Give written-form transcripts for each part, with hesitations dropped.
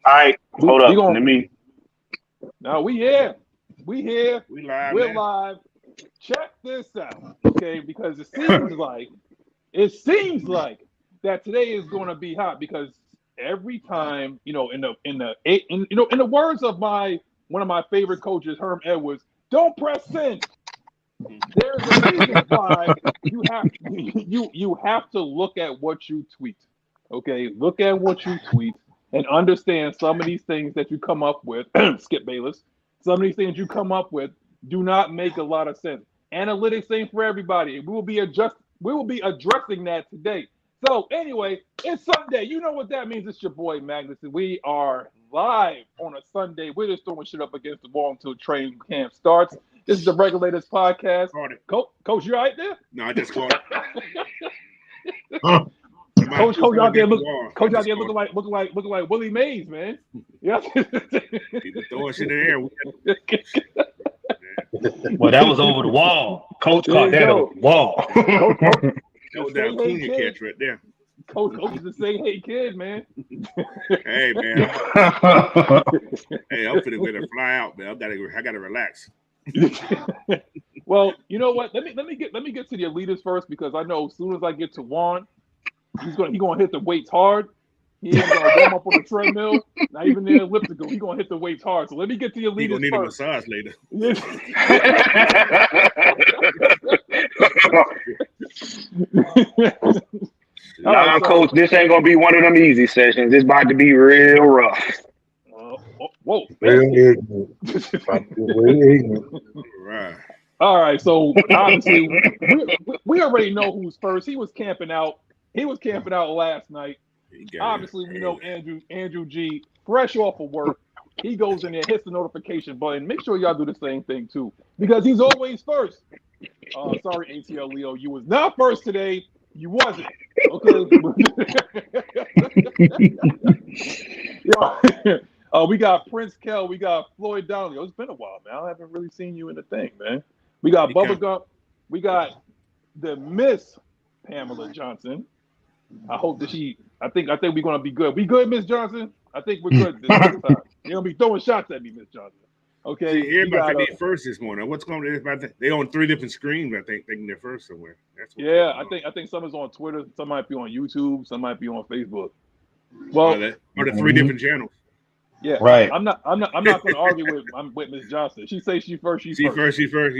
right, hold up. Let me. Now we here. We live. We're live. Check this out, okay? Because it seems like that today is going to be hot because every time, in the words of one of my favorite coaches, Herm Edwards, don't press send. There's a reason why you have to look at what you tweet. Okay, look at what you tweet and understand some of these things that you come up with. Skip Bayless. Some of these things you come up with do not make a lot of sense. Analytics ain't for everybody. We will be addressing that today. So anyway, it's Sunday. You know what that means. It's your boy Magnus, and we are live on a Sunday. We're just throwing shit up against the wall until training camp starts. This is the Regulators podcast. Coach, you all right there? No, I just caught it. Coach out there looking like Willie Mays, man. Yeah. He's throwing shit in there. Well, that was over the wall. Coach caught that over the wall. That was that Acuna catch right there. Coach is the say hey kid, man. Hey man. Hey, I'm finna let it fly out, man. I gotta relax. Well, you know what? Let me get to the Elitist first because I know as soon as I get to Juan, he's gonna hit the weights hard. He ain't gonna warm up on the treadmill, not even the elliptical. He's gonna hit the weights hard. So let me get to the Elitist first. He's gonna need first. a massage later. Nah, Coach, this ain't gonna be one of them easy sessions. It's about to be real rough. Whoa. Right. All right. So obviously, we already know who's first. He was camping out. Last night. Obviously, we know Andrew G. Fresh off of work. He goes in there, hits the notification button. Make sure y'all do the same thing too, because he's always first. Sorry, ATL Leo, you was not first today. You wasn't. Okay. We got Prince Kell. We got Floyd Donnelly. It's been a while, man. I haven't really seen you in the thing, man. We got Bubba Gump. We got the Miss Pamela Johnson. I hope that I think we're gonna be good. We good, Miss Johnson? I think we're good this time. You're gonna be throwing shots at me, Miss Johnson. Okay. See, everybody be first this morning. What's going on? They on 3 different screens. I think thinking they're first somewhere. I think some is on Twitter. Some might be on YouTube. Some might be on Facebook. Well, or the 3 different channels. Yeah, right. I'm not going to argue with Ms. Johnson. She says she first. She first. He first.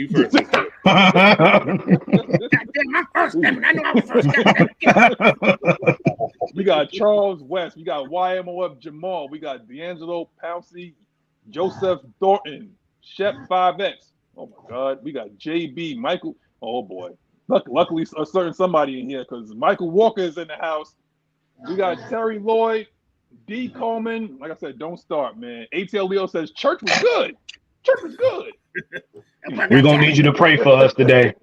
We got Charles West. We got YMOF Jamal. We got D'Angelo Pouncey, Joseph Thornton, Shep 5X. Oh my God. We got JB Michael. Oh boy. Luckily, a certain somebody in here because Michael Walker is in the house. We got Terry Lloyd. D. Coleman, like I said, don't start, man. ATL Leo says church was good. Church was good. We're gonna need you to pray for us today.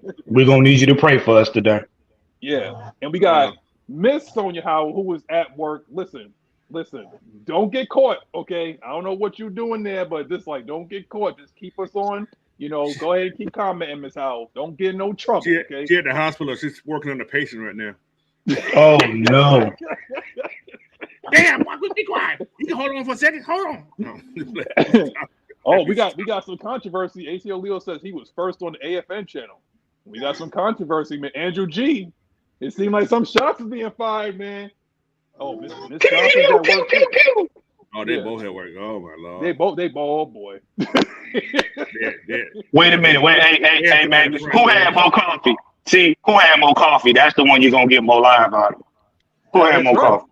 Yeah, and we got Miss Sonia Howell, who was at work. Listen, don't get caught, okay? I don't know what you're doing there, but just don't get caught. Just keep us on. Go ahead and keep commenting, Miss Howell. Don't get in no trouble, okay? She at the hospital. She's working on the patient right now. Oh no. Damn, be quiet. You can hold on for a second. Hold on. No. We got some controversy. ATL Leo says he was first on the AFN channel. We got some controversy, man. Andrew G. It seemed like some shots is being fired, man. Oh, Miss Johnson's at work too. Oh, they both at work. Oh my Lord. They both. Oh boy. Wait a minute. Hey, man. Who had more coffee? See, who had more coffee? That's the one you're gonna get more live out of. Who had more coffee?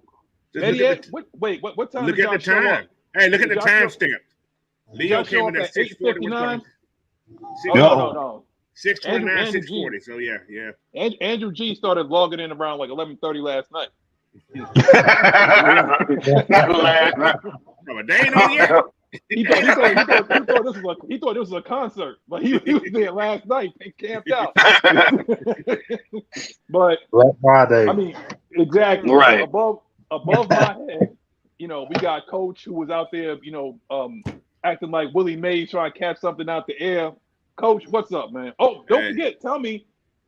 What time? Look at the time. Hey, look at the timestamp. Leo came in at 6:40. No. 6:29, 6:40. So yeah. And Andrew G started logging in around 11:30 last night. No, but they ain't on yet. He thought this was a concert, but he was there last night and camped out. But Friday. I mean, exactly. Right. Above my head, we got Coach who was out there, acting like Willie Mays trying to catch something out the air. Coach, what's up, man? Oh, don't forget, tell me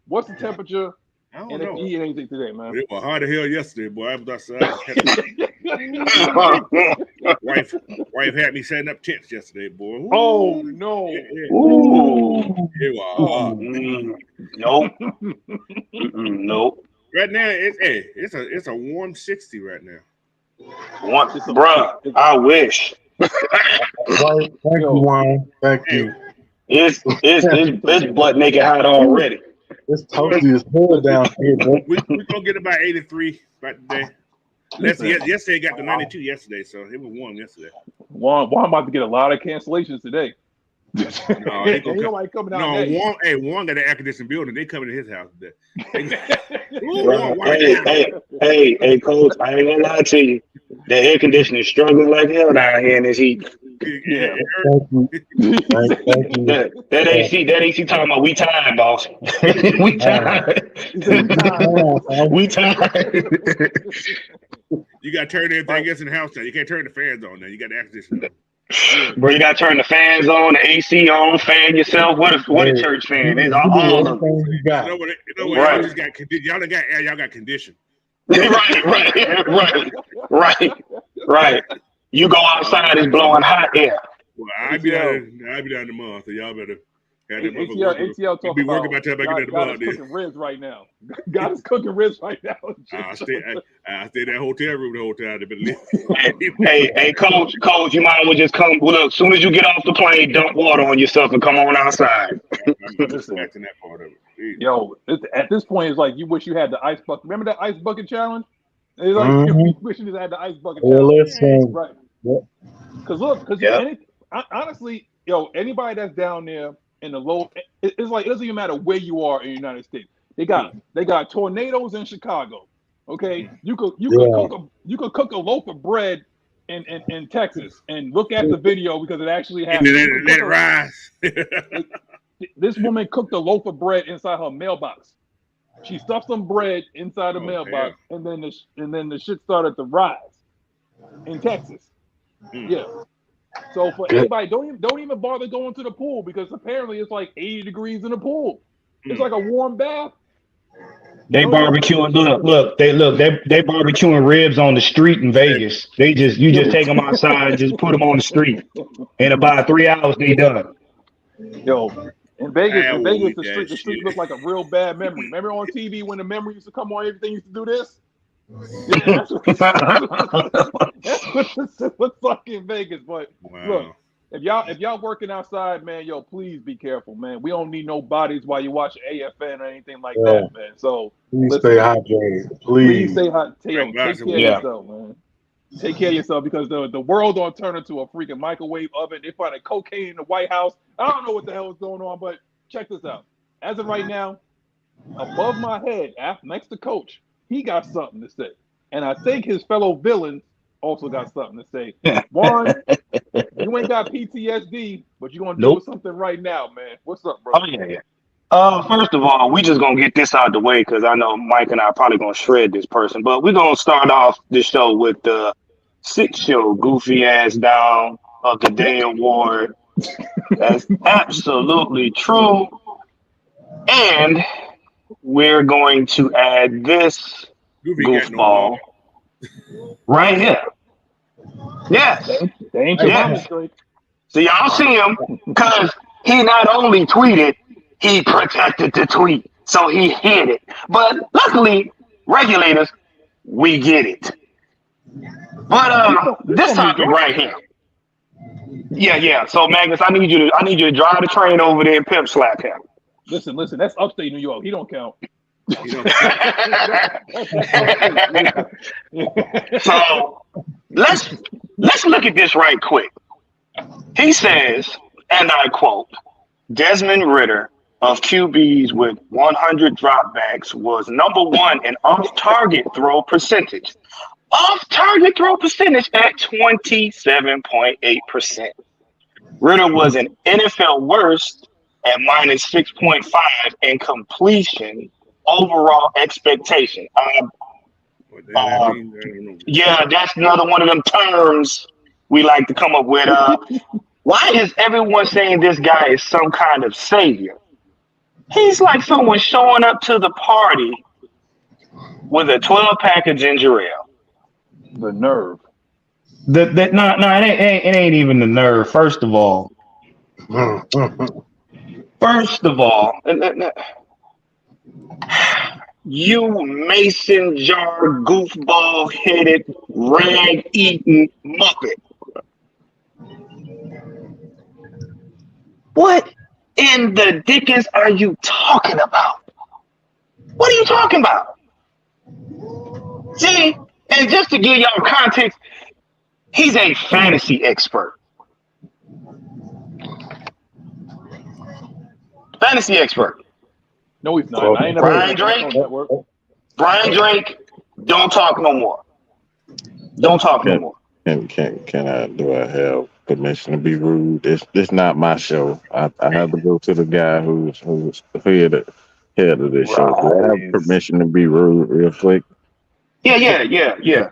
what's the temperature and if you eat anything today, man. It was hard to hell yesterday, boy. I was outside. wife had me setting up tents yesterday, boy. Ooh, Oh no! Ooh. Nope. Nope. Right now, it's a warm 60 right now. Bruh, I wish. Right. Thank you, Juan. Thank you. It's butt naked hot already. It's toasty as hell down here, bro. We're gonna get about 83 right today. Yesterday got to 92 yesterday, so it was warm yesterday. Juan about to get a lot of cancellations today. No, ain't nobody coming out. No, Juan got an air conditioned building. They coming to his house today. Hey, Coach, I ain't gonna lie to you. The air conditioning is struggling like hell down here in this heat. Yeah. Thank you. That AC talking about we tired, boss. We tired. We tired. You got to turn everything else in the house now. You can't turn the fans on now. You got the air conditioning. Bro, you gotta turn the fans on, the AC on, fan yourself. What a church fan is. All of them. You got. You know what? Right. Y'all just got condition. Y'all done got air. Y'all got condition. Right. You go outside, it's blowing hot air. Well, I'll be down in the month, so y'all better have that ATL talking be working about by the time I get in the God month. is cooking ribs right now. God is cooking ribs right now. I stay in that hotel room the whole time. Hey, coach, you might as well just come. Look, as soon as you get off the plane, dump water on yourself and come on outside. I'm respecting that part of it. Yo, at this point, it's like you wish you had the ice bucket. Remember that ice bucket challenge? It's like you wish you just had the ice bucket challenge. Right. Because honestly, yo, anybody that's down there in the low, it's like it doesn't even matter where you are in the United States. They got tornadoes in Chicago. Okay, you could cook a loaf of bread in Texas and look at the video because it actually happened. And let it rise. This woman cooked a loaf of bread inside her mailbox. She stuffed some bread inside the mailbox, and then the shit started to rise in Texas. Yeah. So for anybody, don't even bother going to the pool because apparently it's like 80 degrees in the pool. It's like a warm bath. They barbecuing. Look, they barbecuing ribs on the street in Vegas. You just take them outside, just put them on the street. In about 3 hours, they done. Yo, in Vegas, the street looked like a real bad memory. Remember on TV when the memory used to come on, everything used to do this? Yeah, that's what it looks like in Vegas. But look, if y'all working outside, man, yo, please be careful, man. We don't need no bodies while you watch AFN or anything like that, man. So please stay hydrated. Please stay hydrated. Take care of yourself, man. Take care of yourself because the world don't turn into a freaking microwave oven. They finding cocaine in the White House. I don't know what the hell is going on, but check this out. As of right now, above my head, next to Coach, he got something to say. And I think his fellow villains also got something to say. Juan, you ain't got PTSD, but you're going to do something right now, man. What's up, bro? Oh, yeah. First of all, we just going to get this out the way because I know Mike and I are probably going to shred this person. But we're going to start off the show with the 6 show goofy ass down of the day award. That's absolutely true. And we're going to add this goofball right here. Yes. They ain't your mama straight. So y'all see him because he not only tweeted, he protected the tweet. So he hid it. But luckily, regulators, we get it. But this topic right here. Yeah. So Magnus, I need you to drive the train over there and pimp slap him. Listen, that's upstate New York. He don't count. So let's look at this right quick. He says, and I quote, Desmond Ridder of QBs with 100 dropbacks was #1 in off-target throw percentage. Off-target throw percentage at 27.8%. Ridder was an NFL worst at -6.5 in completion overall expectation. Yeah, that's another one of them terms we like to come up with. Why is everyone saying this guy is some kind of savior? He's like someone showing up to the party with a 12-pack of ginger ale. The nerve. It ain't even the nerve. First of all, you mason jar goofball headed rag eating muppet. What in the dickens are you talking about? What are you talking about? See, and just to give y'all context, he's a fantasy expert. Fantasy expert. No, he's not. I ain't never Brian heard of Drake. no network. Brian Drake, don't talk no more. Don't talk no more. Do I have permission to be rude? This not my show. I have to go to the guy who's head of this show. Do I have permission to be rude real quick? Yeah.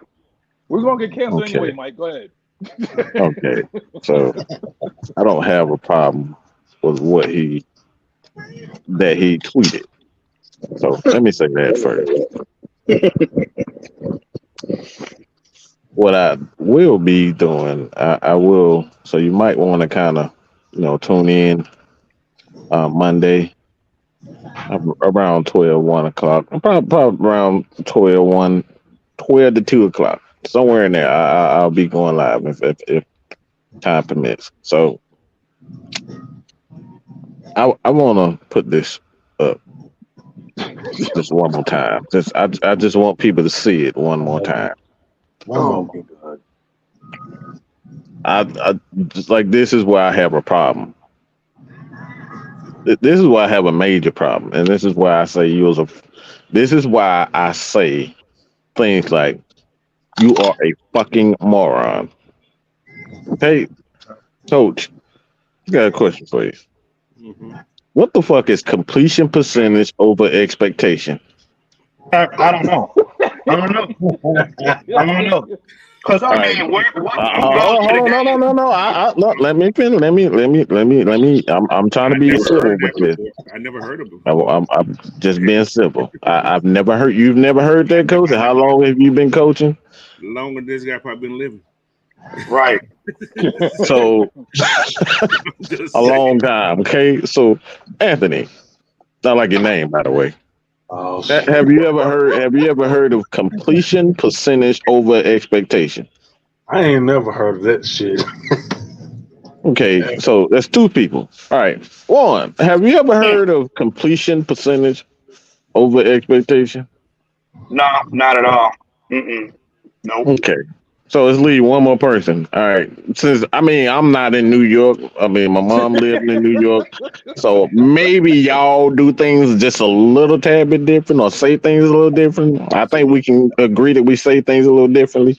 We're gonna get canceled Okay. anyway, Mike. Go ahead. Okay. So I don't have a problem with what he tweeted. So let me say that first. What I will be doing, I will. So you might want to kind of, tune in Monday around 1 o'clock. Probably around 12 to 2 o'clock, somewhere in there. I'll be going live if time permits. So I want to put this up just one more time. I just want people to see it one more time. Oh my God. I just like, this is where I have a problem. This is why I have a major problem, and this is why I say this is why I say things like, you are a fucking moron. Hey, Coach, I got a question for you. Mm-hmm. What the fuck is completion percentage over expectation? I don't know. I don't know. Because I mean, what you go to the game? No. Let me finish. I'm trying to be civil with this. I never heard of them. I'm just being civil. I've never heard. You've never heard that, Coach? How long have you been coaching? Longer than this guy probably been living. Right. So a long time. Okay. So Anthony, not like your name, by the way. Oh, Have you ever heard of completion percentage over expectation? I ain't never heard of that shit. Okay, so that's two people. All right. One, have you ever heard of completion percentage over expectation? No, not at all. Nope. Okay. So let's leave one more person. All right. Since I'm not in New York. My mom lived in New York. So maybe y'all do things just a little tad bit different, or say things a little different. I think we can agree that we say things a little differently.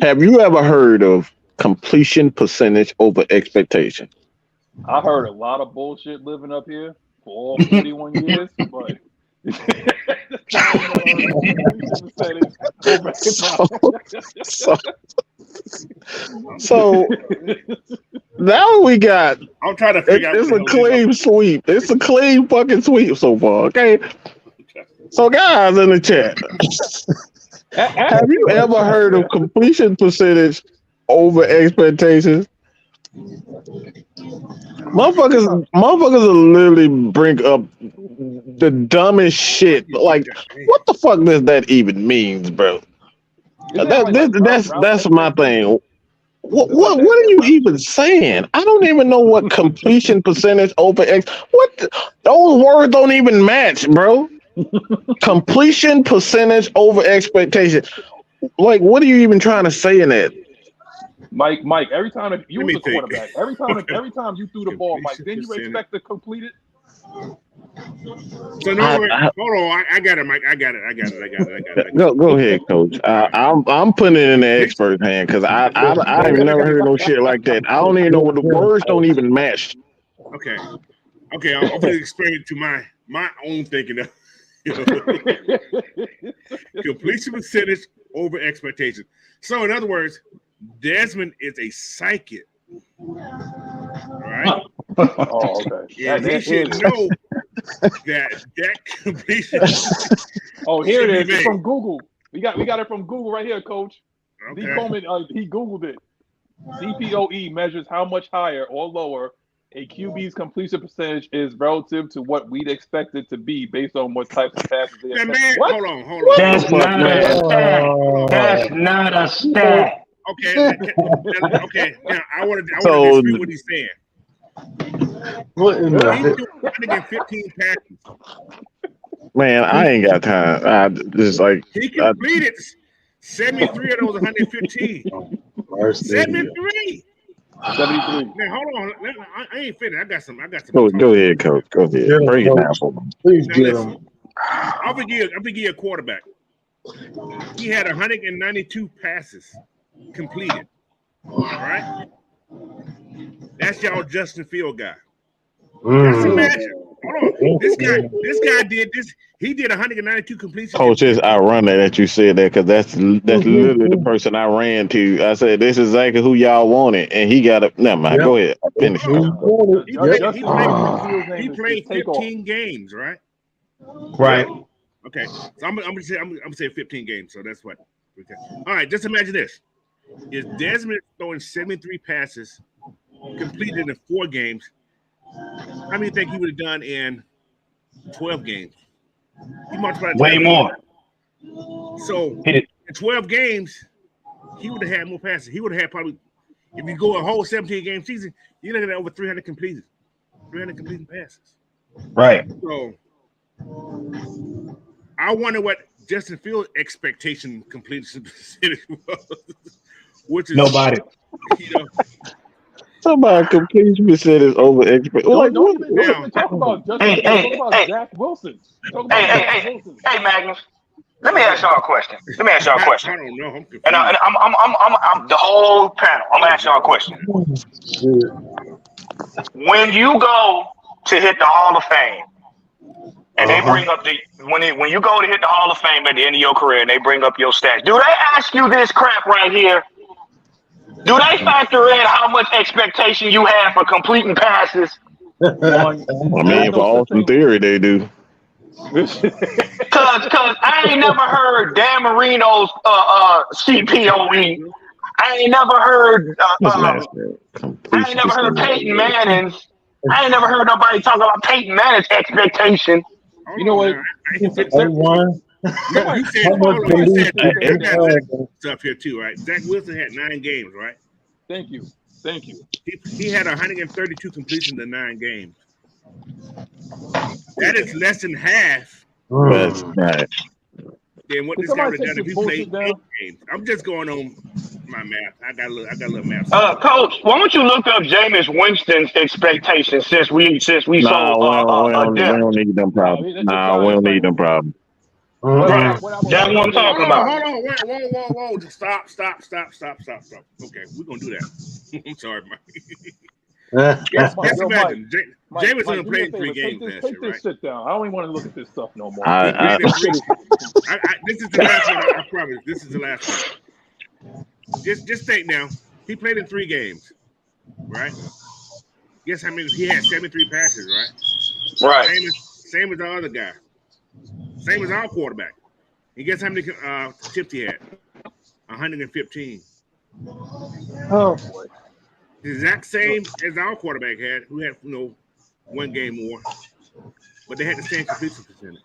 Have you ever heard of completion percentage over expectation? I heard a lot of bullshit living up here for all 41 years, but so now we got. I'm trying to figure out. It's a clean sweep. It's a clean fucking sweep so far. Okay. So guys in the chat, have you ever heard of completion percentage over expectations? Motherfuckers will literally bring up the dumbest shit. Like, what the fuck does that even mean, bro? That's my thing. What are you even saying? I don't even know what completion percentage over X. Those words don't even match, bro. Completion percentage over expectation. Like, what are you even trying to say in that? Mike, every time you was a quarterback, every time you threw the ball, Mike, didn't you expect to complete it? So hold on, I got it, Mike. I got it. Go ahead, Coach. I'm putting it in the expert hand because I ain't never heard no shit like that. I don't even know what the words don't even match. Okay. I'm gonna explain it to my own thinking. Completion percentage over expectation. So in other words, Desmond is a psychic. All right. Oh, okay. And he should know that completion. Oh, here it is. It's from Google. We got it from Google right here, Coach. Okay. D. Coleman, he Googled it. CPOE measures how much higher or lower a QB's completion percentage is relative to what we'd expect it to be based on what types of passes they Now, attempt. man, What? hold on. That's Fuck, not a man. stat. That's Oh, not a stat. Okay. Now I want to So- dispute what he's saying. what in He's the? doing 115 passes. Man, I ain't got time. I just like He completed 73 of those 115. Mercy. 73. 73. Now hold on. I ain't finished. I got some. go ahead, coach. Go ahead. Yeah, Break it coach. down for me. Please Now get listen. him. I'll give you a quarterback. He had 192 passes completed. All right. That's y'all Justin Field guy. Just imagine. Hold on. This guy did this. He did 192 completions. Coach, it's ironic that you said that because that's literally the person I ran to. I said, this is exactly who y'all wanted. And he got it. Never mind. Yep. Go ahead. Finish. He Justin played Fields' name is 15 games, right? Right. Okay. So I'm gonna say 15 games. So that's what. Okay. All right. Just imagine this: is Desmond throwing 73 passes, completed in 4 games? How many think he would have done in 12 games? He multiplied Way more. So Hit it. in 12 games, he would have had more passes. He would have had probably, if you go a whole 17-game season, you're looking at over 300 completed passes. Right. So I wonder what Justin Fields' expectation completion percentage was, which is Nobody. You know, Somebody completion percentage over expert. Like, Don't what? even talk about Justin Hey, Fields. hey, Talk about hey. Zach Wilson. Talk about Zach Wilson. Hey, Magnus. Let me ask y'all a question. I don't know. I'm confused. And I'm the whole panel. I'm gonna ask y'all a question. When you go to hit the Hall of Fame, and they bring up when you go to hit the Hall of Fame at the end of your career, and they bring up your stats, do they ask you this crap right here? Do they factor in how much expectation you have for completing passes? I mean, for Austin Theory, they do. Cause I ain't never heard Dan Marino's CPOE. I ain't never heard Peyton Manning's. I ain't never heard nobody talk about Peyton Manning's expectation. You know what? You said stuff here too, right? Zach Wilson had 9 games, right? Thank you. He had 132 completions in 9 games. That is less than half That's right. than what Can this guy would somebody have done take if he some played bullshit 8 down? games. I'm just going on my math. I got a little math. Coach, why don't you look up Jameis Winston's expectations since we saw we don't need them problems. We don't need them problems. Right. That's what I'm talking about. Hold on. Whoa. Stop. Okay, we're going to do that. I'm sorry, Mike. Just imagine. Jameson played 3 games last year, Take this right? shit down. I don't even want to look at this stuff no more. This is the last one. I promise. This is the last one. Just think now. He played in 3 games, right? Guess how many? He had 73 passes, right? Right. Same as the other guy. Same as our quarterback. And guess how many tips he had? 115. Oh boy. The exact same as our quarterback had, who had 1 game more, but they had the same completion percentage.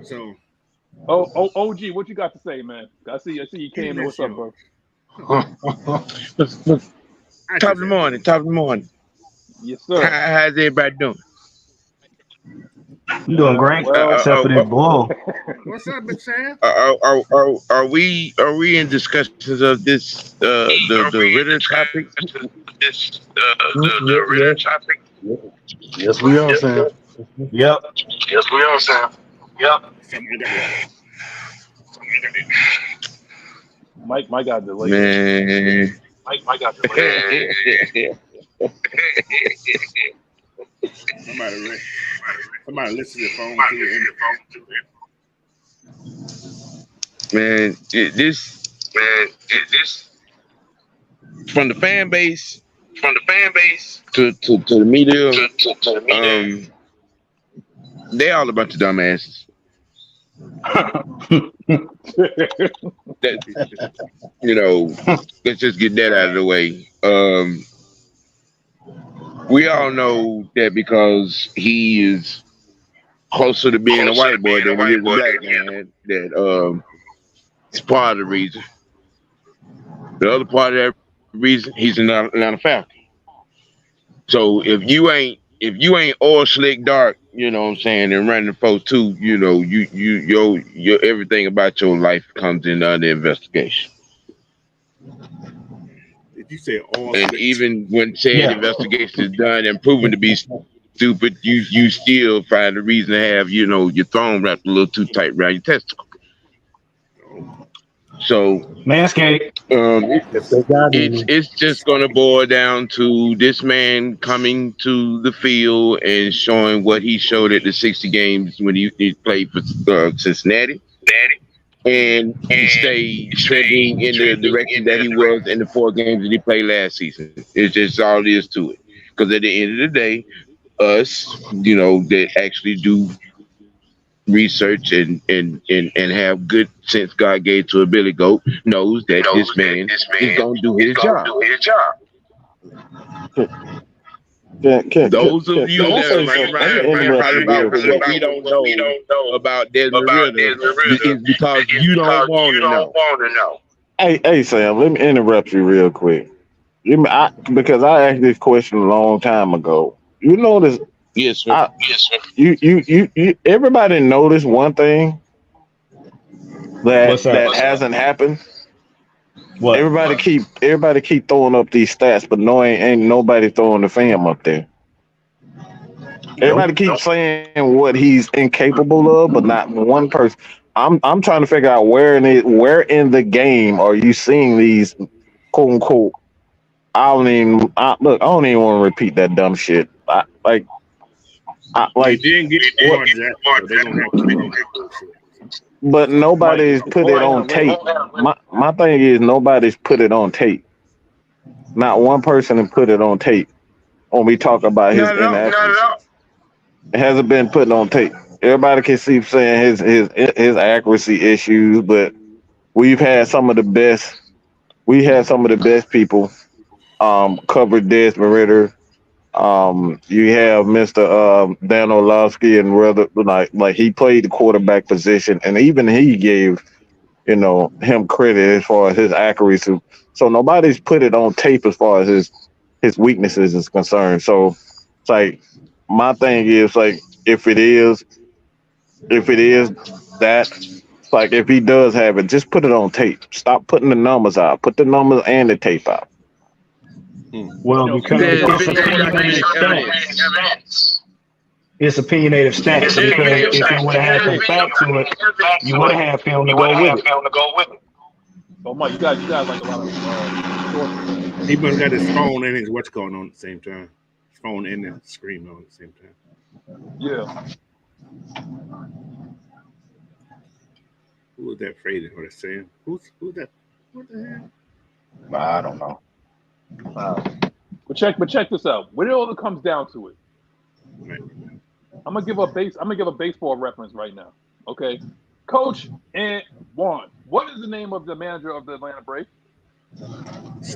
So, OG, what you got to say, man? I see you came in. What's up, bro? Top of the morning. Yes, sir. How's everybody doing? You doing great, except for this bull. what's up, Big Sam? Are we in discussions of this the Ritter topic? The Ritter topic. Yes, we are, Sam. Yep. Yes, we are, Sam. Yep. Mike got delayed. Man. Mike got delayed. Somebody listen to the phone to you. Man, this from the fan base to the media, they all a bunch of dumbasses. That, let's just get that out of the way. We all know that because he is closer to being a white boy than he is a black man, that it's part of the reason. The other part of that reason, he's an Atlanta Falcon. So if you ain't all slick dark, you know what I'm saying, and running for two, your everything about your life comes into under investigation. If you say all And slick, even when said investigation is done and proven to be stupid, you still find a reason to have, your thumb wrapped a little too tight around your testicle. So Manscaped. If they got any. it's just gonna boil down to this man coming to the field and showing what he showed at the 60 games when he played for Cincinnati, and he stayed trending in the direction that he was in the 4 games that he played last season. It's just all there is to it. Because at the end of the day, us, that actually do research and have good sense God gave to a Billy Goat knows that this man is gonna do his job. Those of you that are running around probably about what we don't know about Desmond Ritter is because you don't want to know. Hey, Sam, let me interrupt you real quick. Because I asked this question a long time ago. You notice, Yes, sir. you everybody noticed one thing What's that up? hasn't happened. What? Everybody keep throwing up these stats, but ain't nobody throwing the fam up there. Everybody keeps saying what he's incapable of, but not one person. I'm trying to figure out where in the game are you seeing these quote unquote. I don't even want to repeat that dumb shit. they didn't get Lamar Jackson, so they're gonna have to keep doing that bullshit. But nobody's put it on tape. My thing is nobody's put it on tape. Not one person has put it on tape when we talk about his inaccuracy. It hasn't been put on tape. Everybody can see saying his accuracy issues, but we've had some of the best. We had some of the best people covered Desmond Ritter. You have Mr. Dan Orlovsky and rather like he played the quarterback position, and even he gave him credit as far as his accuracy. So nobody's put it on tape as far as his weaknesses is concerned. So it's like my thing is like if it is that it's like if he does have it, just put it on tape. Stop putting the numbers out. Put the numbers and the tape out. Well, because it's opinionated stats. It's opinionated stats. Because if it would have had some fact to it, you would have had film to go with it. Oh my, you guys like a lot of sources. He must got his phone and his what's going on at the same time. His phone and the screen on at the same time. Yeah. Who was that phrase or that saying? Who's that? What the hell? I don't know. But check this out. When it all comes down to it, Man. I'm gonna give a baseball reference right now. Okay, Coach and Juan. What is the name of the manager of the Atlanta Braves?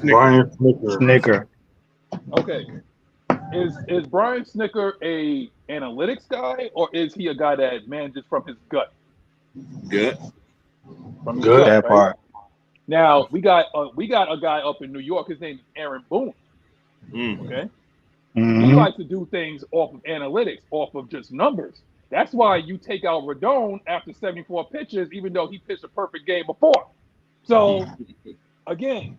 Brian Snicker. Okay, is Brian Snicker a analytics guy or is he a guy that manages from his gut? Good. From his Good. gut, That right? part. Now we got a guy up in New York. His name is Aaron Boone. Okay. He likes to do things off of analytics, off of just numbers. That's why you take out Rodon after 74 pitches, even though he pitched a perfect game before. So, again,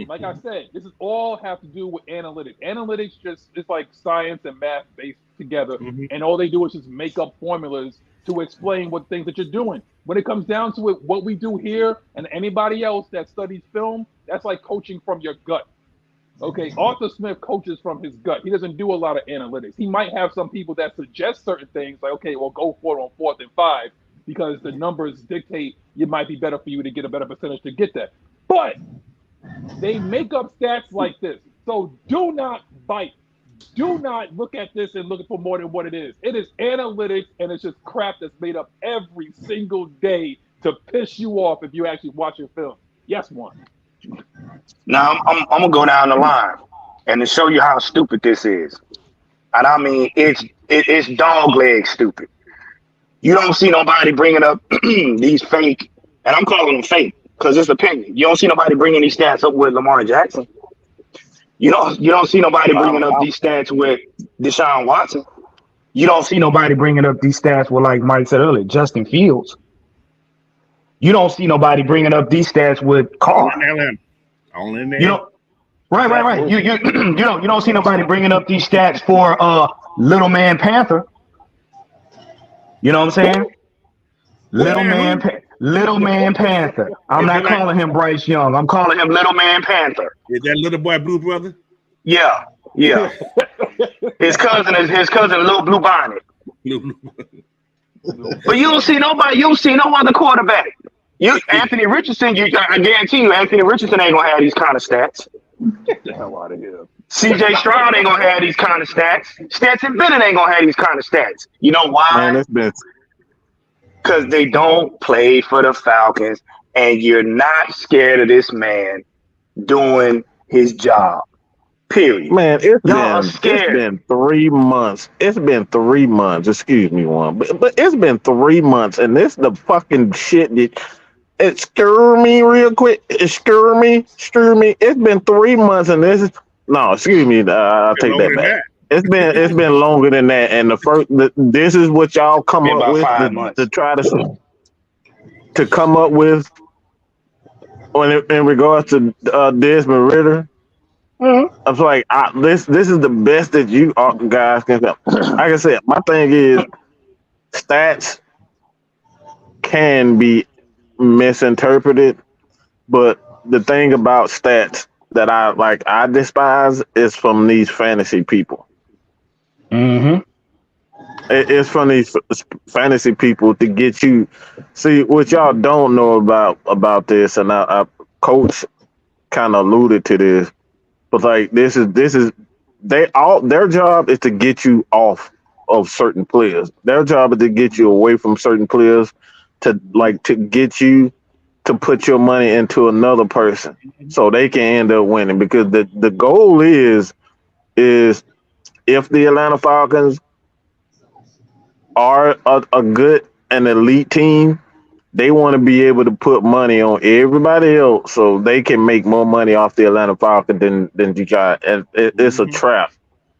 like I said, this is all have to do with analytics. Analytics it's like science and math based together, and all they do is just make up formulas to explain what things that you're doing. When it comes down to it, what we do here and anybody else that studies film, that's like coaching from your gut. Okay, Arthur Smith coaches from his gut. He doesn't do a lot of analytics. He might have some people that suggest certain things, like, okay, well, go for it on 4th and 5 because the numbers dictate it might be better for you to get a better percentage to get that. But they make up stats like this. So do not bite Do not look at this and look for more than what it is. It is analytics, and it's just crap that's made up every single day to piss you off if you actually watch your film. Yes, one. Now I'm gonna go down the line and to show you how stupid this is. And I mean, it's dog leg stupid. You don't see nobody bringing up these fake, and I'm calling them fake because it's opinion. You don't see nobody bringing these stats up with Lamar Jackson. You don't see nobody bringing up these stats with Deshaun Watson. You don't see nobody bringing up these stats with, like Mike said earlier, Justin Fields. You don't see nobody bringing up these stats with Carr. Only in there. You know, right. You don't see nobody bringing up these stats for Little Man Panther. You know what I'm saying? Little Man Panther. I'm not calling him Bryce Young. I'm calling him Little Man Panther. Is that little boy Blue Brother? Yeah. His cousin is Little Blue Bonnet. But you don't see nobody. You don't see no other quarterback. Anthony Richardson. I guarantee you, Anthony Richardson ain't gonna have these kind of stats. Get the hell out of here. CJ Stroud ain't gonna have these kind of stats. Stetson Bennett ain't gonna have these kind of stats. You know why? Man, that's been Because they don't play for the Falcons, and you're not scared of this man doing his job. Period. Man, Y'all are scared. It's been 3 months. It's been 3 months. Excuse me, one. But it's been 3 months, and this the fucking shit that it scared me real quick. It scared me. It's been 3 months, and this is no. Excuse me. I'll take that back. It's been longer than that. And this is what y'all come up with to try to come up with in regards to Desmond Ritter. Mm-hmm. I was like, this is the best that you guys can come. Like I said, my thing is stats can be misinterpreted, but the thing about stats that I despise is from these fantasy people. Mm-hmm. It's from these fantasy people to get you. See what y'all don't know about this, and I Coach kind of alluded to this. But like this is their job is to get you off of certain players. Their job is to get you away from certain players to get you to put your money into another person so they can end up winning. Because the goal is if the Atlanta Falcons are a good and elite team, they want to be able to put money on everybody else so they can make more money off the Atlanta Falcons than you got. And it's a trap.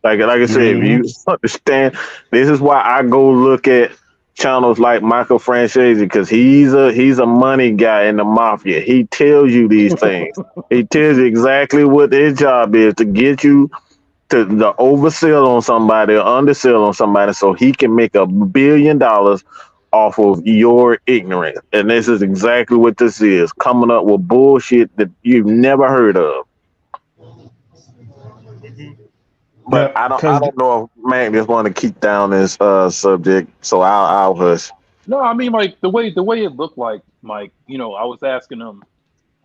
Like I said, if you understand, this is why I go look at channels like Michael Francese, because he's a money guy in the mafia. He tells you these things. He tells you exactly what his job is to get you to oversell on somebody or undersell on somebody so he can make $1 billion off of your ignorance. And this is exactly what this is, coming up with bullshit that you've never heard of. But I don't know if Mac just want to keep down this subject, so I'll hush. No, I mean, like the way it looked like, Mike. You know, I was asking him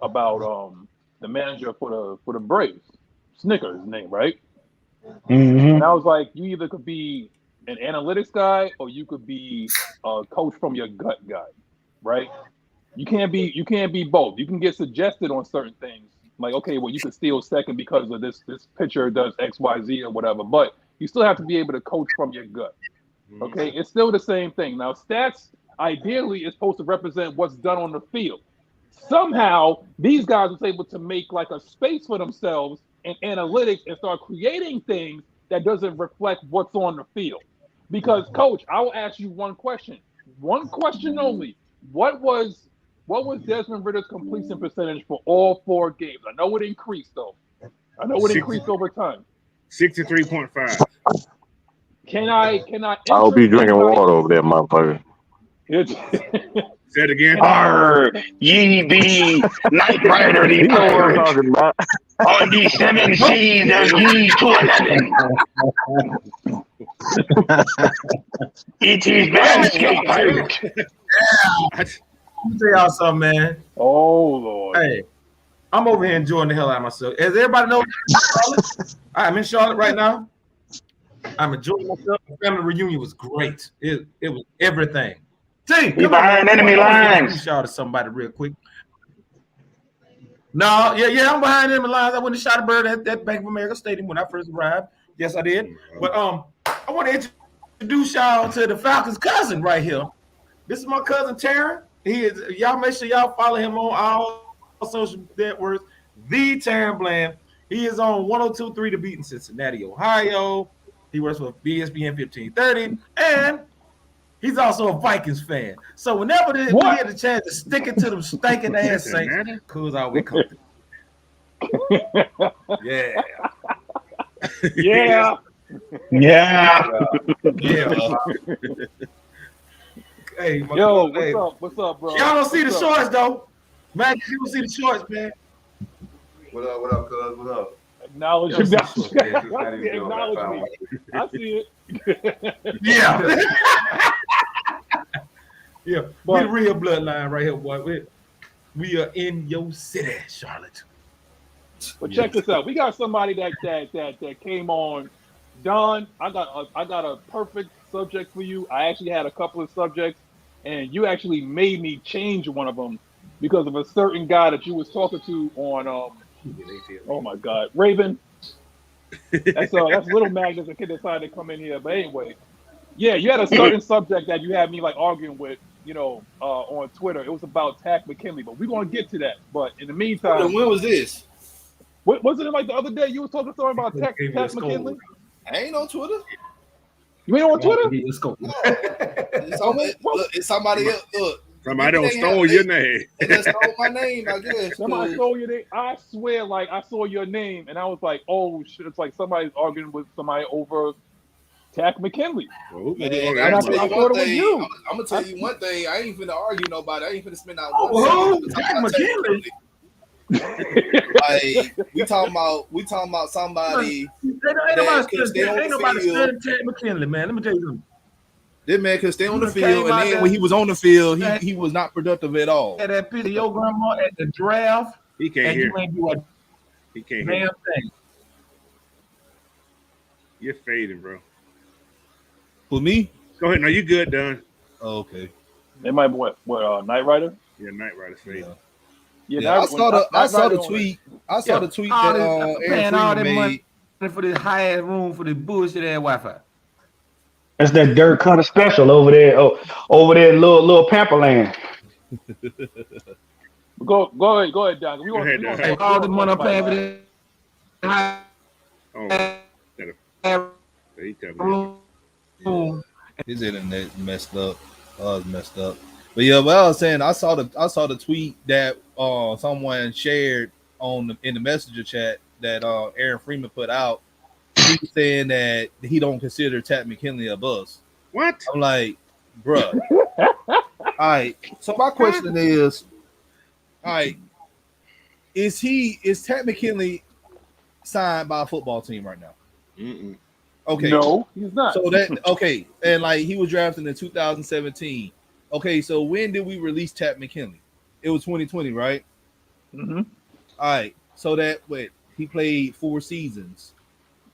about the manager for the Braves, Snicker, his name, right? Mm-hmm. And I was like, you either could be an analytics guy or you could be a coach from your gut guy, right? You can't be both. You can get suggested on certain things, like, okay, well, you could steal second because of this pitcher does X, Y, Z or whatever, but you still have to be able to coach from your gut. Okay, it's still the same thing. Now, stats ideally is supposed to represent what's done on the field. Somehow, these guys was able to make like a space for themselves in analytics and start creating things that doesn't reflect what's on the field. Because, Coach, I will ask you one question only. What was Desmond Ritter's completion percentage for all 4 games? I know it increased though. I know it increased over time. 63.5. Can I I hope you drinking water over there, motherfucker. Say it again. Ye be Knight Rider You know what I'm report. talking about. On these 7 seas, there's ye to 11. It is Manscaped. Let me tell y'all something, man. Oh Lord. Hey, I'm over here enjoying the hell out of myself. As everybody knows, I'm in Charlotte right now. I'm enjoying myself. The family reunion was great. It was everything. Team, We come on, man. behind enemy I want to lines. introduce y'all to somebody real quick. No, yeah, I'm behind enemy lines. I went to shot a bird at Bank of America Stadium when I first arrived. Yes, I did. But I want to introduce y'all to the Falcons' cousin right here. This is my cousin Taryn. Y'all make sure y'all follow him on all social networks. The Taryn Bland. He is on 102.3 The Beat in Cincinnati, Ohio. He works for ESPN 1530, and he's also a Vikings fan. So whenever we get the chance to stick it to them stinking ass Saints, Cool's always coming. Yeah. Yeah. Hey, yo, what's up, bro? Y'all don't see the shorts though. Maggie, you don't see the shorts, man. What up, cuz? What up? Acknowledge me. Acknowledge me. I see it. Yeah. Yeah. We the real bloodline right here, boy. We are in your city, Charlotte. But check this out. We got somebody that came on. Don, I got a perfect subject for you. I actually had a couple of subjects, and you actually made me change one of them because of a certain guy that you was talking to on oh my God, Raven. That's Little Magnus that kid decided to come in here. But anyway, yeah, you had a certain subject that you had me like arguing with, on Twitter. It was about Tack McKinley, but we're gonna get to that. But in the meantime, when was this? Wasn't it like the other day you was talking to something about Tack McKinley? I ain't on Twitter. You ain't on Twitter? Let's go. It's somebody else. Look, somebody don't stole your name. They just stole my name, I guess. Somebody stole your name. I swear, like I saw your name and I was like, oh shit! It's like somebody's arguing with somebody over Tack McKinley. I'm gonna tell you one thing. I ain't finna argue nobody. I ain't finna spend out one second. Tack McKinley. Like we talking about somebody. Ain't nobody studying Tack McKinley, man. Let me tell you something. This man could stay on the field, and then when he was on the field, he was not productive at all. At that picture of your grandma at the draft, he can't hear. He can't hear. Thing. You're fading, bro. For me? Go ahead. No, you good, Don. Oh, okay. They might be what Knight Rider? Yeah, Knight Rider's fading. Yeah, I saw the tweet. I saw the tweet that Aaron Freeman made for this high ass room for the bullshit ass Wi-Fi. That's that Dirt Cutter special over there. Over there, little Pamperland. Go ahead, Doc. We want all the money I'm paying for this high room. His internet messed up. Messed up. But yeah, what I was saying, I saw the tweet that someone shared in the messenger chat that Aaron Freeman put out. He was saying that he don't consider Tack McKinley a bust. What? I'm like, bruh. All right. So my question is, all right, is Tack McKinley signed by a football team right now? Mm-mm. Okay. No, he's not. So okay, and like he was drafted in 2017. Okay, so when did we release Tack McKinley? It was 2020, right? Mm-hmm. All right. So he played 4 seasons.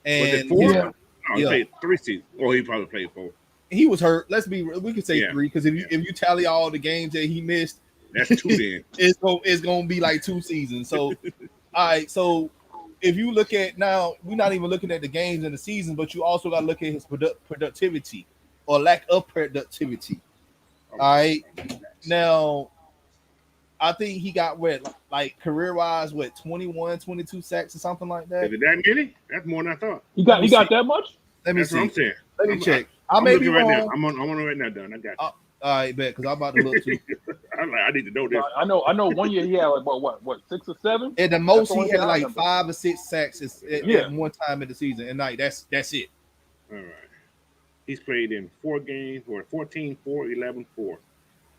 And was it 4? No, he played 3 seasons. Well, he probably played 4. He was hurt. We could say 3 because if you tally all the games that he missed, that's 2 then. it's gonna be like 2 seasons. So all right, so if you look at now, we're not even looking at the games in the season, but you also got to look at his productivity or lack of productivity. All right. Now, I think he got like career-wise, 21, 22 sacks or something like that. Is it that many? That's more than I thought. He got that much? Let me That's see. what I'm saying. Let me check. I may be wrong. Right now. I'm on it right now, Don. I got you. All right, bet, because I'm about to look too. I need to know this. I know. 1 year he had like what 6 or 7? At the most, he had like 5 or 6 sacks at one time in the season, and like that's it. All right. He's played in 4 games, or 14, 4, 11, 4.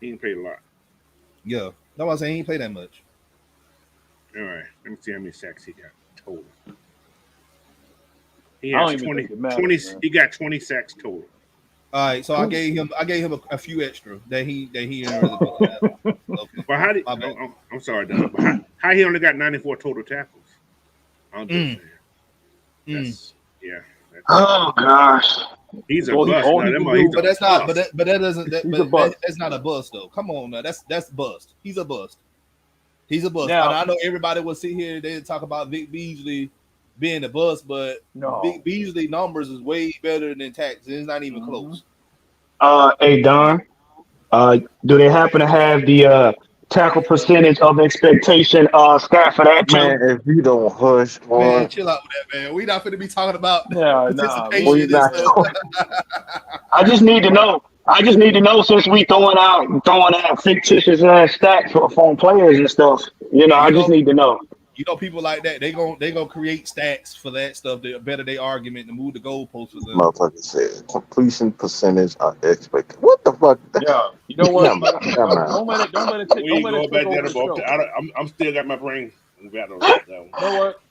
He ain't played a lot. Yeah, no, I was saying he ain't played that much. All right, let me see how many sacks he got total. He has 20. He got 20 sacks total. All right, so I gave him a few extra that he didn't really have. Okay. But how did I'm sorry, Don, but how he only got 94 total tackles? I'm just saying. Oh gosh. He's a All he- bust. all No, he that can man, do- he's a But that's not. bust. But that doesn't. He's a But bust. that's not a bust though. Come on, now. That's bust. He's a bust. He's a bust. Now- And I know everybody will sit here. They talk about Vic Beasley being a bust, but No. Vic Beasley numbers is way better than Tax. It's not even Mm-hmm. close. Hey Don, do they happen to have the tackle percentage of expectation stat for that too? Man, if you don't hush, Man, boy, chill out with that, man. We not finna be talking about Yeah, participation nah, we and not. stuff. I just need to know. Since we throwing out fictitious stats from players and stuff. I just need to know. You know, people like that, they gonna create stats for that stuff to better their argument and move the goalposts for them. Motherfucker said completion percentage are expected. What the fuck? Yeah, you know what? Come on. Don't let it take. We Don't ain't let going it back take there over the about show. I'm still got my brain. That one. You know what?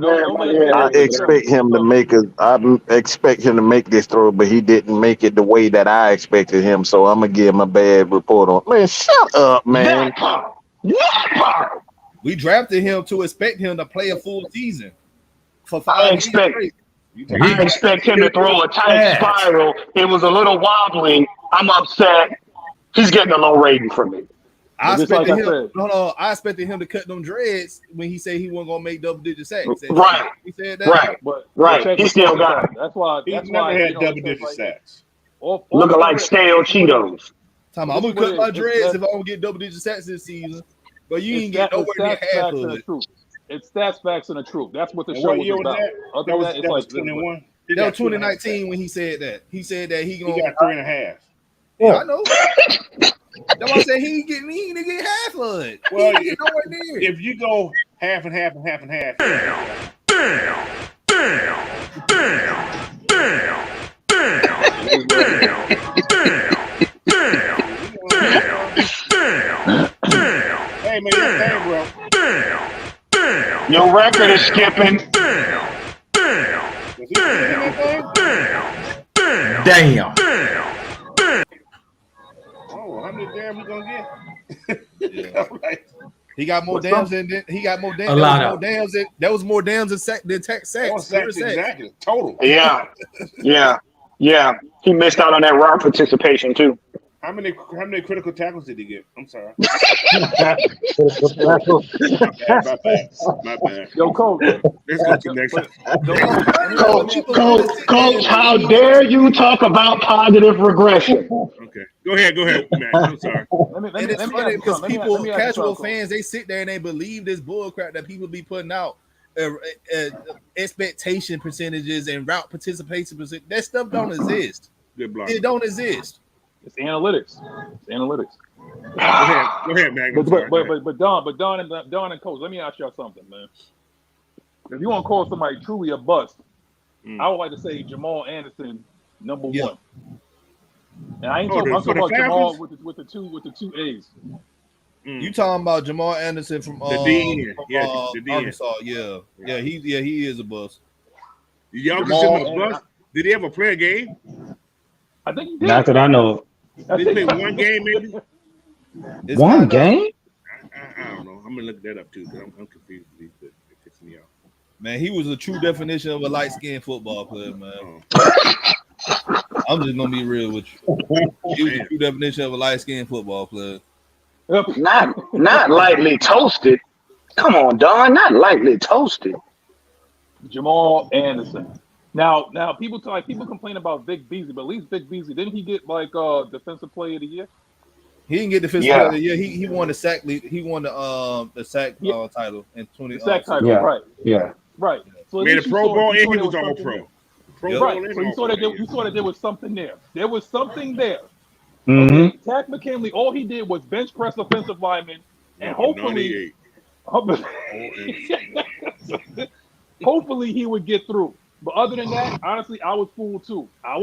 No, don't let it take I over the show. expect him to make I expect him to make this throw, but he didn't make it the way that I expected him. So I'm gonna give him a bad report on. Man, shut up, man. That part. We drafted him to expect him to play a full season for 5 I years expect- straight. I expect him to throw a tight spiral. It was a little wobbly. I'm upset. He's getting a low rating from me. I Just like expected I him. said. No, I expected him to cut them dreads when he said he wasn't gonna make double-digit sacks. Right. He said that. Right. But Right. check He this still out. got it. That's why. He's That's never why. had you know, double-digit like, sacks. Looking like stale Cheetos. I'm gonna This is cut what my it is. dreads It's if I don't get double-digit sacks this season. But you ain't It's get nowhere near stats, half facts, of and the it. truth. It's stats, facts, and the truth. That's what the And show what was year was about. that? Other That than was that, it's 21. He That was got 2.5 2019 when he said that. He said that he He gonna. got 3.5. Yeah, I know. That's why I said he ain't get half of it. Well, He ain't get nowhere near it. If you go half and half and half and half, hey man, that's bro. Your record is skipping. Was he in that thing? Damn. Oh, how many damn we gonna get? I'm like, He got more dams than he got more dams. A lot of. That was more dams than sacks. oh, sacks, exactly. Total. Yeah. He missed out on that raw participation too. How many critical tackles did he get? I'm sorry. My bad. Yo, coach. Let's go to next. Coach, how dare you talk about positive regression? Okay, go ahead, Matt. I'm sorry. And it's funny because people, casual fans, they sit there and they believe this bullcrap that people be putting out. Expectation percentages and route participation percentage. That stuff don't exist. Good block. It don't exist. It's analytics. Go ahead, Maggie. But Don and Coach, let me ask y'all something, man. If you want to call somebody truly a bust, I would like to say Jamal Anderson, number one. And I ain't talking about Jamal with the two A's. You talking about Jamal Anderson from the DN, Arkansas? Yeah, he is a bust. Y'all consider him a bust? Did he ever play a game? I think he did. Not that I know. Did he play one game, maybe? One game? I don't know. I'm gonna look that up too because I'm confused. It picks me out. Man, he was a true definition of a light-skinned football player, man. I'm just gonna be real with you. He was a true definition of a light-skinned football player. Not lightly toasted. Come on, Don. Not lightly toasted. Jamal Anderson. Now people complain about Vic Beasley, but at least Vic Beasley, didn't he get like defensive player of the year? He didn't get defensive player of the year. He won the sack lead. He won the sack title in 20. The sack title, right? Yeah, right. So made a Pro Bowl and he was all pro. Right. So you saw that there was something there. There was something there. Mm-hmm. Okay. Tack McKinley, all he did was bench press offensive linemen, and hopefully he would get through. But other than that, honestly, I was fooled too. I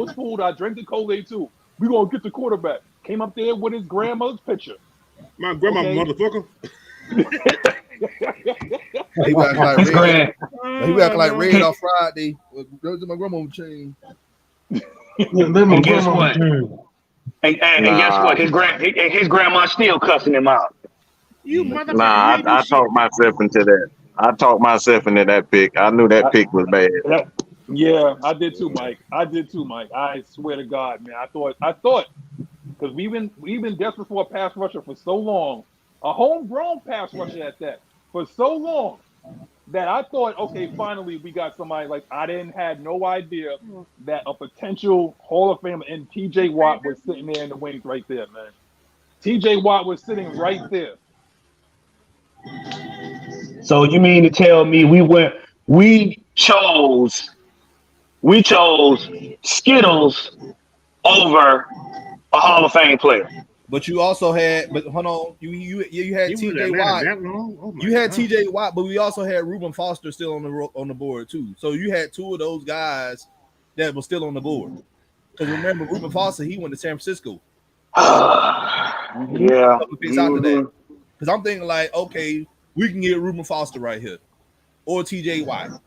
drank the Kool-Aid too. We gonna get the quarterback. Came up there with his grandmother's picture. My grandma, motherfucker. He was acting like Red on Friday. Those are my grandma's chain. And guess what? And guess what? His grandma still cussing him out. You motherfucker. Nah, I talked myself into that. I talked myself into that pick. I knew that pick was bad. Yeah, I did too, Mike. I swear to God, man. I thought because we've been desperate for a pass rusher for so long, a homegrown pass rusher at that, for so long that I thought, okay, finally we got somebody. Like I had no idea that a potential Hall of Famer and T.J. Watt was sitting there in the wings right there, man. T.J. Watt was sitting right there. So you mean to tell me we chose Skittles over a Hall of Fame player? But you also had, but hold on, you had He was T.J. Atlanta Watt. that long? Oh my You had God. T.J. Watt, but we also had Reuben Foster still on the board too. So you had two of those guys that were still on the board. Because remember, Reuben Foster, he went to San Francisco. Yeah. Couple picks after that. Because I'm thinking like, okay, we can get Reuben Foster right here, or T.J. Watt,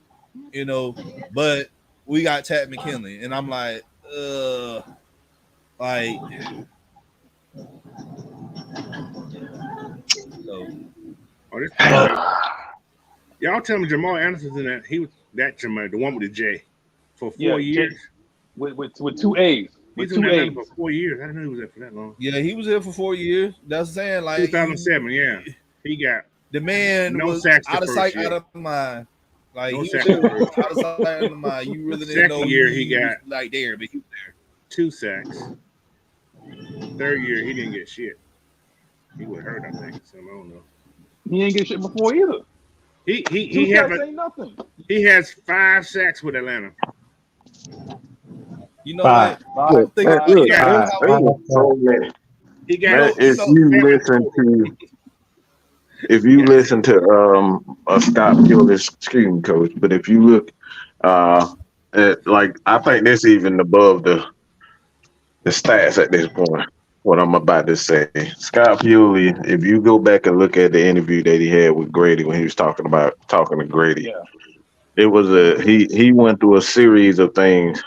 you know, but we got Tad McKinley, and I'm like, like. So, y'all tell me Jamal Anderson's in that. He was that Jamal, the one with the J, for 4 years. With 2 A's. He's With in 2 Atlanta A's. for 4 years. I didn't know he was there for that long. yeah, he was there for 4 years. That's saying like 2007. Yeah, he got the man no was sacks out the of sight, first year. out of mind. Like No he sacks was the there, first year. out of sight, out of mind. You really didn't Second know year he got was like there, but he was there. 2 sacks. Third year he didn't get shit. He was hurt, I think. So I don't know. He ain't get shit before either. He 2 sacks ain't nothing. He has 5 sacks with Atlanta. You know Five. what? I think Man, look, got- there's so many. He got Man, if you listen to a Scott Gillis screen coach, but if you look at, like, I think this even above the stats at this point. What I'm about to say, Scott Bewley. If you go back and look at the interview that he had with Grady when he was talking to Grady, it was he went through a series of things,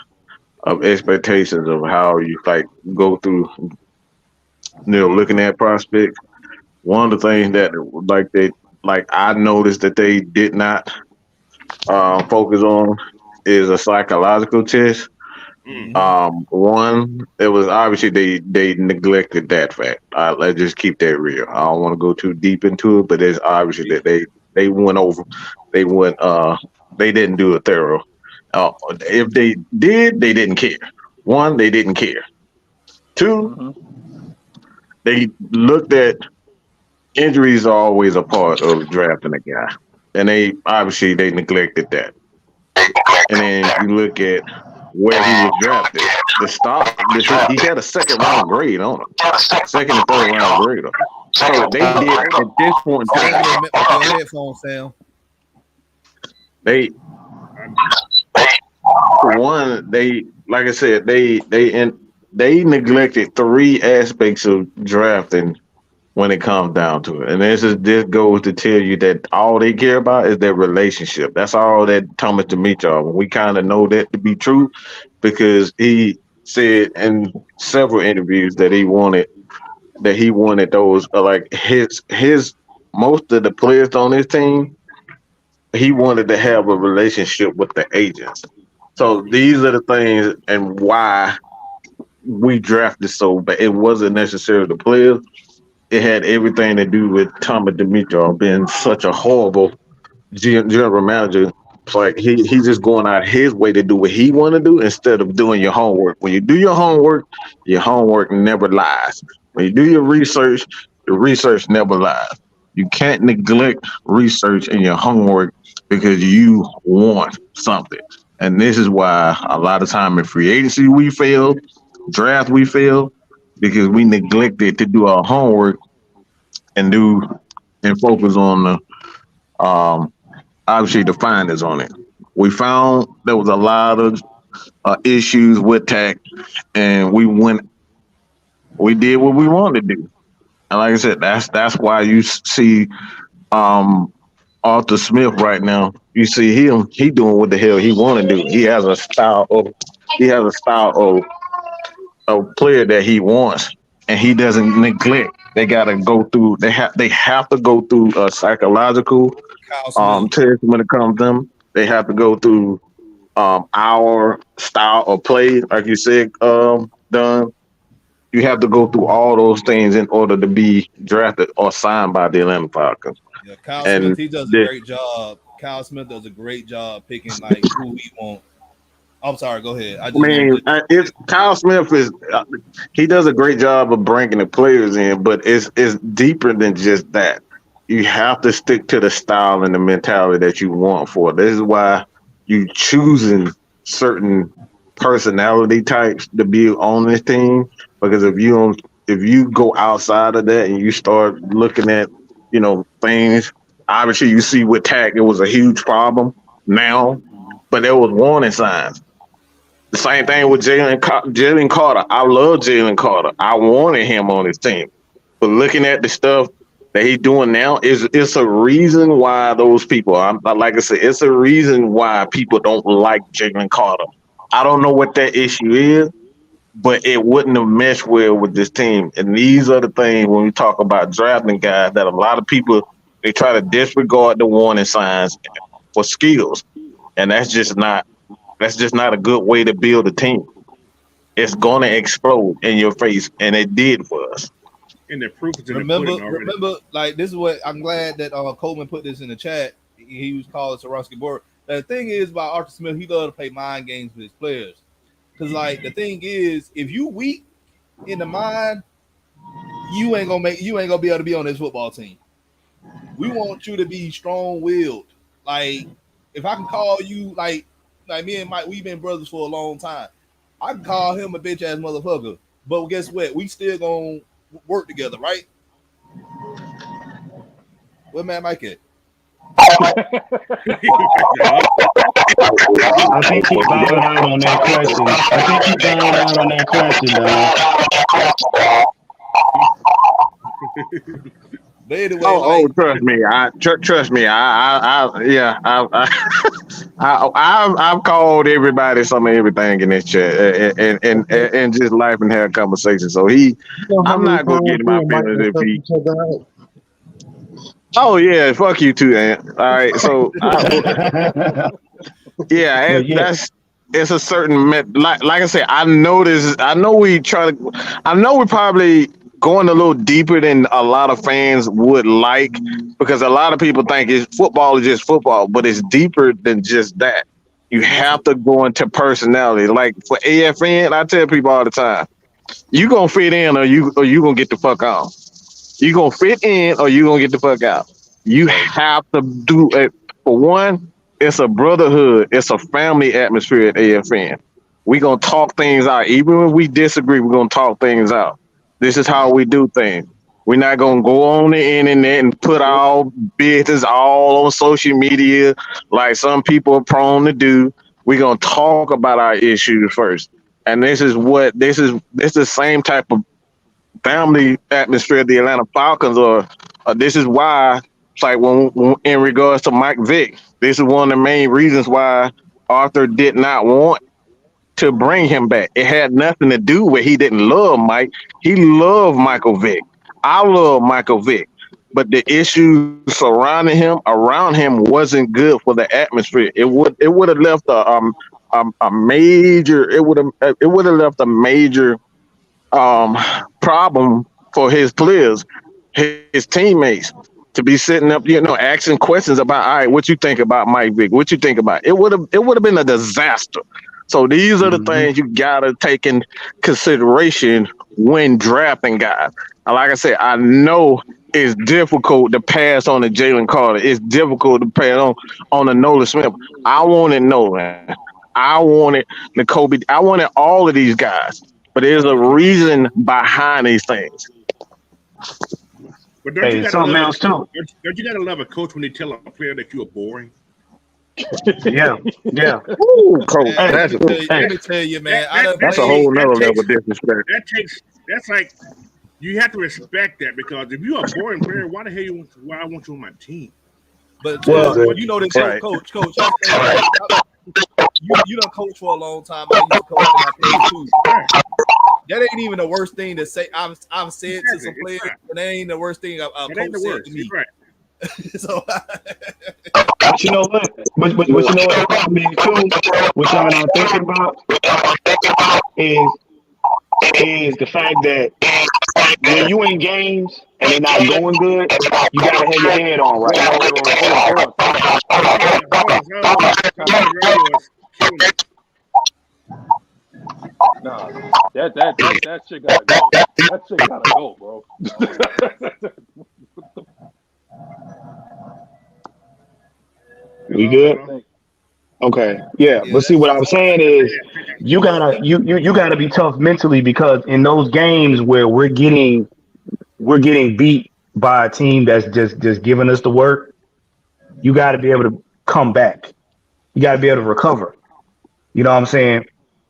of expectations of how you like go through, looking at prospects. One of the things that I noticed that they did not focus on is a psychological test. One, it was obviously they neglected that fact. Let's just keep that real. I don't want to go too deep into it, but it's obviously that they didn't do a thorough. If they did, they didn't care. One, they didn't care. Two, they looked at injuries are always a part of drafting a guy, and they neglected that. And then you look at where he was drafted. He had a second round grade on him, second and third round grade on him. So they did at this point. Your headphones, Sam. Like I said, they neglected 3 aspects of drafting when it comes down to it. And this goes to tell you that all they care about is their relationship. That's all that Thomas Dimitrov. We kind of know that to be true because he said in several interviews that he wanted those like his most of the players on his team. He wanted to have a relationship with the agents. So these are the things and why we drafted so bad. It wasn't necessarily the players. It had everything to do with Thomas Dimitrov being such a horrible general manager. It's like he's just going out his way to do what he want to do instead of doing your homework. When you do your homework never lies. When you do your research, the research never lies. You can't neglect research and your homework because you want something. And this is why a lot of time in free agency we fail, draft we fail, because we neglected to do our homework and focus on the obviously the findings on it. We found there was a lot of issues with tech, and we did what we wanted to do. And like I said, that's why you see Arthur Smith right now. You see him, he doing what the hell he want to do. He has a style of player that he wants, and he doesn't neglect. They gotta go through. They have to go through a psychological test when it comes to them. They have to go through our style of play, like you said, Don. You have to go through all those things in order to be drafted or signed by the Atlanta Falcons. Yeah, Kyle Smith, And he does a the, great job. Kyle Smith does a great job picking like who he wants. I'm sorry, go ahead. I I just mean, wanted to. it's Kyle Smith is he does a great job of bringing the players in, but it's deeper than just that. You have to stick to the style and the mentality that you want for it. This is why you choosing certain personality types to be on this team. Because if you go outside of that and you start looking at things, obviously you see with Tack it was a huge problem now, but there was warning signs. The same thing with Jalen Carter. I love Jalen Carter. I wanted him on his team. But looking at the stuff that he's doing now, it's a reason why those people, like I said, it's a reason why people don't like Jalen Carter. I don't know what that issue is, but it wouldn't have meshed well with this team. And these are the things when we talk about drafting guys that a lot of people, they try to disregard the warning signs for skills. And that's just not a good way to build a team. It's gonna explode in your face, and it did for us. And the proof is in the Remember, pudding already. remember, like this is what I'm glad that Coleman put this in the chat. He was calling Swarovski board. The thing is about Arthur Smith, he loves to play mind games with his players. Because like the thing is, if you weak in the mind, you ain't gonna be able to be on this football team. We want you to be strong willed. Like if I can call you like me and Mike, we've been brothers for a long time. I can call him a bitch ass motherfucker, but guess what? We still gonna work together, right? Where man Mike at? I think he's bowing out on that question. But anyway, Trust me. Trust me. I've called everybody some of everything in this chat and just life and have conversation. So I'm not gonna get in my feelings if he. Oh yeah, fuck you too, man. All right, so it's a certain like I said. I know we probably going a little deeper than a lot of fans would like, because a lot of people think football is just football, but it's deeper than just that. You have to go into personality. Like for AFN, I tell people all the time, you gonna fit in or you gonna get the fuck out. You gonna fit in or you gonna get the fuck out. You have to do it. For one, it's a brotherhood. It's a family atmosphere at AFN. We gonna talk things out. Even when we disagree, we're gonna talk things out. This is how we do things. We're not gonna go on the internet and put our business all on social media like some people are prone to do. We're gonna talk about our issues first. And this is the same type of family atmosphere the Atlanta Falcons are. This is why it's like when in regards to Mike Vick, this is one of the main reasons why Arthur did not want to bring him back. It had nothing to do with he didn't love Mike. He loved Michael Vick. I love Michael Vick. But the issues surrounding him, around him, wasn't good for the atmosphere. It would have left a major problem for his players, his teammates, to be sitting up, asking questions about, all right, what you think about Mike Vick? What you think about it? It would have been a disaster. So these are the things you gotta take in consideration when drafting guys. And like I said, I know it's difficult to pass on a Jalen Carter. It's difficult to pass on a Nolan Smith. I wanted Nolan. I wanted N'Kobe. I wanted all of these guys. But there's a reason behind these things. But don't you gotta love a coach when they tell a player that you are boring? Yeah. Ooh, coach. Let me tell you, man. That's a whole nother level of disrespect. That's like, you have to respect that, because if you're a boring player, why the hell I want you on my team? But you know this, right. coach. You done coach for a long time. I used to coach in my page too. That ain't even the worst thing to say. I've said to some players, but that ain't the worst thing a coach said to me. Right. So But you know what? But you know what the problem is too? What y'all not thinking about is the fact that when you in games and they're not going good, you gotta have your head on right. Hold on. Somebody's radio is killing me. Nah, that shit gotta go. That shit gotta go, bro. We good? Okay. Yeah, but see what I'm saying is you gotta be tough mentally because in those games where we're getting beat by a team that's just giving us the work, you gotta be able to come back. You gotta be able to recover. You know what I'm saying?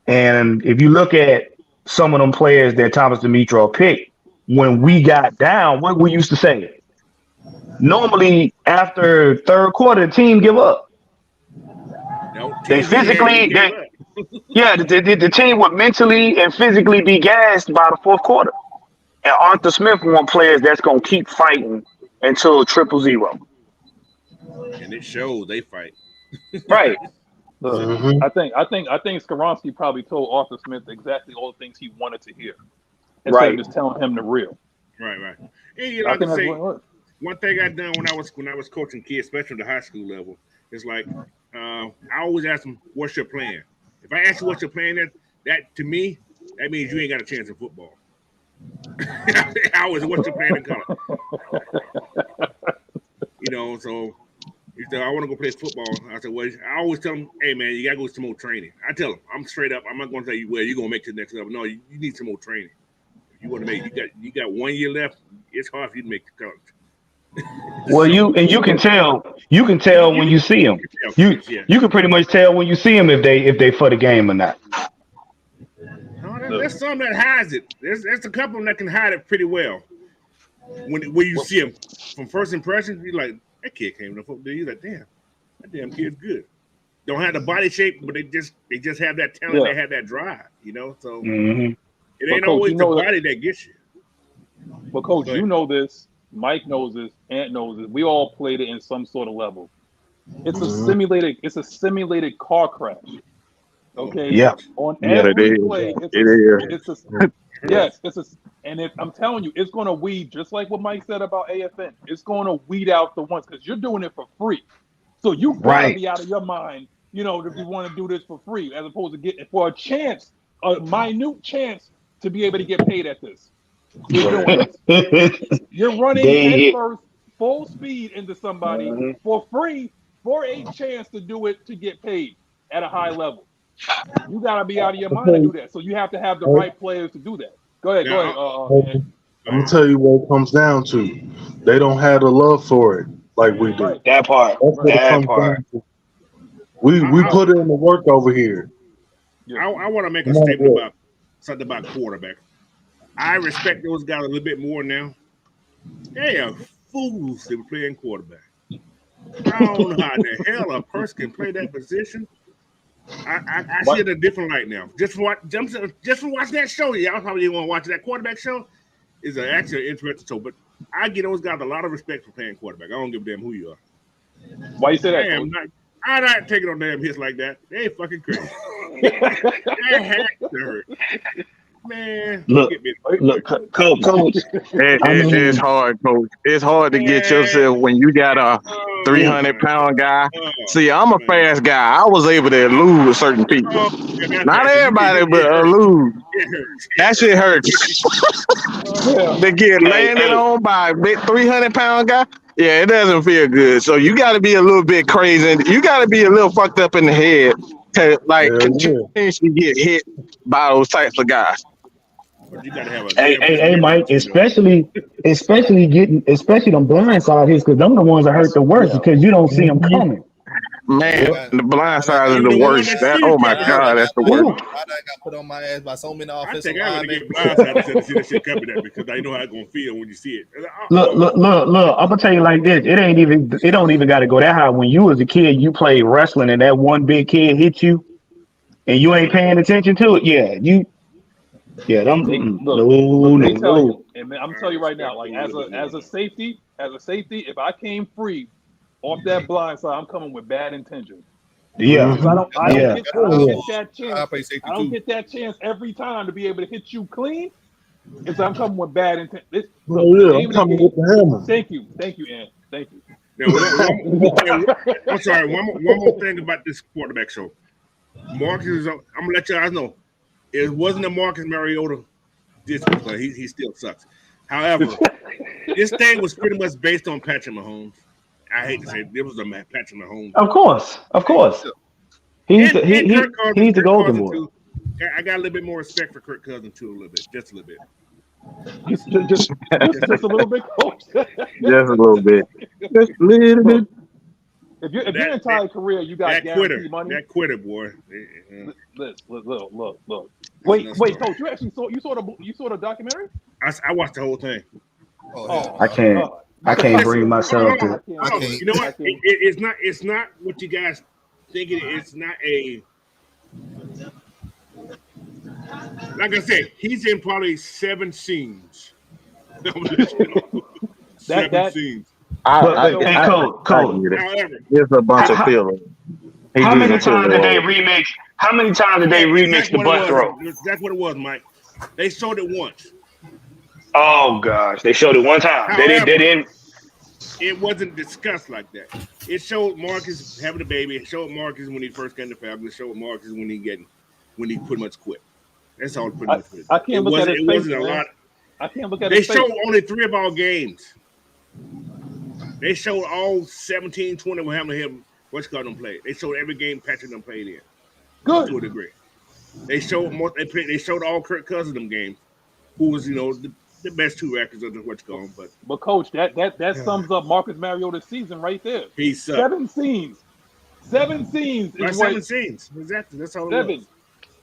And if you look at some of them players that Thomas Dimitro picked, when we got down, what we used to say, normally after third quarter, the team give up. No, They physically, the team would mentally and physically be gassed by the fourth quarter. And Arthur Smith want players that's gonna keep fighting until 0-0. And it shows they fight. Right. I think Skoronski probably told Arthur Smith exactly all the things he wanted to hear instead of just telling him the real. Right. And you know, like I say, one thing I done when I was coaching kids, especially at the high school level, is like I always ask them, "What's your plan?" If I ask you what's your plan, that to me that means you ain't got a chance in football. I always, what's your plan in college? You know, so. He said, I want to go play football. I said, well, I always tell him, hey, man, you got to go some more training. I tell him, I'm straight up. I'm not going to tell you, well, you're going to make it to the next level. No, you need some more training. If you want to make you got 1 year left. It's hard for you to make the college. Well, you can tell when you see them. You can pretty much tell when you see them if they for the game or not. No, there's some that hides it. There's a couple of them that can hide it pretty well. When you see them from first impression, you're like, that kid came to football. You're like, damn, that damn kid's good. Don't have the body shape, but they just have that talent. They have that drive, you know. So it ain't always the body that gets you. But Coach, you know this. Mike knows this. Ant knows this. We all played it in some sort of level. It's a simulated. It's a simulated car crash. Okay. Yeah. On every play, it is. Yes, and I'm telling you, it's going to weed, just like what Mike said about AFN. It's going to weed out the ones because you're doing it for free. So you gotta be out of your mind, you know, if you want to do this for free, as opposed to getting for a chance, a minute chance to be able to get paid at this. You're doing this. You're running head first, full speed into somebody for free for a chance to do it to get paid at a high level. You gotta be out of your mind to do that. So you have to have the right players to do that. Go ahead. I'm gonna tell you what it comes down to. They don't have the love for it like we do. Right. That part. We put in the work over here. I want to make a statement about something about quarterback. I respect those guys a little bit more now. They are fools to be playing quarterback. I don't know how the hell a person can play that position. I see it in a different light now. Just from watching that show, y'all probably want to watch that quarterback show. Is actually an interesting show, but I give those guys a lot of respect for playing quarterback. I don't give a damn who you are. Why you say that? I'm not taking on damn hits like that. They ain't fucking crazy. That hat to hurt. Man, look, Coach. It's hard, Coach. It's hard to get yourself when you got a 300-pound guy. See, I'm a fast guy. I was able to elude certain people. Not everybody, but elude. That shit hurts. They get landed on by a big 300-pound guy. Yeah, it doesn't feel good. So you got to be a little bit crazy. You got to be a little fucked up in the head to continuously get hit by those types of guys. You gotta have hey, Mike, especially them blind side hits because them the ones that hurt the worst because you don't see them coming. Man, the blind side is the worst. Oh my God, that's the worst. I got put on my ass by so many I offensive think I would linemen. get blindsided to see that shit coming at because I know how it's gonna feel when you see it. Look. I'm gonna tell you like this. It don't even got to go that high. When you was a kid, you played wrestling, and that one big kid hit you, and you ain't paying attention to it. Yeah, They tell you, and I'm telling you right now, like as a safety, as a safety, if I came free off that blind side, I'm coming with bad intentions. Yeah. Because I don't get that chance. I play safety I don't too. get that chance every time to be able to hit you clean. And so I'm coming with bad intent. I'm coming with the hammer. Thank you, Ann. Thank you. Now, I'm sorry. One more thing about this quarterback show. Marcus is. I'm gonna let you guys know. It wasn't a Marcus Mariota discount. He still sucks. However, this thing was pretty much based on Patrick Mahomes. I hate to say it was a Patrick Mahomes. Of course. He's the golden boy. Too. I got a little bit more respect for Kirk Cousins too, just a little bit. Just a little bit, coach. Just a little bit. Just a little bit. If your entire career you got guaranteed money, that quitter boy. Look. Wait, coach, you actually saw the documentary? I watched the whole thing. I can't bring myself to. You know what? It's not what you guys think it is. It's not a. Like I said, he's in probably 7 scenes. Seven scenes. Coach. However, it's a bunch of feelings. How many times did they remix? How many times did they remix the butt throw? That's what it was, Mike. They showed it once. Oh gosh, they showed it one time. However, they didn't. It wasn't discussed like that. It showed Marcus having a baby. It showed Marcus when he first got in the Falcons. It showed Marcus when he pretty much quit. That's all pretty much. I can't look at his face. It wasn't a lot. I can't look at his face. They showed only 3 of our games. They showed all 17, 20 with him. What's called them play. They showed every game Patrick them played in. Good. To a degree. They showed more. They showed all Kirk Cousins them games, who was the best 2 records of what's going. But coach, that sums up Marcus Mariota's season right there. He sucked. 7 scenes. 7 scenes. Right, 7 scenes. Exactly. That's all it was.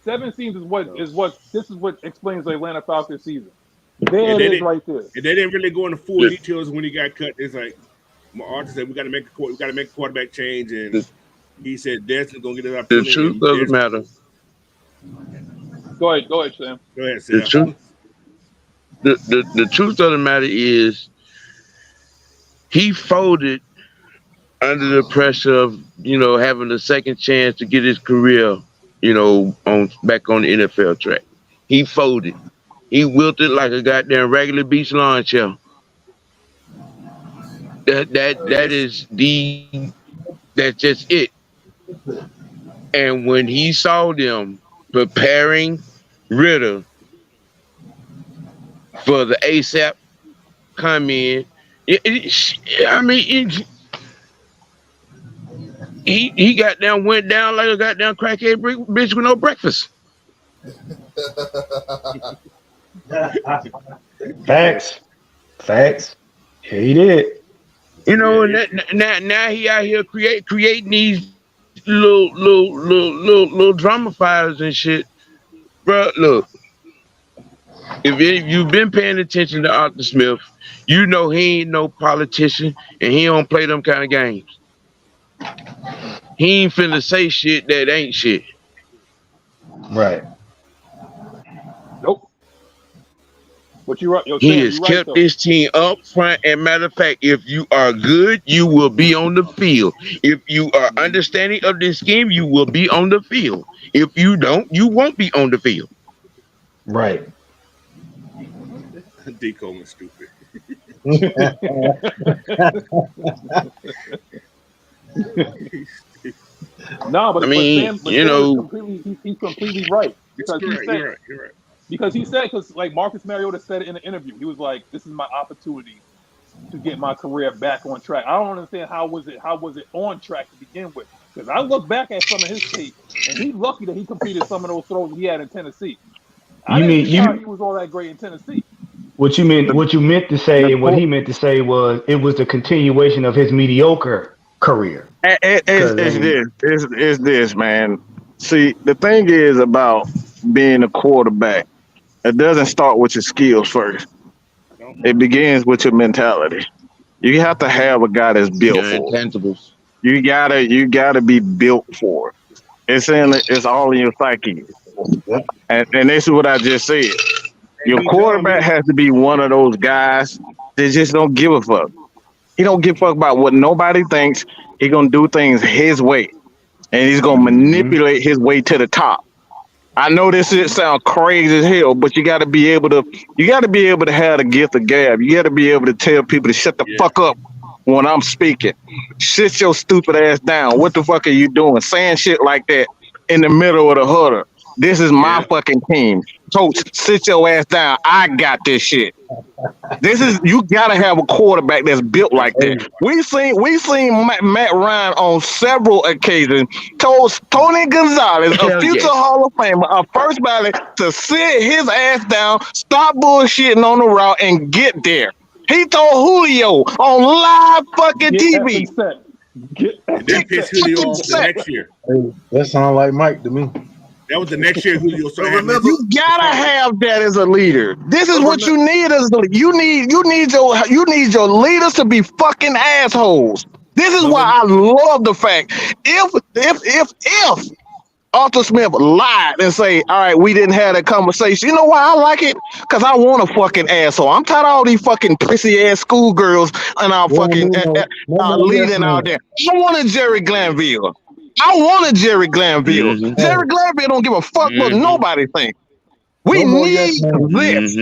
7 scenes is what explains the Atlanta Falcons season. There it is right there. And they didn't really go into full details when he got cut. It's like Arthur said, we got to make a quarterback change, and he said Desmond's gonna get it up. The truth doesn't matter. Go ahead, Sam. Go ahead, Sam. The truth of the matter is he folded under the pressure of having a second chance to get his career back on the NFL track. He folded. He wilted like a goddamn regular beach lawn chair. That's just it. And when he saw them preparing Ritter for the ASAP come in, he goddamn went down like a goddamn crackhead bitch with no breakfast. Facts. Yeah, he did. And now he out here creating these little drama files and shit. Bro, look. If you've been paying attention to Arthur Smith, he ain't no politician and he don't play them kind of games. He ain't finna say shit that ain't shit. Right. Nope. He has kept this team up front. And matter of fact, if you are good, you will be on the field. If you are understanding of this scheme, you will be on the field. If you don't, you won't be on the field. Right. D. Coleman's stupid. No, but Sam, he's completely right. Because you're right. Because like Marcus Mariota said it in an interview, he was like, "This is my opportunity to get my career back on track." I don't understand how was it on track to begin with? Because I look back at some of his tape, and he's lucky that he completed some of those throws he had in Tennessee. He was all that great in Tennessee. What you meant to say, and what he meant to say was it was the continuation of his mediocre career. It's this, man. See, the thing is about being a quarterback, it doesn't start with your skills first. It begins with your mentality. You have to have a guy that's built for intangibles. You gotta be built for it. It's all in your psyche. And this is what I just said. Your quarterback has to be one of those guys that just don't give a fuck. He don't give a fuck about what nobody thinks. He gonna do things his way, and he's gonna manipulate his way to the top. I know this shit sound crazy as hell, but you got to be able to. You got to be able to have the gift of gab. You got to be able to tell people to shut the fuck up when I'm speaking. Sit your stupid ass down. What the fuck are you doing? Saying shit like that in the middle of the huddle. This is my fucking team. Coach, sit your ass down. I got this shit. You gotta have a quarterback that's built like that. We seen Matt Ryan on several occasions told Tony Gonzalez, a future Hall of Famer, a first ballot, to sit his ass down, stop bullshitting on the route, and get there. He told Julio on live fucking TV. And then pissed Julio off the next year. Hey, that sounds like Mike to me. That was the next year Julio started. Remember, you gotta have that as a leader. This is what you need as a leader. You need your leaders to be fucking assholes. This is why I love the fact if Arthur Smith lied and say, all right, we didn't have that conversation. You know why I like it? Because I want a fucking asshole. I'm tired of all these fucking prissy ass schoolgirls and our fucking leading out there. I want a Jerry Glanville. Jerry Glanville don't give a fuck what nobody thinks. We need this.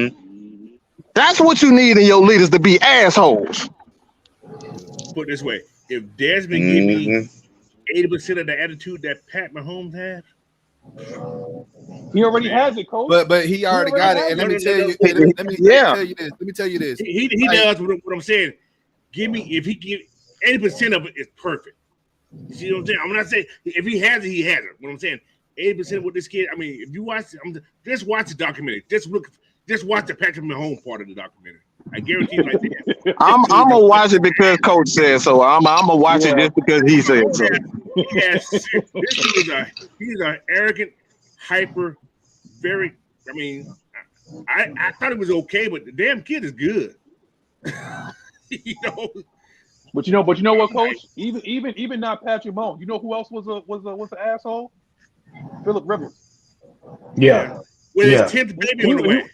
That's what you need in your leaders, to be assholes. Put it this way: if Desmond give me 80% of the attitude that Pat Mahomes has, he already has it, Coach. But he already got it. And let me tell you this. Let me tell you this. He does what I'm saying. If he give 80% of it, is perfect. You see what I'm saying? I'm not saying if he has it, he has it. What I'm saying, 80% with this kid. I mean, if you watch, just watch the documentary. Just watch the Patrick Mahomes part of the documentary. I guarantee you, like that. I'm gonna watch it because Coach said so. I'm gonna watch it just because he said so. Yes, he's an arrogant, hyper, very. I mean, I thought it was okay, but the damn kid is good. You know. But you know what, Coach? Even not Patrick Mahomes. You know who else was an asshole? Philip Rivers. Yeah. With his 10th baby on the way.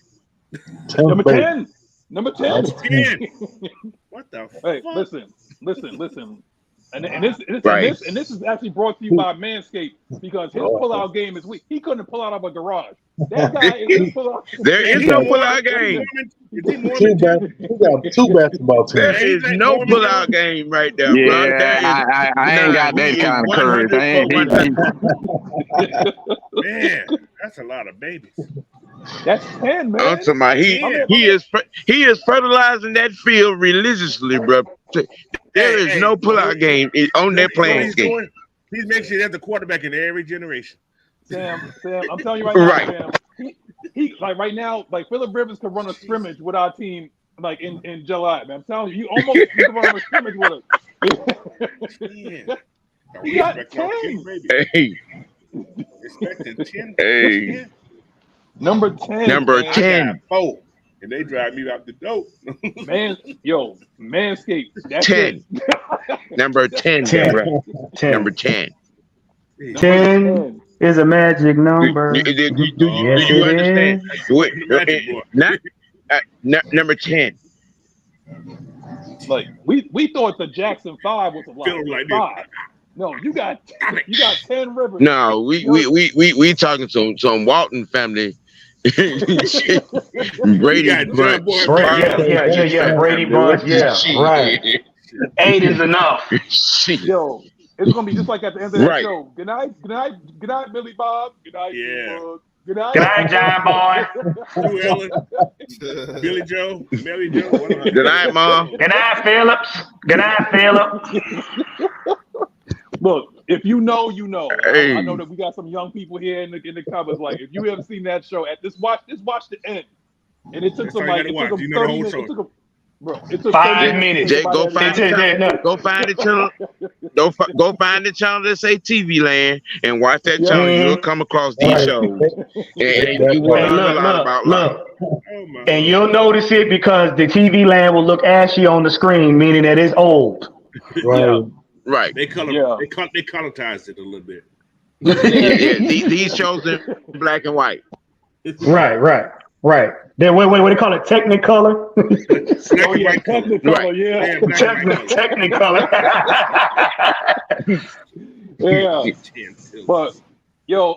Number 10. What the fuck? Hey, listen. And this is actually brought to you by Manscaped, because his pullout game is weak. He couldn't pull out of a garage. That guy is pull out. There is no pullout game. He got two basketball teams. There is no pullout game right there. Yeah, I ain't got that kind of courage. Man, that's a lot of babies. That's 10, man. I'm talking about he is fertilizing that field religiously, bro. There is no pullout game on that playing game. Please make sure that's the quarterback in every generation. Sam, I'm telling you right now, Sam. He like right now, like Philip Rivers could run a scrimmage with our team, like in July, man. I'm telling you, you can run a scrimmage with us. He got 10. Hey. Expecting 10. Hey. Number 10. Number man. 10. 4. And they drive me out the dope. Manscaped. That's 10. Number 10. 10. Number 10. 10 is a magic number. Do you understand? Number 10. Like we thought the Jackson 5 was a lot. Like 5. No, you got 10 Rivers. No, we talking some Walton family. Brady Bunch. Yeah, Brady Bunch. Yeah, right. 8 is enough. Yo, it's gonna be just like at the end of the show. Good night, Billy Bob. Good night, Good night, John Boy. Billy Joe, Melly Joe. Good night, Mom. Good night, Phillips. Good night, Philip. Look, if you know, you know. Hey. I know that we got some young people here in the comments. Like, if you haven't seen that show, watch the end. And it took some like it took 30 minutes. It took 5 minutes. Jay, go find the channel. Go find the channel that say TV Land and watch that channel. You'll come across these shows. And you will learn a lot about life. And you'll notice it because the TV Land will look ashy on the screen, meaning that it's old. Right. Right. They colortized it a little bit. These shows in black and white. Right. Right. Then wait, what do they call it? Technicolor? Black Oh and yeah, white color. Technicolor, yeah. Yeah, black and white color. Technicolor. Yeah. Damn, too. But yo,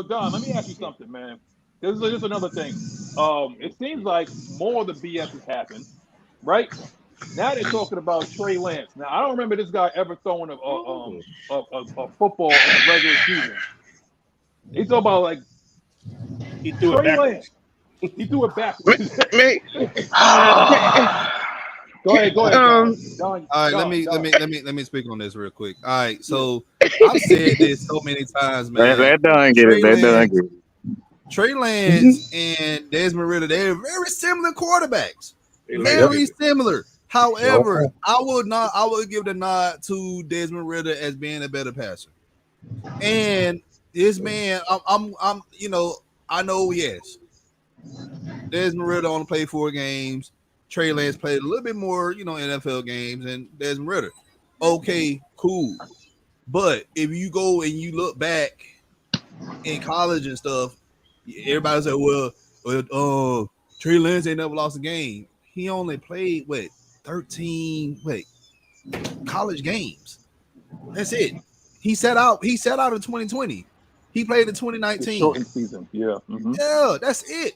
Don, let me ask you something, man. This is another thing. It seems like more of the BS has happened, right? Now they're talking about Trey Lance. Now I don't remember this guy ever throwing a football in the regular season. He's talking about like He threw it Trey backwards. Lance. He threw it backwards. Man, Go ahead, Don. All right, Don, let me speak on this real quick. All right, so I've said this so many times, man. Let Don get it. Let Don get it. Trey Lance and Desmond Ritter, they're very similar quarterbacks. Very similar. However, I would give the nod to Desmond Ritter as being a better passer. And this man, I'm I know, yes. Desmond Ritter only played 4 games. Trey Lance played a little bit more, NFL games than Desmond Ritter. Okay, cool. But if you go and you look back in college and stuff, everybody say, well, Trey Lance ain't never lost a game. He only played 13 college games. That's it. He set out in 2020. He played in 2019. Shortened season. Yeah. Mm-hmm. Yeah, that's it.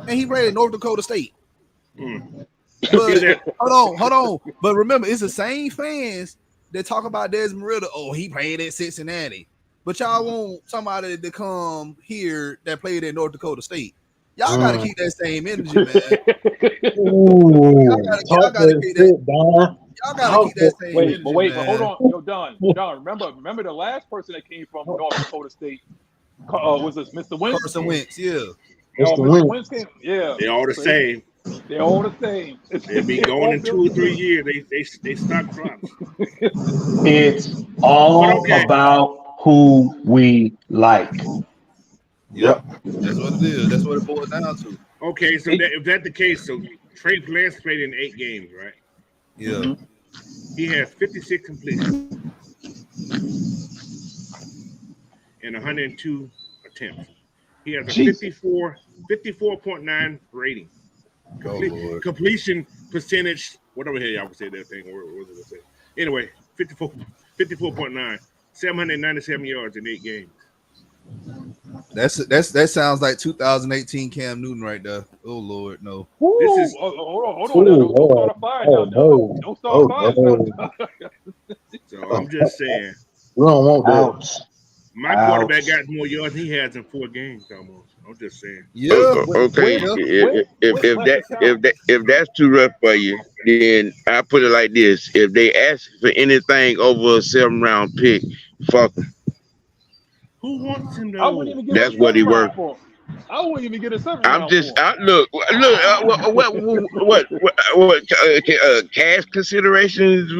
And he played at North Dakota State. But, hold on. But remember, it's the same fans that talk about Desmond Ritter. Oh, he played at Cincinnati. But y'all want somebody to come here that played at North Dakota State. Y'all got to keep that same energy, man. Y'all gotta keep that same energy. But hold on. Yo, Don, remember the last person that came from North Dakota State was this Mr. Wentz? Carson Wentz, yeah. Mr. Wentz came, yeah. they're all the same. They're all the same. They'll be going in 2 or 3 years. They stock drops. It's all about who we like. Yep. That's what it is. That's what it boils down to. Okay, so if that's the case, so Trey Lance played in 8 games, right? Yeah. Mm-hmm. He has 56 completions and 102 attempts. He has a 54.9 rating. Completion percentage, whatever here y'all can say that thing. What was it say? Anyway, 54.9, 797 yards in 8 games. That sounds like 2018 Cam Newton right there. Oh Lord, no. This is hold on. Don't start a fire now. Don't start a fire now. So I'm just saying. We don't want that. My quarterback got more yards than he has in 4 games almost. I'm just saying. Yeah. Okay. If that's too rough for you, then I put it like this: if they ask for anything over a 7-round pick, fuck them. Who wants him though? That's what he worth. I wouldn't even get a 7 I'm round just for. Look. What cash considerations?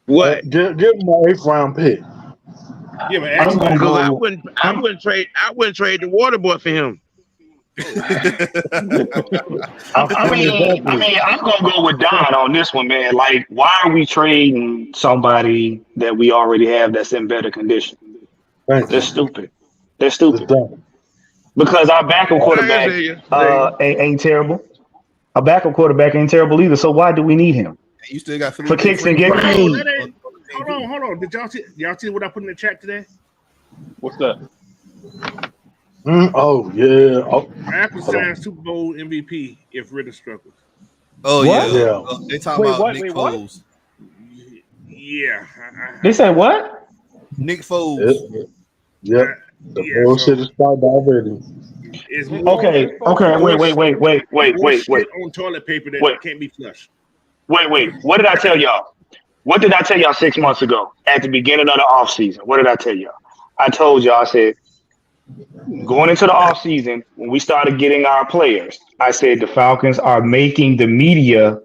What? Give him an 8th round pick. Yeah, but I wouldn't trade the water boy for him. I mean, I'm gonna go with Don on this one, man. Like, why are we trading somebody that we already have that's in better condition? They're stupid. They're stupid. Because our backup quarterback ain't terrible. Our backup quarterback ain't terrible either. So why do we need him? You still got for kicks and giggles. Hold on. Did y'all see what I put in the chat today? What's that? Oh yeah. Apple signs Super Bowl MVP if Ritter struggles. Oh what? Yeah. They talking about Nick Foles. Yeah. They said what? Nick Foles. Yeah. The bullshit is started already. Okay. Wait. On toilet paper that can't be flushed. Wait. What did I tell y'all? What did I tell y'all 6 months ago at the beginning of the offseason? What did I tell y'all? I told y'all, I said, going into the offseason, when we started getting our players, I said the Falcons are making the media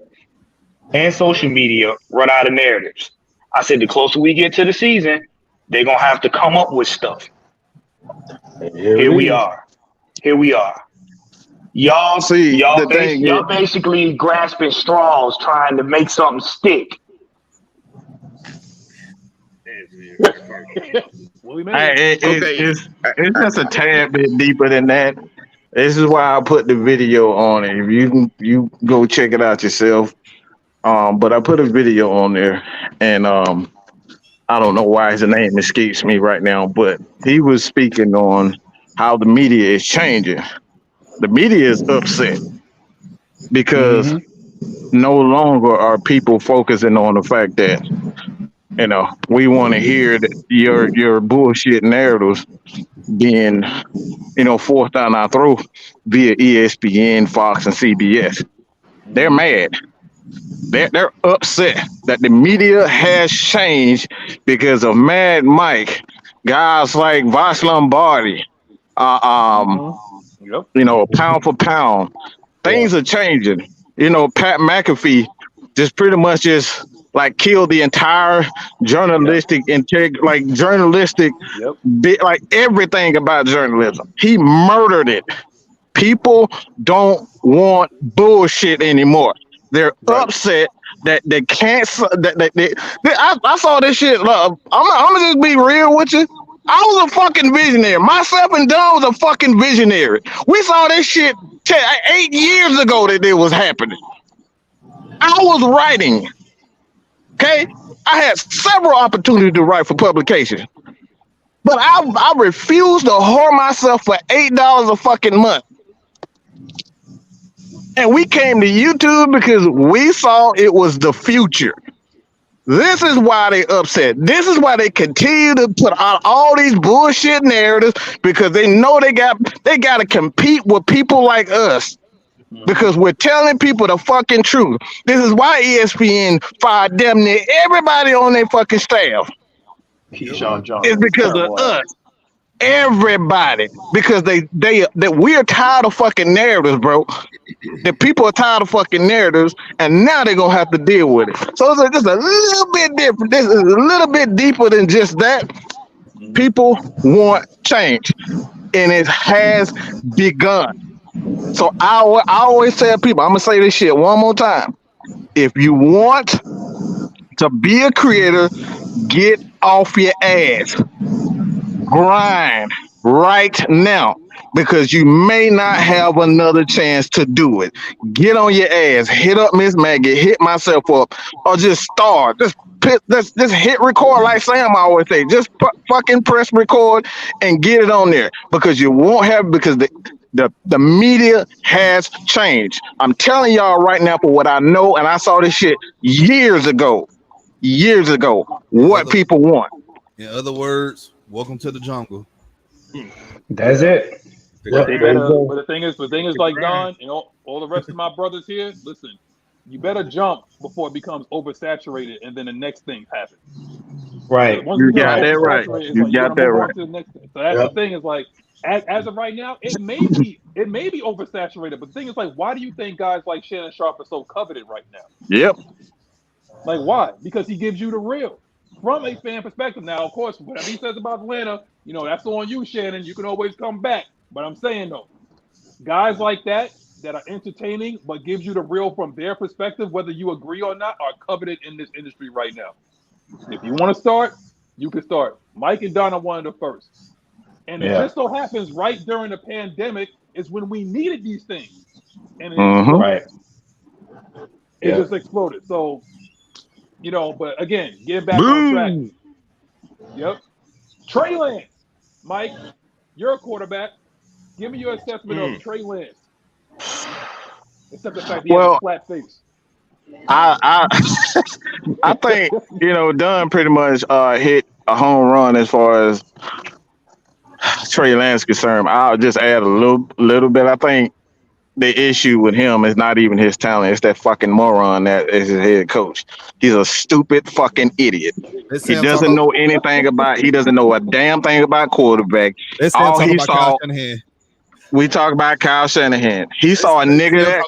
and social media run out of narratives. I said the closer we get to the season, they're going to have to come up with stuff. Here we are. Y'all basically grasping straws trying to make something stick. It's just a tad bit deeper than that. This is why I put the video on it. If you go check it out yourself. But I put a video on there, and I don't know why his name escapes me right now, but he was speaking on how the media is changing. The media is upset because no longer are people focusing on the fact that we want to hear that your bullshit narratives being forced down our throat via ESPN, Fox, and CBS. They're mad. They're upset that the media has changed because of Mad Mike, guys like Vosh Lombardi, pound for pound. Things are changing. Pat McAfee just pretty much just like killed the entire journalistic journalistic bit, like everything about journalism. He murdered it. People don't want bullshit anymore. They're upset that they can't. I saw this shit. Look, I'm gonna just be real with you. I was a fucking visionary. Myself and Don was a fucking visionary. We saw this shit 8 years ago that it was happening. I was writing. Okay, I had several opportunities to write for publications, but I refused to whore myself for $8 a fucking month. And we came to YouTube because we saw it was the future. This is why they upset. This is why they continue to put out all these bullshit narratives, because they know they got to compete with people like us, because we're telling people the fucking truth. This is why ESPN fired damn near everybody on their fucking staff. It's because of us. Everybody, because that we're tired of fucking narratives, bro. The people are tired of fucking narratives, and now they're gonna have to deal with it. So it's just a little bit different. This is a little bit deeper than just that. People want change, and it has begun. So I always tell people, I'm gonna say this shit one more time. If you want to be a creator, get off your ass. Grind right now, because you may not have another chance to do it. Get on your ass, hit up Ms Maggie, hit myself up, or just start. Just hit record like Sam always say. Just fucking press record and get it on there, because you won't have, because the media has changed. I'm telling y'all right now, for what I know, and I saw this shit years ago, what people want. In other words, welcome to the jungle. That's it. But the thing is, like Don and all the rest of my brothers here, listen, you better jump before it becomes oversaturated, and then the next thing happens. Right. You got that right. You got that right. So that's the thing, is like, as of right now, it may be oversaturated. But the thing is, like, why do you think guys like Shannon Sharpe are so coveted right now? Yep. Like, why? Because he gives you the real from a fan perspective. Now, of course, whatever he says about Atlanta, that's on you, Shannon. You can always come back. But I'm saying, though, guys like that are entertaining but gives you the real from their perspective, whether you agree or not, are coveted in this industry right now. If you want to start, you can start. Mike and Don are one of the first. And it just so happens right during the pandemic is when we needed these things. And it just exploded. So, but again, getting back on track. Yep. Trey Lance. Mike, you're a quarterback. Give me your assessment of Trey Lance. Except the fact he has a flat face. I think Dunn pretty much hit a home run as far as Trey Lance is concerned. I'll just add a little bit. I think the issue with him is not even his talent. It's that fucking moron that is his head coach. He's a stupid fucking idiot. He doesn't know anything about. He doesn't know a damn thing about quarterback. All he saw. We talk about Kyle Shanahan. He saw a nigga that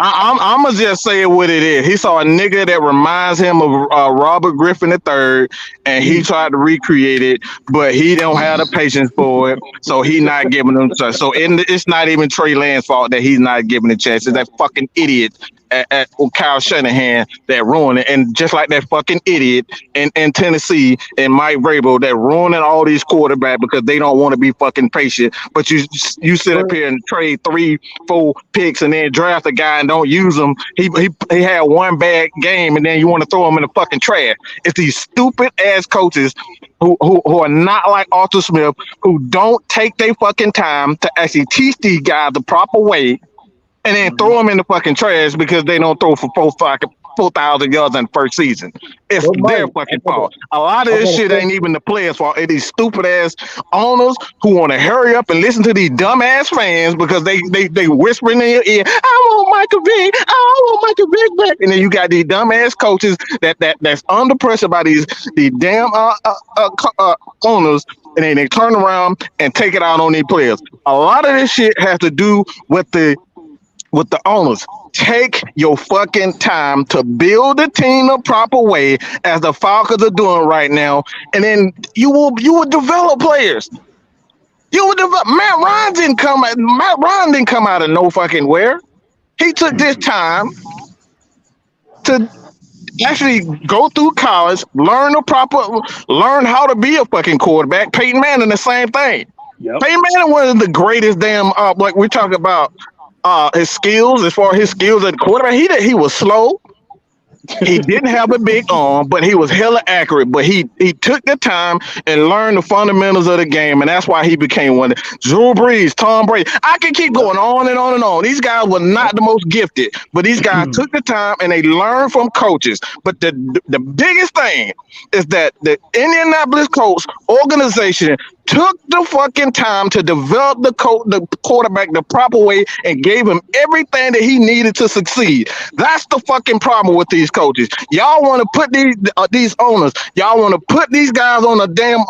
I'm gonna just say it what it is. He saw a nigga that reminds him of Robert Griffin III, and he tried to recreate it, but he don't have the patience for it, so he not giving him. So it's not even Trey Lance's fault that he's not giving a chance. It's that fucking idiot at Kyle Shanahan that ruined it. And just like that fucking idiot in Tennessee and Mike Vrabel that ruining all these quarterbacks because they don't want to be fucking patient. But you sit up here and trade 3-4 picks and then draft a guy and don't use him. He had one bad game and then you want to throw him in the fucking trash. It's these stupid ass coaches who are not like Arthur Smith, who don't take their fucking time to actually teach these guys the proper way, and then throw them in the fucking trash because they don't throw for 4,000 yards in the first season. It's their fucking fault. A lot of this shit ain't even the players' fault. It's these stupid ass owners who want to hurry up and listen to these dumb ass fans because they whispering in your ear, I want Michael Vick, I want Michael Vick back. And then you got these dumb ass coaches that's under pressure by these damn owners, and then they turn around and take it out on these players. A lot of this shit has to do with the owners. Take your fucking time to build a team the proper way, as the Falcons are doing right now, and then you will develop players. You would develop. Matt Ryan didn't come out of no fucking where. He took this time to actually go through college, learn how to be a fucking quarterback. Peyton Manning, the same thing. Yep. Peyton Manning, one of the greatest damn like we talk about. His skills, as far as his skills at quarterback, he was slow. He didn't have a big arm, but he was hella accurate. But he took the time and learned the fundamentals of the game, and that's why he became one. Drew Brees, Tom Brady. I can keep going on and on and on. These guys were not the most gifted, but these guys took the time and they learned from coaches. But the biggest thing is that the Indianapolis Colts organization took the fucking time to develop the quarterback the proper way and gave him everything that he needed to succeed. That's the fucking problem with these coaches. Y'all want to put these owners, y'all want to put these guys on a damn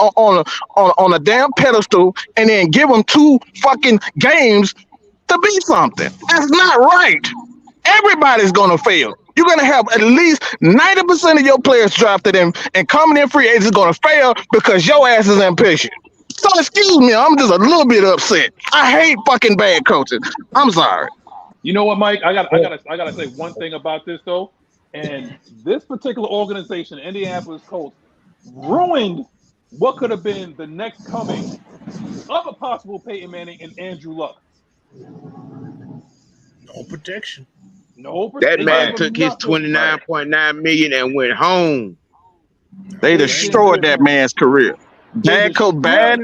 pedestal and then give them 2 fucking games to be something. That's not right. Everybody's gonna fail. You're gonna have at least 90% of your players drafted in and coming in free agents gonna fail because your ass is impatient. So excuse me, I'm just a little bit upset. I hate fucking bad coaches. I'm sorry. You know what, Mike? I gotta say one thing about this though, and this particular organization, Indianapolis Colts, ruined what could have been the next coming of a possible Peyton Manning and Andrew Luck. No protection. No protection. That man took his $29.9 million and went home. They destroyed that man's career. Bad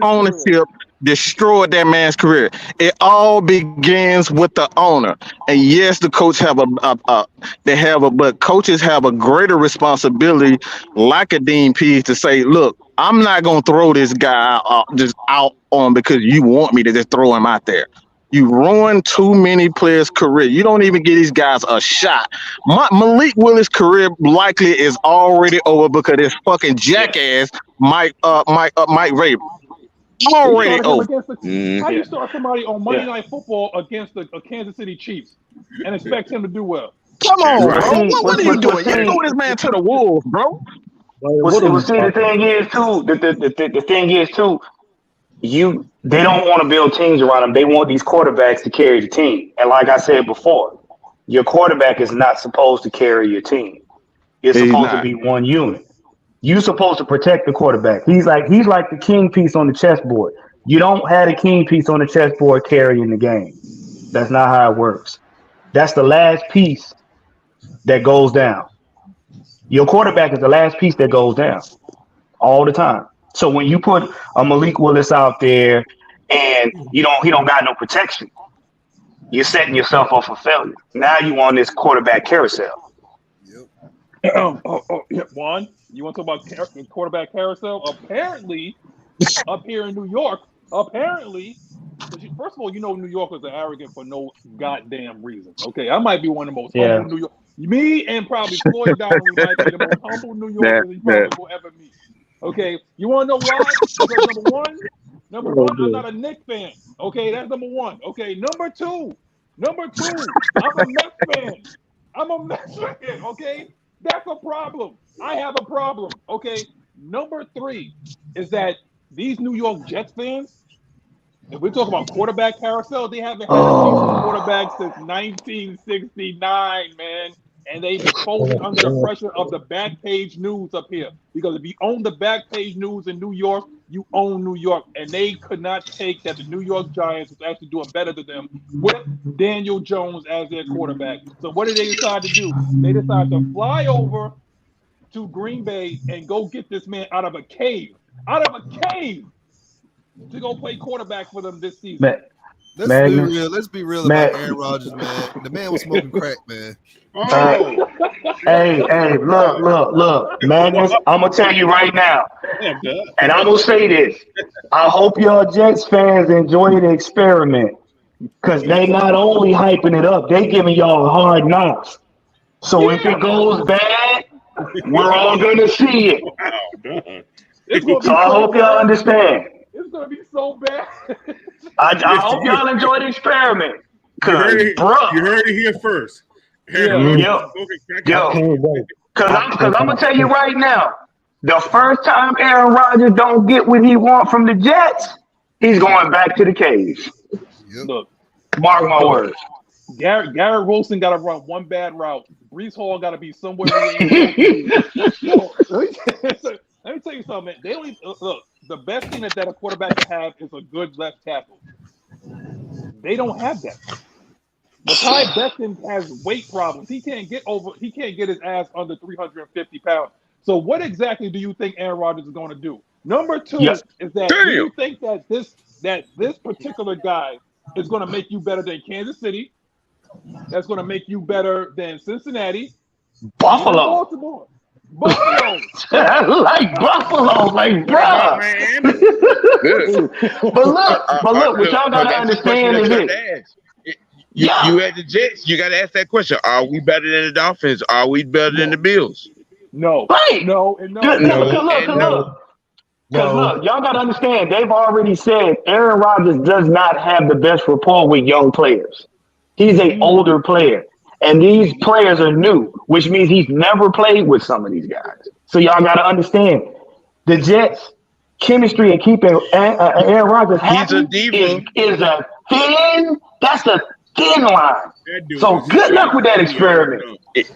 ownership destroyed that man's career. It all begins with the owner. And yes, the coach but coaches have a greater responsibility, like a Dean Pease, to say, look, I'm not gonna throw this guy just out on because you want me to just throw him out there. You ruin too many players' career. You don't even give these guys a shot. Malik Willis' career likely is already over because this fucking jackass Mike Vrabel. Already over. How you start somebody on Monday Night Football against the Kansas City Chiefs and expect him to do well? Come on, bro. What are you doing? You threw this man to the wolves, bro. The thing is too. They don't want to build teams around them. They want these quarterbacks to carry the team. And like I said before, your quarterback is not supposed to carry your team. It's supposed to be one unit. You're supposed to protect the quarterback. He's like the king piece on the chessboard. You don't have a king piece on the chessboard carrying the game. That's not how it works. That's the last piece that goes down. Your quarterback is the last piece that goes down all the time. So when you put a Malik Willis out there and he don't got no protection, you're setting yourself up for failure. Now you on this quarterback carousel. Juan, you want to talk about quarterback carousel? Apparently, up here in New York, first of all, New Yorkers are arrogant for no goddamn reason. Okay, I might be one of the most humble New York. Me and probably Floyd Dowry might be the most humble New Yorkers you probably will ever meet. Okay, you want to know why? Because number one, I'm not a Knicks fan. Okay, that's number one. Okay, number two, I'm a Mets fan. Okay, that's a problem. I have a problem. Okay, number three is that these New York Jets fans, If we talk about quarterback carousel, they haven't had a decent quarterback since 1969, man. And they folded under the pressure of the Backpage News up here. Because if you own the Backpage News in New York, you own New York. And they could not take that the New York Giants was actually doing better than them with Daniel Jones as their quarterback. So what did they decide to do? They decided to fly over to Green Bay and go get this man out of a cave. To go play quarterback for them this season. Let's be real about Aaron Rodgers, man. The man was smoking crack, man. Hey, look, Magnus, I'm gonna tell you right now, and I'm gonna say this. I hope y'all Jets fans enjoy the experiment, because they not only hyping it up, they giving y'all hard knocks. So if it goes bad, we're all gonna see it. So I hope y'all understand. It's gonna be so bad. I hope y'all enjoy the experiment. You heard it here first. Because I'm gonna tell you right now, the first time Aaron Rodgers don't get what he want from the Jets, he's going back to the cage. Look, mark my words. Garrett Wilson got to run one bad route. Breece Hall got to be somewhere. Let me tell you something, man. They only look. The best thing that a quarterback can have is a good left tackle. They don't have that. Mekhi Becton has weight problems. He can't get his ass under 350 pounds. So what exactly do you think Aaron Rodgers is going to do? Number two is that do you think that this particular guy is going to make you better than Kansas City? That's going to make you better than Cincinnati, Buffalo, Baltimore. Buffalo. like Buffalo, like bruh. but look, what y'all gotta understand is this. You at the Jets, you gotta ask that question. Are we better than the Dolphins? Are we better than the Bills? No. Right. No. Because look, y'all gotta understand, they've already said Aaron Rodgers does not have the best rapport with young players. He's an older player. And these players are new, which means he's never played with some of these guys. So y'all got to understand, the Jets' chemistry and keeping Aaron Rodgers happy is a thin line. So good luck with that experiment.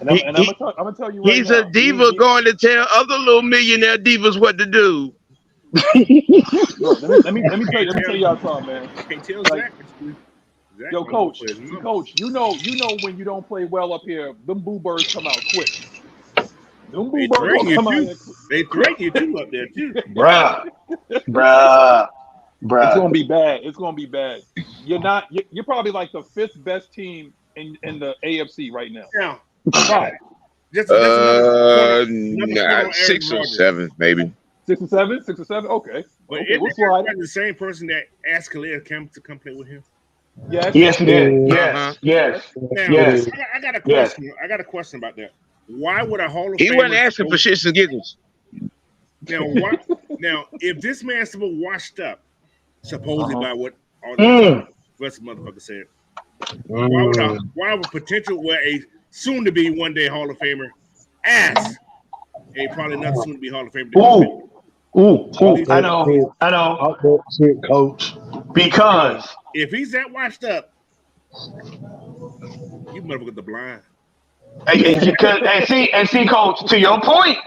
I'm gonna tell you right he's now, a diva going to tell other little millionaire divas what to do. Look, let me tell y'all something, man. Yo, coach, you know when you don't play well up here, them boo birds come out quick. Them boo birds come out quick. They threaten you too up there too. Bruh. It's gonna be bad. It's gonna be bad. You're probably like the fifth best team in the AFC right now. Yeah. Right. Six or seven, maybe. 6 and 7? 6 or 7? Okay. But okay, we'll slide. The same person that asked Khalil to come play with him. Yes, he did. Yes. I got a question. I got a question about that. Why would a Hall of Famer? He wasn't asking for shits and giggles. Now, if this man's so washed up, supposedly by what all the rest of the motherfuckers said, why would a soon-to-be one-day Hall of Famer ask a probably not soon-to-be Hall of Famer? I know. Coach. Because if he's that washed up, you motherfucker the blind. And see, Coach, to your point,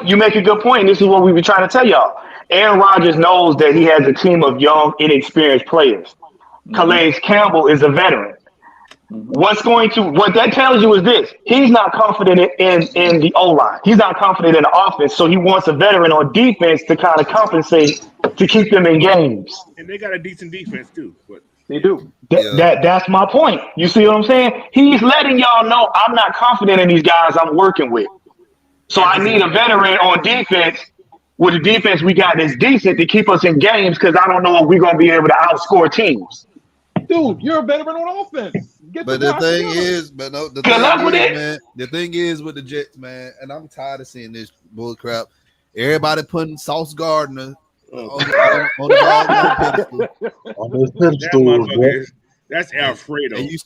you make a good point. This is what we were trying to tell y'all. Aaron Rodgers knows that he has a team of young, inexperienced players. Calais Campbell is a veteran. What that tells you is this: he's not confident in the O-line. He's not confident in the offense, so he wants a veteran on defense to kind of compensate to keep them in games. And they got a decent defense too. But they do. That's my point. You see what I'm saying? He's letting y'all know I'm not confident in these guys I'm working with. So I need a veteran on defense with the defense we got that's decent to keep us in games, because I don't know if we're going to be able to outscore teams. Dude, you're a veteran on offense. The thing is with the Jets, man, and I'm tired of seeing this bull crap. Everybody putting Sauce Gardner on the pedestal. That's Alfredo. And you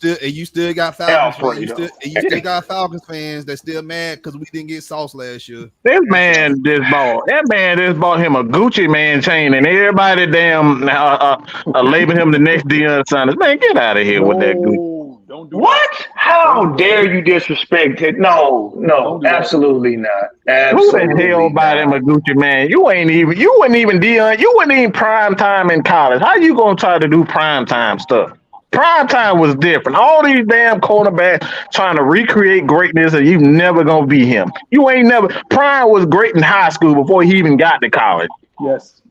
still got Falcons fans. Alfredo. You still got Falcons fans that still mad because we didn't get Sauce last year. That man just bought him a Gucci man chain, and everybody damn labeling him the next Deion Sanders. Man, get out of here with that Gucci. Don't do What? How dare you disrespect it? No, absolutely not. Absolutely Who the hell bought him a Gucci man? You wasn't even Deion. You wasn't even prime time in college. How you gonna try to do prime time stuff? Prime time was different. All these damn quarterbacks trying to recreate greatness, and you never gonna be him. You ain't never. Prime was great in high school before he even got to college. Yes.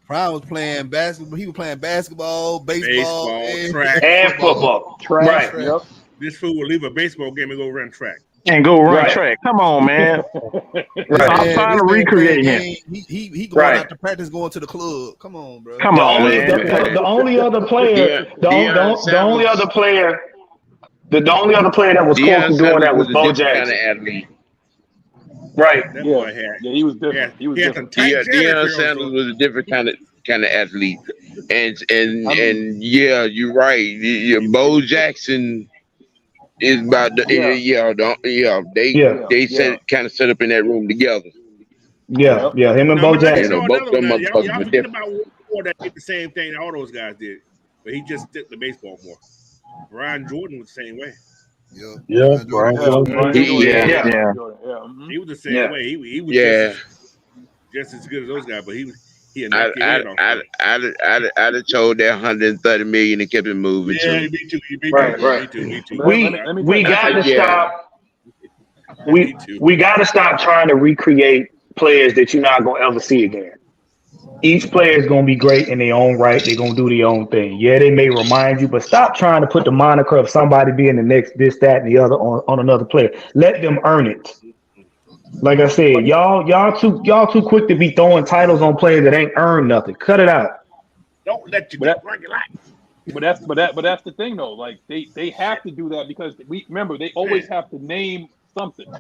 Prime was playing basketball. He was playing basketball, baseball, track, and football. Track. Right. Yep. This fool will leave a baseball game and go run track. And go run track. Come on, man. I'm trying to recreate him. He going out to practice, going to the club. Come on, bro. Come on, man. The only other player, the only other player that was close to doing that was Bo Jackson. Kind of athlete. Right. That boy had. Yeah, he was different. He was different. Deion Sanders was a different kind of athlete, and yeah, you're right. Bo Jackson is about the they set up in that room together. Yeah, him and Bo Jackson. Both of them motherfuckers Y'all were forget different. about one that did the same thing that all those guys did, but he just took the baseball more. Ryan Jordan was the same way. Yeah, Brian. He was the same way. He was just as good as those guys, but he knocked your head off. I'd have told that 130 million and kept it moving. Yeah, too. me too. Me too. We got to stop. We got to stop trying to recreate players that you're not gonna ever see again. Each player is gonna be great in their own right. They're gonna do their own thing. Yeah, they may remind you, but stop trying to put the moniker of somebody being the next this, that, and the other on another player. Let them earn it. Like I said, y'all too quick to be throwing titles on players that ain't earned nothing. Cut it out. Don't let you get regular. But that's the thing though. Like they have to do that because remember they always have to name something.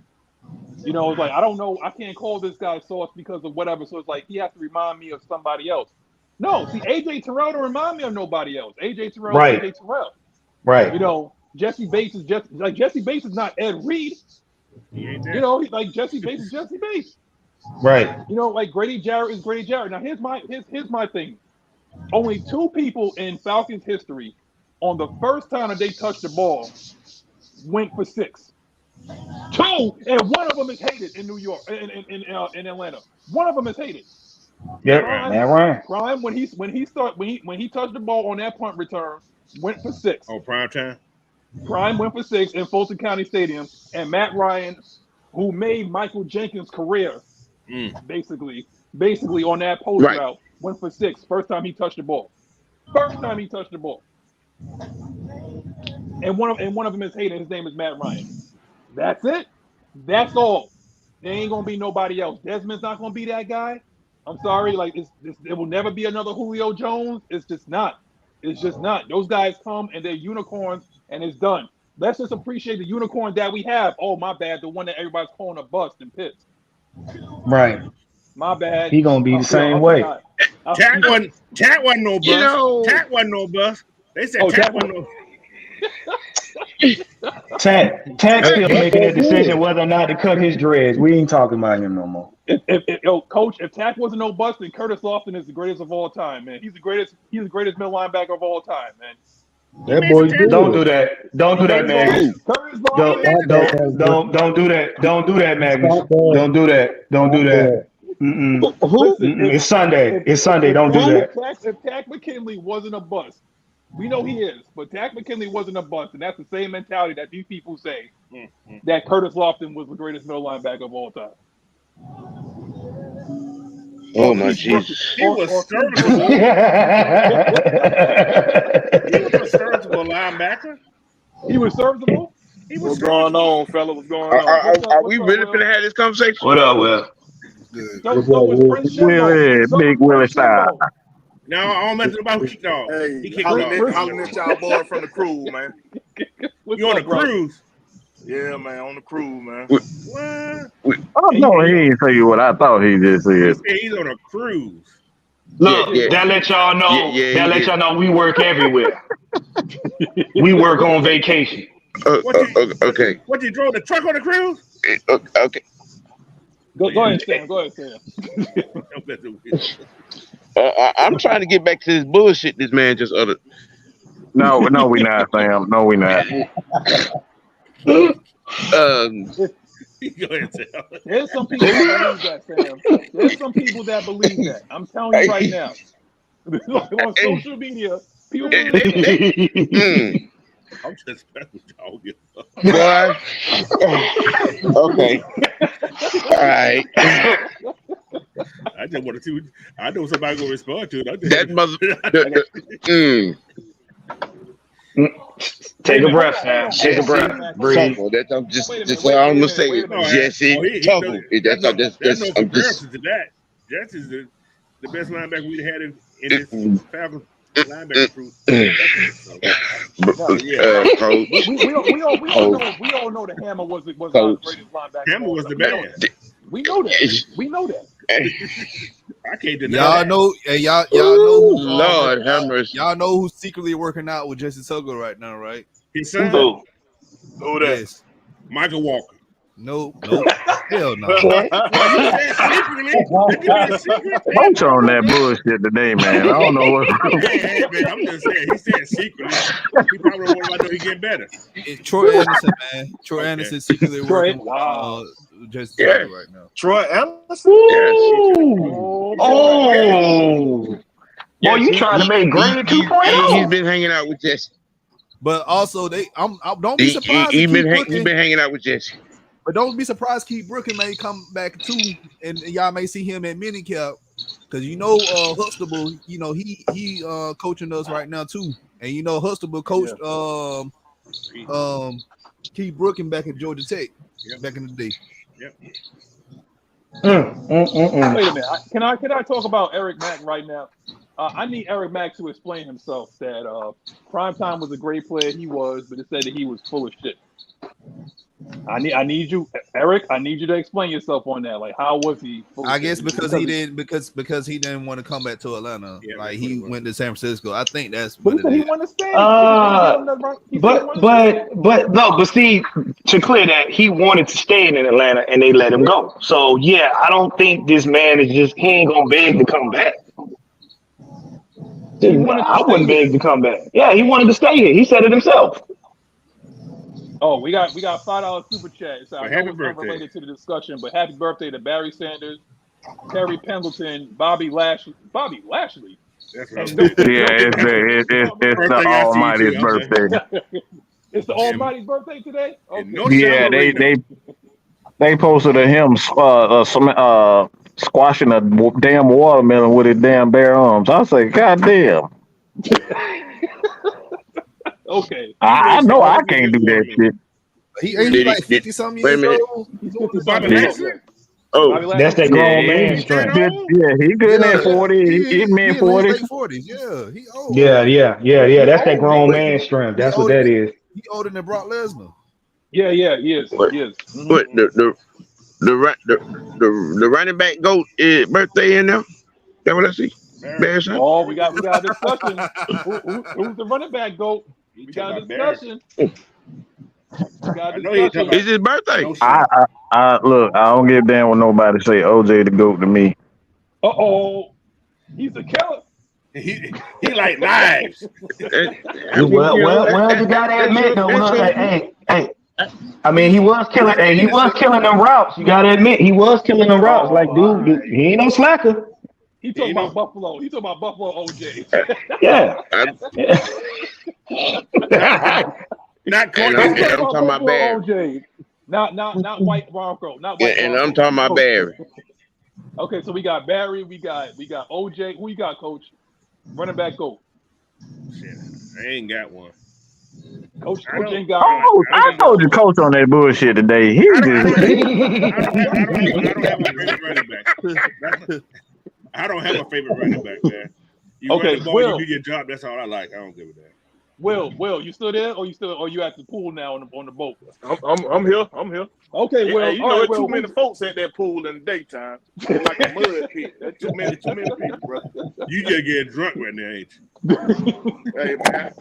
You know, it's like I don't know, I can't call this guy Sauce because of whatever. So it's like he has to remind me of somebody else. No, see, AJ Terrell don't remind me of nobody else. AJ Terrell, Right. AJ Terrell. Right. You know, Jesse Bates is just like Jesse Bates is not Ed Reed. You know, like Jesse Bates is Jesse Bates. Right. You know, like Grady Jarrett is Grady Jarrett. Now here's my thing. Only two people in Falcons history on the first time that they touched the ball went for 6. 2, and one of them is hated in New York, in Atlanta. One of them is hated. Yeah, man, Ryan. Prime when he touched the ball on that punt return went for 6. Oh, prime time. Prime went for 6 in Fulton County Stadium, and Matt Ryan, who made Michael Jenkins' career, basically on that post route, went for 6. First time he touched the ball. And one of them is hated. His name is Matt Ryan. That's it. That's all. There ain't gonna be nobody else. Desmond's not gonna be that guy. I'm sorry. Like it will never be another Julio Jones. It's just not. It's just not. Those guys come and they're unicorns, and it's done. Let's just appreciate the unicorn that we have. Oh, my bad. The one that everybody's calling a bust and Pitts. Right. My bad. He gonna be the same way. Tat wasn't no bust. You know, Tat wasn't no bust. They said Tat wasn't no. Tat still making that decision whether or not to cut his dreads. We ain't talking about him no more. Coach, if Tat wasn't no bust, then Curtis Lofton is the greatest of all time, man. He's the greatest middle linebacker of all time, man. That boy, don't do that. Don't do that, man. Don't do that. Don't do that, Magnus. Don't do that. Don't do that. It's Sunday. It's Sunday. Don't do that. If Tack McKinley wasn't a bust, we know he is, but Tack McKinley wasn't a bust, and that's the same mentality that these people say that Curtis Lofton was the greatest middle linebacker of all time. Oh my Jesus! He was serviceable. He was a serviceable linebacker. He was serviceable. What's going on, fella? What's going on? Are we really gonna have this conversation? What up, Will? Big Willie style. No, I don't mention about Heat Dog. Hey, He kicked off. hollering at y'all boy from the crew, man. You on a cruise? Yeah, man, on the crew, man. What? I know he didn't say what I thought he just He said. said he's on a cruise. Look, that let y'all know. That let y'all know we work everywhere. We work on vacation. Okay. What you drove the truck on the cruise? Okay. Go ahead, Sam. Go ahead, Sam. I'm trying to get back to this bullshit this man just uttered. No, we not, Sam. No, we not. Go ahead, Sam. There's some people that believe that, Sam. There's some people that believe that. I'm telling you right now. On social media, people believe that. I'm just with y'all. Boy. Okay. All right. I just want to see. I know somebody gonna respond to it. That mother. Take a breath, Sam. Take a breath. Breathe. I'm just gonna say it. Jesse Tuggle. There's no comparison to that. Jesse's the best linebacker we've had in this Falcons linebacker crew. We all know that Hammer was our greatest linebacker. Hammer was the man. We know that. We know that. I can't deny y'all that. know, and y'all know who Lord have mercy. Y'all know who's secretly working out with Jesse Tuggle right now, right? His son? Who that? Yes. Michael Walker. Nope. Hell no. Coach on that bullshit today, man. I don't know what. Hey, man, I'm just saying. He said secretly. He probably want to know he getting better. It's Troy Anderson, man. Troy Anderson secretly working with Jesse Tuggle right now. Troy Anderson? Oh. Boy, you trying to make grade 2.0? He's been hanging out with Jesse. But also, don't be surprised. He's been hanging out with Jesse. But don't be surprised. Keith Brooklyn may come back too, and y'all may see him at minicamp because Huxtable. He coaching us right now too, and Huxtable coached Keith Brooklyn back at Georgia Tech back in the day. Yep. Wait a minute. Can I talk about Eric Mack right now? I need Eric Mack to explain himself. That Primetime was a great player. He was, but it said that he was full of shit. I need you, Eric. I need you to explain yourself on that. Like, how was he? I guess because he didn't want to come back to Atlanta. He went to San Francisco. I think that's. But he want to stay. But see, to clear that, he wanted to stay in Atlanta and they let him go. So yeah, I don't think this man he ain't gonna beg to come back. I wouldn't beg to come back. Yeah, he wanted to stay here. He said it himself. Oh, we got $5 super chat. So I know it's not related to the discussion, but happy birthday to Barry Sanders, Terry Pendleton, Bobby Lashley. That's right. It's the Almighty's birthday. It's the Almighty's birthday today. Okay. Yeah, they posted of him squashing a damn watermelon with his damn bare arms. I say, God damn. Okay. I know I can't do that shit. He like 50-something years old. That's that grown man strength. Yeah, he good at 40. He mid 40s. 40s. Yeah, he old. Yeah. That's that grown man strength. That's what that is. He older than Brock Lesnar. Yeah, he is. But the running back GOAT birthday in there. That what I see? Oh, we got a discussion. Who's the running back GOAT? We got a discussion. It's his birthday. I look, I don't give a damn when nobody say OJ the GOAT to me. He's a killer. He like knives. Well, you gotta admit though. Hey. I mean, he was killing. Hey, he was killing them routes. You gotta admit, he was killing them routes. Like, dude, he ain't no slacker. He talking about Buffalo. He talking about Buffalo OJ. Yeah. Not and I'm talking about Barry. OJ. Not White Bronco. Not White and Bronco. I'm talking about Barry. Okay, so we got Barry. We got OJ. Who you got, Coach? Running back GOAT. Shit, I ain't got one. Coach ain't got one. Oh, I told you, Coach, on that bullshit today. He just. I don't have a favorite running back, man. You run the ball, you do your job. That's all I like. I don't give a damn. Will, you still there, or you at the pool now on the boat? I'm here. Okay, Will. Hey, there's too many folks at that pool in the daytime. It's like a mud pit. There's too many people, bro. You just get drunk right now, ain't you? Hey, man.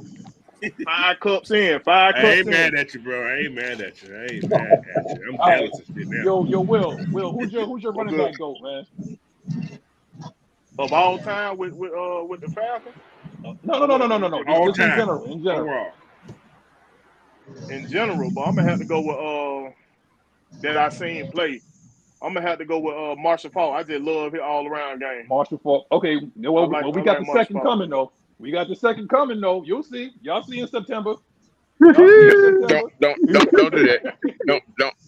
5 cups in. 5 I cups ain't in. mad at you, bro. I ain't mad at you. I ain't mad at you. I'm All right. jealous of shit now. Yo, Will, who's your running good. back GOAT, man? Of all time with the Falcons? No. All Just in time. general. Overall. In general, but I'm gonna have to go with that I seen play. I'm gonna have to go with Marshall Faulk. I just love his all around game. Marshall Faulk. Okay, well, we got the Marshall second Faulk. coming though. We got the second coming though. You'll see. Y'all see in September. Don't do that.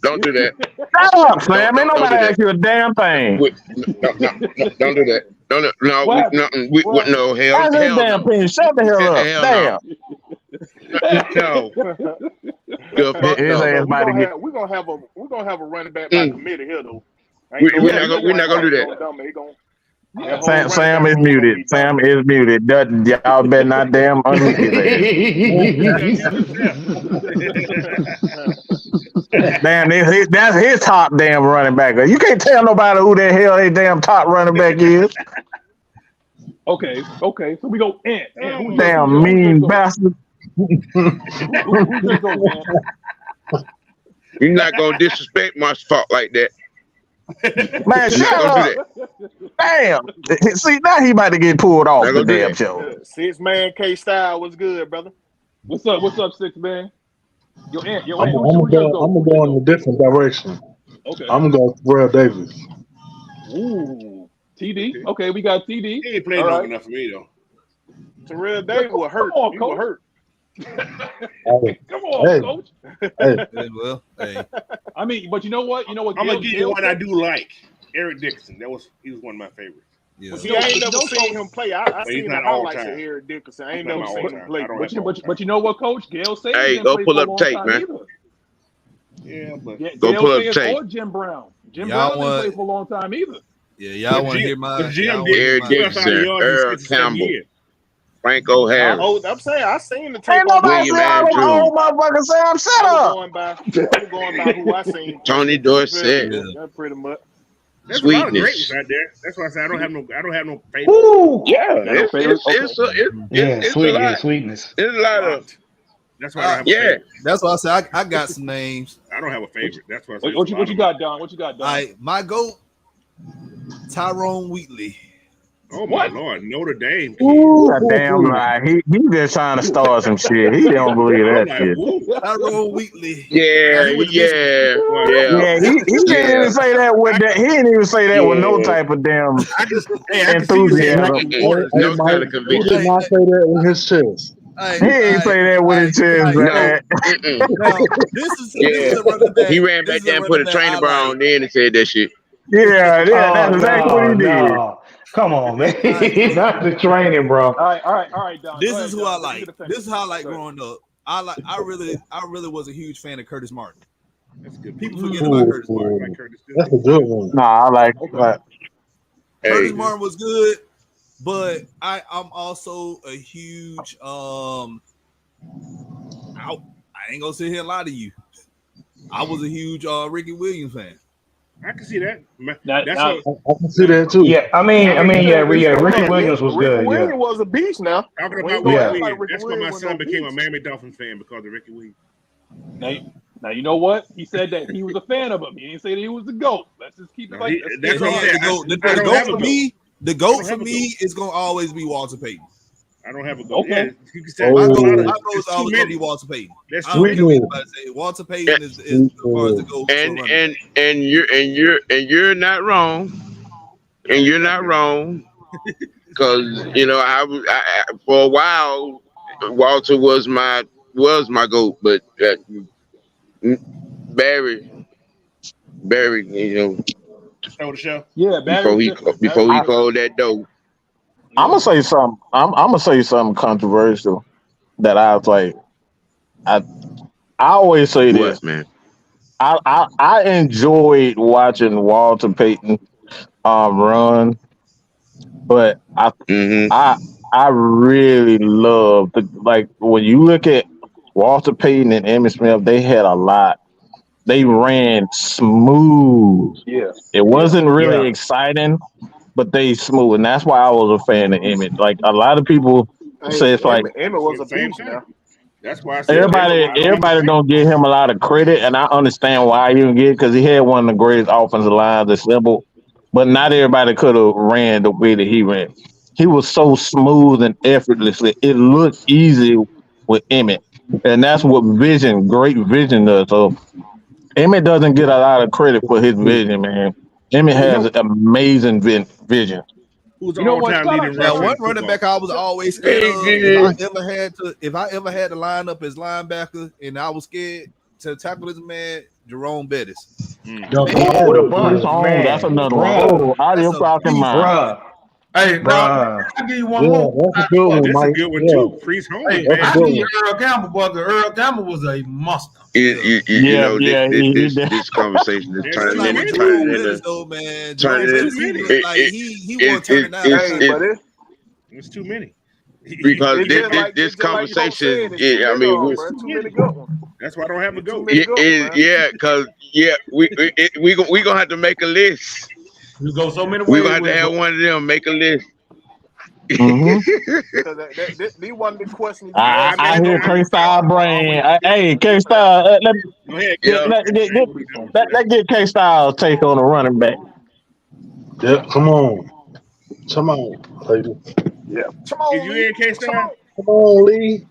Don't do that. Shut up, Sam. Ain't nobody ask you a damn thing. Don't do that. No, hell That's his damn no. opinion. Shut the hell up. Hell Damn. No. We're gonna have a running back by committee here though. We're not gonna do that. Sam is muted. Sam is muted. Y'all better not damn unmute his ass. Damn, that's his top damn running back. You can't tell nobody who the hell their damn top running back is. Okay. So we go Ant. Damn mean bastard. Who's your GOAT, man? You're not gonna disrespect my fault like that. Man, shut up. Damn. See, now he about to get pulled off the damn show. 6-man K-Style was good, brother. What's up, 6-man? Yo, Ant, I'm gonna go in a different direction. Okay. I'm gonna go with Terrell Davis. Ooh. TD. Okay, we got TD. He ain't played long enough for me though. Terrell Davis was hurt. Come on, He coach. was hurt. Come on, coach. Hey. Well, hey. I mean, but you know what? I'm gonna give you one I do like. Eric Dixon. He was one of my favorites. Yeah. See, I ain't never seen him play. I seen the not all highlights of time. Eric Dickerson. I ain't He's not never all seen time. him play. I don't have But you know what, Coach? Gail Sayers Hey, didn't go play pull for a up long tape, time man. either. Yeah, but Go Gail pull up Sayers tape. or Jim Brown. Jim Y'all Brown didn't play for a long time either. Yeah, y'all want to hear my? But Jim y'all did Eric 12,000 yards in Earl 67 Campbell. years. Franco Harris. I'm saying I seen the tape. Ain't nobody William see all them Andrews. old motherfuckers. Sam, shut I up. was going by who I seen. Tony Dorsett. Yeah. That's pretty much. There's a lot of Sweetness. greatness out there. That's why I said I don't have no favorite. Woo. Yeah, Got no favorite? it's a lot. Sweetness. It's a lot of That's why I don't have a yeah. favorite. That's why I said I got some names. I don't have a favorite. That's what I said. What you got, Don? What you got, Don? All right, my GOAT, Tyrone Wheatley. Oh my Lord, Notre Dame. Ooh, a damn lie. He just trying to start some shit. He don't believe that shit. Tyrone Wheatley. Yeah. Yeah, he didn't even say that with that. He didn't even say that with no type of damn enthusiasm. No kind of He did conviction. not say that in his chest. He ain't say that with his chest, man. Now, this is a running back. He ran back there and put a trainer bar on there and said that shit. Yeah, that's exactly what he did. Come on, man. Not the training, bro. All right, Don. This Go is ahead, who Don. I like. This is how I like growing up. I really was a huge fan of Curtis Martin. That's good. People forget about Curtis Martin. Like Curtis. That's a good one. Nah, I like Curtis Martin was good, but I'm also a huge I ain't gonna sit here and lie to you. I was a huge Ricky Williams fan. I can see that. I can see that too. Yeah, I mean, Ricky Williams was good. Ricky Williams Yeah. was a beast now. Talking Well, about yeah. Ricky like Williams. Ricky That's why my Williams son was became a beast. Miami Dolphins fan because of Ricky Williams. Now you know what? He said that he was a fan of him. He didn't say that he was the GOAT. Let's just keep it like that. That's what I'm saying. The GOAT for me is gonna always be Walter Payton. I don't have a goal. Okay. Yeah, you can say My it's GOAT too is always gonna many. be Walter Payton. That's I too don't many. care what anybody say. Walter Payton is as far as the GOAT. And you're not wrong. And you're not wrong. Because I for a while Walter was my GOAT, but Barry, Show the show. Yeah, before he closed that door. I'm gonna say something. I'm gonna say something controversial that I was like. I always say this, man. I enjoyed watching Walter Payton run, but I really love like when you look at Walter Payton and Emmitt Smith, they had a lot. They ran smooth. Yeah, it wasn't really exciting, but they smooth, and that's why I was a fan of Emmitt. Like a lot of people say, it's like Emmitt was a beast now. That's why I said I Everybody don't don't give him a lot of credit, and I understand why he didn't get it because he had one of the greatest offensive lines assembled. But not everybody could have ran the way that he ran. He was so smooth and effortlessly. It looked easy with Emmett, and that's what great vision does. So Emmett doesn't get a lot of credit for his vision, man. Emmett has amazing vision. Who's the You know what? all-time Shout out, leading shout Now, rusher out. in one running football? back I was always scared of. If I ever had to line up as linebacker and I was scared to tackle this man, Jerome Bettis. Oh, the bus, man. That's another one. Bruh, Oh, out of your That's a fucking beast. mind. bruh, Hey, now bruh. I'll give you one Yeah, more. that's a good one, That's a Mike. good one Yeah, too. Priest Holmes, Hey, that's a man. I'll good give you one. Earl Campbell, but Earl Campbell was a monster. You know, this conversation is There's That's too not many. what Jerome Bettis into though, man. turning Jerome There's too Bettis, many. he wasn't turning down. Hey, but It's too many. because it's just like this it's just like you folks conversation, said, it's too many of them, bro. It's too Too many. many good ones. That's why I don't have a It's too goat. many good ones, man. because we gonna have to make a list. You go so many We ways gonna have with to it. have one of them make a list. Mm-hmm. Because these wasn't the questions you I, asked I me. hear K Star brain. Hey, K Star, Go ahead, Yeah. let's get K Star take on the running back. Yeah, come on, lady. Yeah. Come Is on, you Lee. in K-Star? Come on, Lee.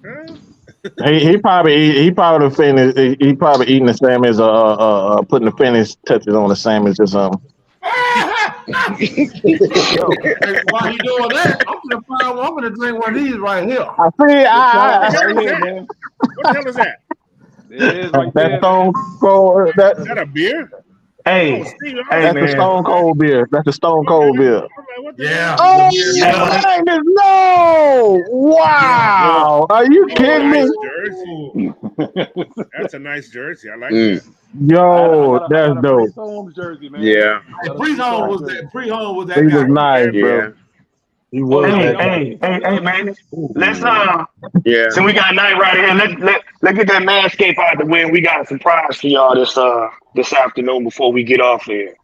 Huh? He probably finished. He probably eating the sandwich or putting the finish touches on the sandwich or something. Yo, Hey, while you doing that, I'm gonna drink one of these right here. I see. Good call. What the hell Right is here, that? man. What the hell is that? There it is right That there, Stone man. Cold. Is that a beer? Oh, Hey, Steve, I hey, was That's the man. Stone Cold beer. That's the Stone Cold beer. I'm like, what the Yeah. hell? Oh Yeah. Magnus, no! Wow, are you Oh, kidding nice me? jersey. That's a nice jersey. I like Mm, that. Yo, I that's got a dope. Priest Holmes jersey, man. yeah, Hey, Got a Priest Holmes was jersey. that. Priest Holmes was He that was guy. nice, yeah, bro. He was Hey, that guy. hey, man. Let's yeah. so we got night right here. Let's get that manscape out the way. We got a surprise for y'all this afternoon before we get off here.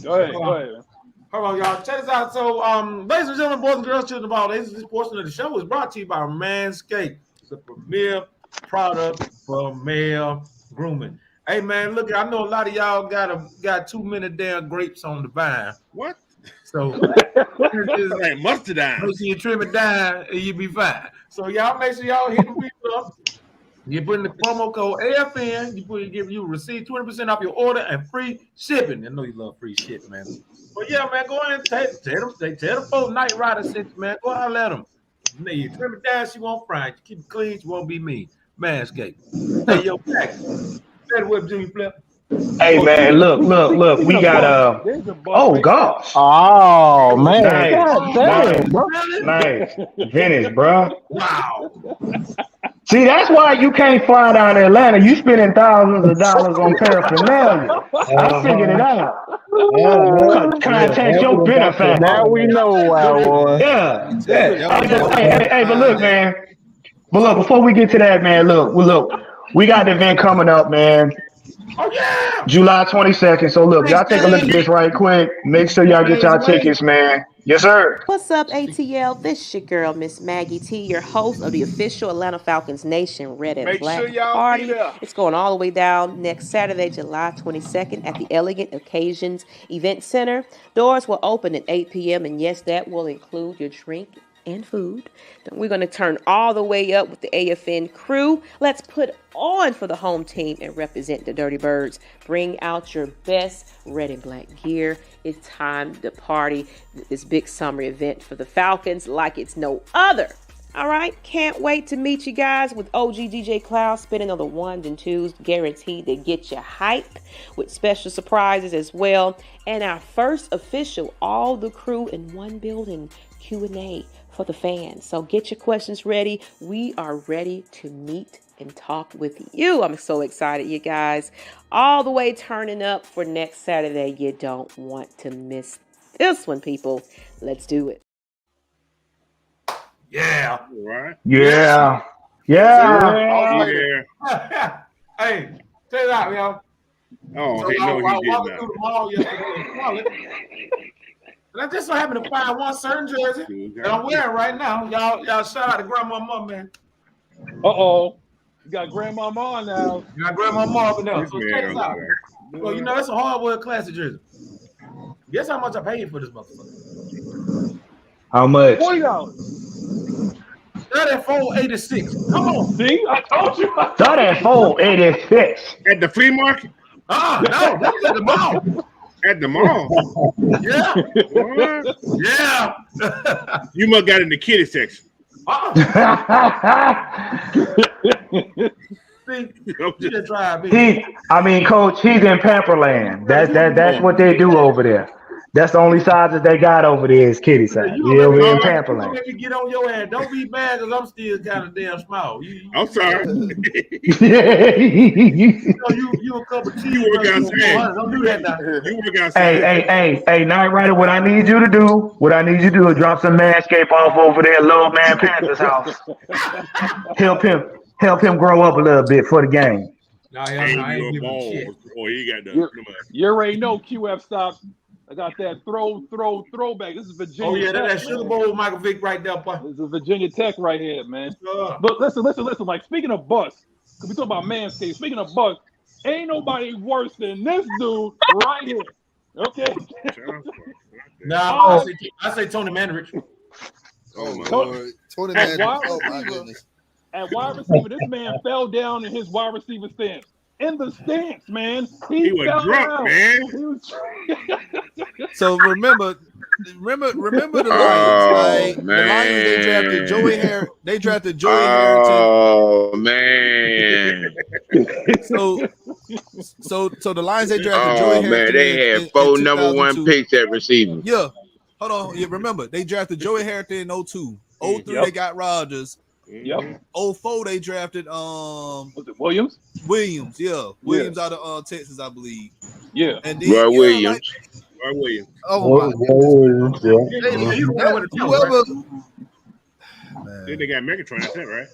Go ahead, go ahead. Man. Hold on, y'all. Check this out. So, ladies and gentlemen, boys and girls, children of all ages, this portion of the show is brought to you by Manscaped, the premier product for male grooming. Hey, man, look, I know a lot of y'all got too many damn grapes on the vine. What? So, It's like mustard make eyes. sure you trim it down and you be fine. So, y'all make sure y'all hit the people up. You put in the promo code AFN. You give you receive 20% off your order and free shipping. I know you love free shipping, man. But yeah, man, go ahead and tell the folks Night Rider sent you, man. Go out and let them. You trim it down, she won't fry it. You keep it clean, she won't be mean. Manscaped. Hey, yo, Jack. That whip, Jimmy Flip. Hey, man, look. We got There's a bus Oh right gosh, Oh man, nice, God damn, bro. nice, Venice, bro. Wow. See, that's why you can't fly down to Atlanta. You spending thousands of dollars on paraphernalia. I figured it out. Contact your benefactor. Now we know why, boy. Yeah. Yeah. Hey, but look, man. But look, before we get to that, man, look, we got the event coming up, man. Oh, yeah. July 22nd. So look, y'all take a look at this right quick. Make sure y'all get y'all tickets, man. Yes, sir. What's up, ATL? This is your girl, Ms Maggie T, your host of the official Atlanta Falcons Nation Red and make Black sure y'all Party. be there. It's going all the way down next Saturday, July 22nd at the Elegant Occasions Event Center. Doors will open at 8 p.m. and yes, that will include your drink and food. Then we're going to turn all the way up with the AFN crew. Let's put on for the home team and represent the Dirty Birds. Bring out your best red and black gear. It's time to party this big summer event for the Falcons like it's no other. All right, can't wait to meet you guys with OG DJ Cloud spinning on the ones and twos, guaranteed to get you hype with special surprises as well. And our first official all the crew in one building Q&A for the fans. So get your questions ready. We are ready to meet and talk with you. I'm so excited, you guys. All the way turning up for next Saturday. You don't want to miss this one, people. Let's do it. Yeah. All right. Yeah. Hey, check it out, y'all. Oh, So hey, I no, was he did walking not. through the mall yesterday in Charlotte. And I just so happen to find one certain jersey that I'm wearing right now. Y'all shout out to Grandmama, man. Uh-oh. You got Grandmama on now. You got Grandmama up now. So check this out. Well, you know, it's a hardwood classic jersey. Guess how much I paid for this motherfucker? How much? $40. $34.86. Come on. See, I told you. $34.86. At the flea market? No, that was at the mall. At the mall? Yeah. What? Yeah. You must got in the kiddie section. Coach, he's in Pamperland. That's what they do over there. That's the only sizes they got over there is kitty size. You over in Pamperland. Let me get on your ass. Don't be mad because I'm still kind of damn small. I'm sorry. You a couple of You work outside. Don't do that now. You work outside. Hey, Night Rider, what I need you to do is drop some manscape off over there at Low Man Panther's house. Help him grow up a little bit for the game. No, I ain't giving shit. Oh, he got the. You already know QF stops. I got that throwback. This is Virginia. Oh yeah, Tech, that Sugar Bowl Michael Vick right there, boy. This is Virginia Tech right here, man. But listen. Like speaking of Bucks, because we talk about Manscaped. Speaking of Bucks, ain't nobody worse than this dude right here. Okay. Nah, I say Tony Mandarich. Oh my Lord, Tony Mandarich. Oh my goodness. At wide receiver, this man fell down in his wide receiver stance. In the stance, man. He was drunk, down. man. So remember the Lions. The Lions, they drafted Joey Harris. They drafted Joey Harrington. Oh man. So the Lions, they drafted Joey Harrington. Man, they had four number one picks at receiver. Yeah. Hold on. Yeah, remember, they drafted Joey Harrington in 02. 03, they got Rodgers. Yep. 04, they drafted was it Williams? Williams, yeah. Williams out of Texas, I believe. Yeah. And then Roy Williams. Roy Williams. Oh my Williams, whoever. Then they got Megatron, that's it, right?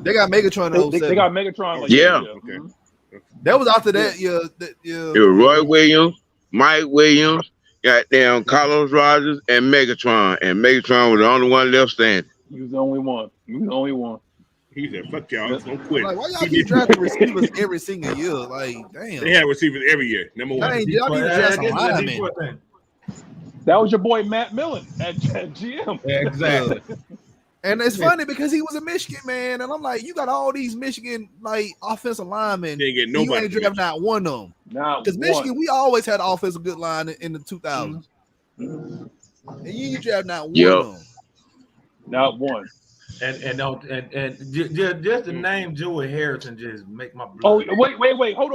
They got Megatron in 07. They got Megatron. Like Yeah. Okay. That was after that, yeah. It was Roy Williams, Mike Williams, goddamn Carlos Rogers, and Megatron. And Megatron was the only one left standing. He was the only one. He said, fuck y'all, don't quit. Like, why y'all keep drafting receivers every single year? Like, damn. They had receivers every year. Number one. Y'all need to draft some linemen. That was your boy Matt Millen at GM. Exactly. And it's funny because he was a Michigan man, and I'm like, you got all these Michigan like offensive linemen. Didn't get You nobody. ain't drafting not one of them. Because Michigan, we always had an offensive good line in the 2000s. And you ain't draft not one of them. Not one. And just the name Joey Harrington just make my blood. Oh wait, hold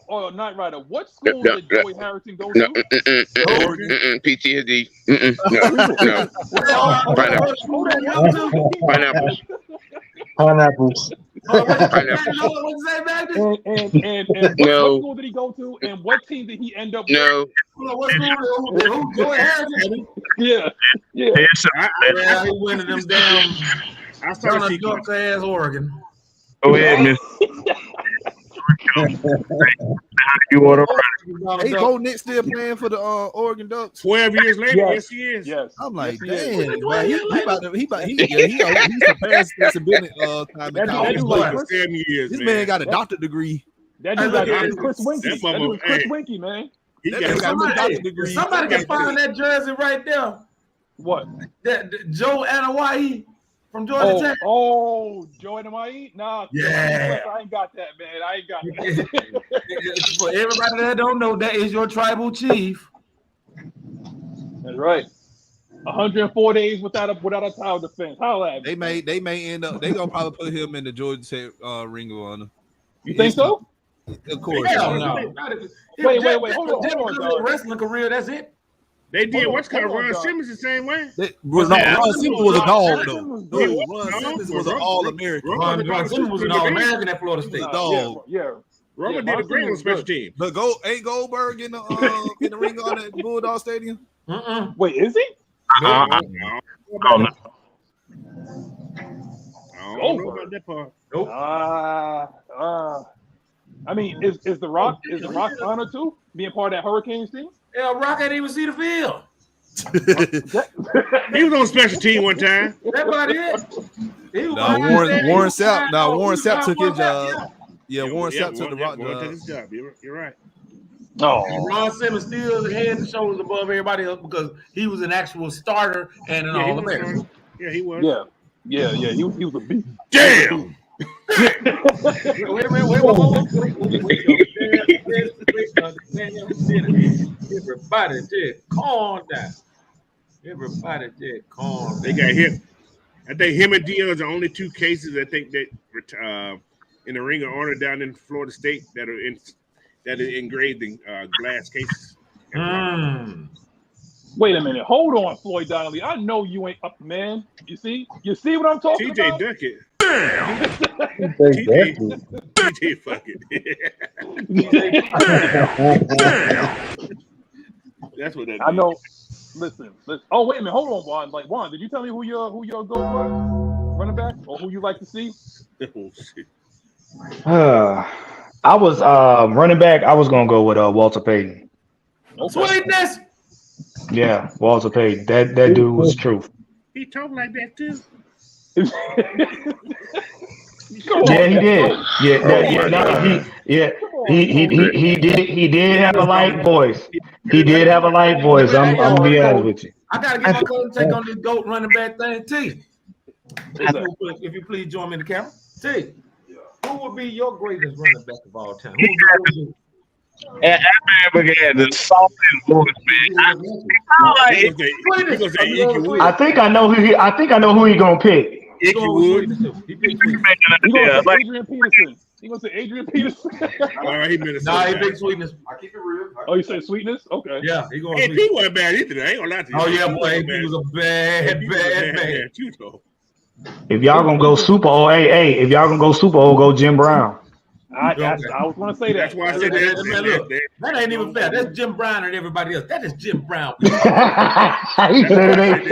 on, Night Rider. What school did Joey Harrington go to? PTSD. No. Pineapples. Pineapples. And what school did he go to? And what team did he end up with? No. What school? Joey Harrington. Yeah. He went to them damn. I started to duck ass Oregon. Go ahead, Miss. You want to Hey, Bo Nick still playing for the Oregon Ducks? 12 years later, yes he is. Yes. I'm like, damn, man, he surpassed flexibility time in college. This man got a doctorate degree. That dude got Chris Winky. That was Chris Winky, man. He got a doctorate degree. Somebody can find that jersey right there. What? That Joe Anawai from Georgia Tech. Oh, Joe Anawai? Nah. Yeah. I ain't got that, man. I ain't got that. For everybody that don't know, that is your tribal chief. That's right. 104 days without a title defense. How that? They may end up. They gonna probably put him in the Georgia Tech Ring of Honor. You think so? Of course. No. Wait. Hold on. Wrestling career. That's it. They did what's called Ron Simmons the same way. Ron Simmons was a dog though. Ron Simmons was an All-American. Ron Simmons was an All-American at Florida State. Dog. Yeah. Roman did a great on special team. But ain't Goldberg in the ring on at Bulldog Stadium? Wait, is he? No. I don't know about that part. Nope. I mean, is the Rock honored too? Being part of that Hurricanes team? Yeah, Rock ain't even see the field. He was on special team one time. That's about it. Warren Sapp took his job. Yeah, Warren Sapp took the Rock Warren took job. his job. You're right. And Ron Simmons still head and shoulders above everybody else because he was an actual starter and an All-American. Yeah, he was. Yeah. He was a beast. Damn. Wait a minute. Everybody just calm down. They got him. I think him and Dion are the only two cases I think that in the Ring of Honor down in Florida State that are engraved in glass cases. Wait a minute. Hold on, Floyd Donnelly. I know you ain't up, man. You see what I'm talking about? TJ Duckett. TJ fucking. That's what that I know. Listen. Oh, wait a minute. Hold on, Juan. Like, Juan, did you tell me who your goal was? Running back? Or who you like to see? Oh, shit. I was running back. I was gonna go with Walter Payton. Sweetness. Yeah, Walter Payton. That dude was truth. He talked like that too. Yeah, he did. He did have a light voice. He did have a light voice. I'm gonna be honest with you. I gotta get my cousin take on this GOAT running back thing. T, if you please join me in the camera. T, who would be your greatest running back of all time? And that man began to soften voice, man. I think I know who he gonna pick. He gonna say Adrian Peterson. He gonna say Adrian Peterson. All right, he big Sweetness. I keep it real. Oh, you say Sweetness? Okay. Yeah, he going. AP wasn't bad either. I ain't gonna lie to you. Oh yeah, boy, he was a bad man. If y'all gonna go Super Bowl, if y'all gonna go Super Bowl, go Jim Brown. I was gonna say that. That's why I said that. That ain't even fair. That's Jim Brown and everybody else. That is Jim Brown. He said it ain't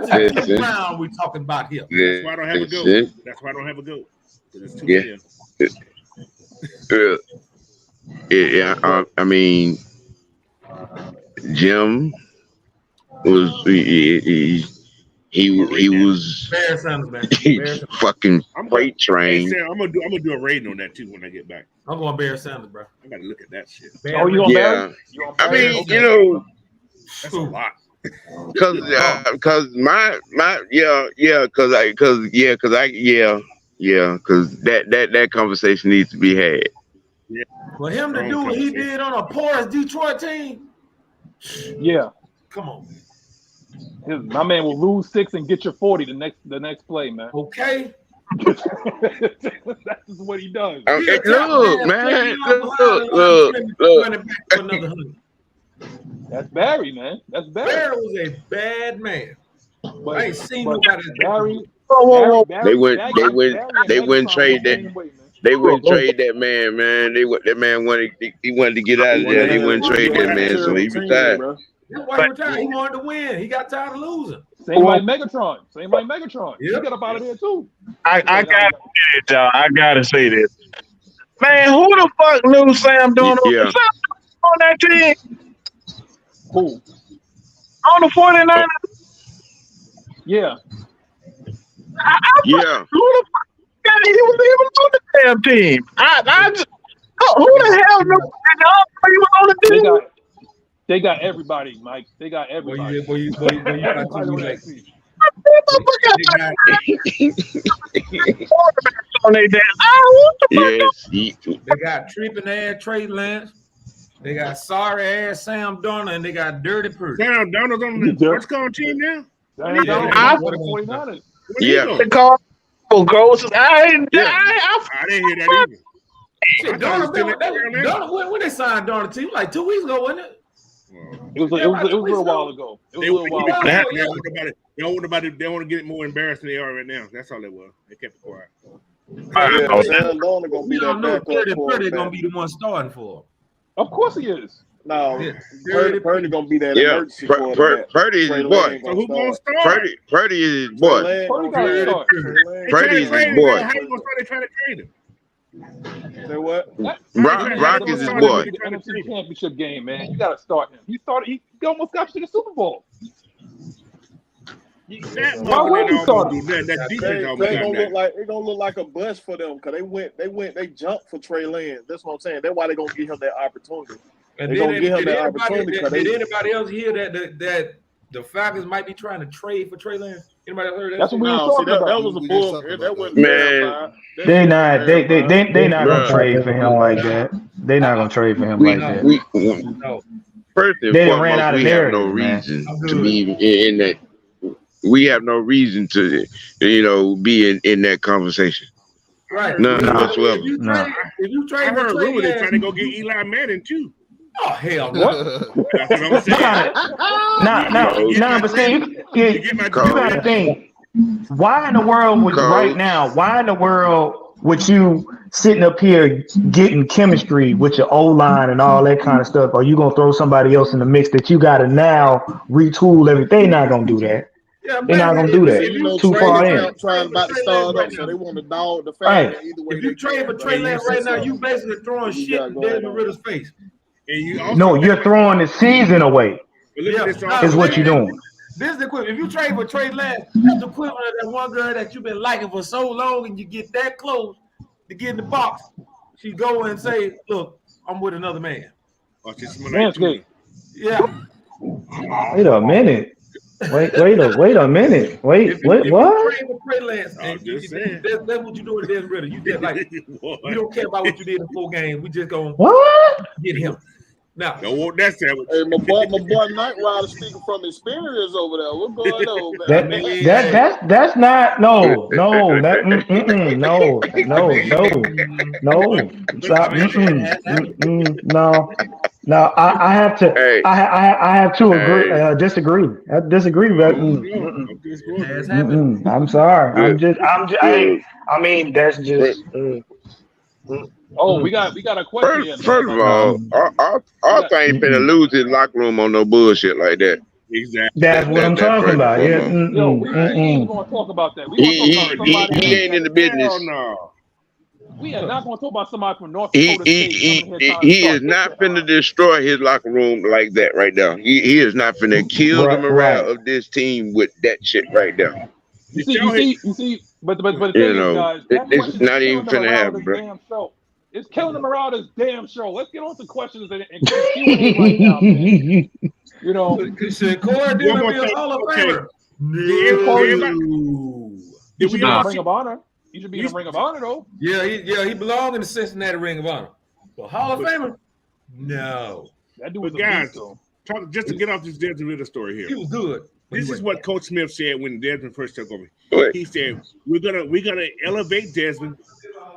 fair. Jim Brown we talking about here. That's why I don't have a goat. That's why I don't have a goat. It's too Yeah. I mean, Jim was he was fucking freight train. I'm gonna do a rating on that too when I get back. I'm going Barry Sanders, bro. I gotta look at that shit. Oh, you on Barry? I mean, you know, that's a lot. Cause that conversation needs to be had. Yeah. For him to do what he did on a porous Detroit team. Yeah. Come on. My man will lose 6 and get your 40 the next play, man. Okay. That's just what he does. Look, man. Look. That's Barry, man. That's Barry. Barry was a bad man. But I ain't seen nobody. Barry. They wouldn't trade that. They wouldn't trade that man, man. That man wanted to get out of there. He wouldn't trade that man, so he retired. That's why he retired. He wanted to win. He got tired of losing. Same like Megatron. He got up out of there too. I gotta say it, y'all. I gotta say this. Man, who the fuck knew Sam Darnold on that team? Who? On the 49ers? Yeah. Who the fuck? He was even on the damn team. Who the hell knew he was on the team? They got everybody, Mike. They got everybody. They got tripping ass Trey Lance. They got sorry ass Sam Darnold, and they got dirty Purdy. Sam Darnold's on the what's called team now? Yeah. They call Gross. I didn't hear that either. Darnold, when they signed Darnold team, like 2 weeks ago, wasn't it? It was a little while ago. They want to get it more embarrassed than they are right now. That's all it was. They kept it quiet. We don't know Purdy gonna be the one starting for him. Of course he is. No, Purdy gonna be that emergency quarterback. Purdy is his boy. So who gonna start? Purdy is his boy. Purdy got to start. Purdy is his boy. How you gonna start? They trying to trade him. Say what? Brock is his boy. The NFC Championship game, man. You got to start him. He almost got you to the Super Bowl. Why would he start him? That defense It's gonna look like a bust for them because they jumped for Trey Lance. That's what I'm saying. That's why they're gonna give him that opportunity. And did anybody else hear that the Falcons might be trying to trade for Trey Lance? Anybody heard that? That's what we were talking about. That was a bull. That wasn't Man. They not gonna trade for him like that. They not gonna trade for him like that. First and foremost, we have no reason to be in that. We have no reason to, be in that conversation. Right. None whatsoever. If you trade I heard for Trey rumor they're Lance, trying to go get Eli Manning too. oh hell no! That's what I'm saying. Nah, but see, you gotta think. Why in the world would right now? Why in the world would you sitting up here getting chemistry with your O-line and all that kind of stuff? Are you gonna throw somebody else in the mix that you gotta now retool everything? They're not gonna do that. Yeah, they're not gonna do that. Too far in. Trying about to start up, so they want to dog the fact that either way. If you trade for Trey Lance right now, you basically throwing shit in Desmond Ritter's face. No, you're throwing the season away. Is what you're doing. This is the equivalent. If you trade for Trey Lance, that's the equivalent of that one girl that you've been liking for so long, and you get that close to get in the box. She go and say, "Look, I'm with another man." Yeah. Wait a minute. Wait a minute. Wait, what? If you trade for Trey Lance, that's what you do with Desmond Ritter. You just like you don't care about what you did in 4 games. We just gonna get him. Now, don't want that sandwich. Hey, my boy Knight Rider speaking from experience over there. What's going on, man? That's not no. Stop. No. I have to. Hey. I have to disagree. I disagree. But I'm sorry. I mean, that's just. Oh, we got a question. First of all, our thing finna lose his locker room on no bullshit like that. Exactly. That's what I'm talking about. Yeah. Yo, we ain't gonna talk about that. He ain't in the business. No. We are not gonna talk about somebody from North Dakota State. He is not finna destroy his locker room like that right now. He is not finna kill the morale of this team with that shit right now. You see, but the thing is, guys, it's not even finna happen, bro. It's killing the morale of this damn show. Let's get on to questions and Q&A right now, man. Should Corey be a Hall of Famer? He should be in the Ring of Honor. He should be in the Ring of Honor, though. Yeah, he belonged in the Cincinnati Ring of Honor. Well, Hall of Famer? No. That dude was guys, just to get off this Desmond Ritter story here. He was good. This is what Coach Smith said when Desmond first took over. He said, "We're gonna elevate Desmond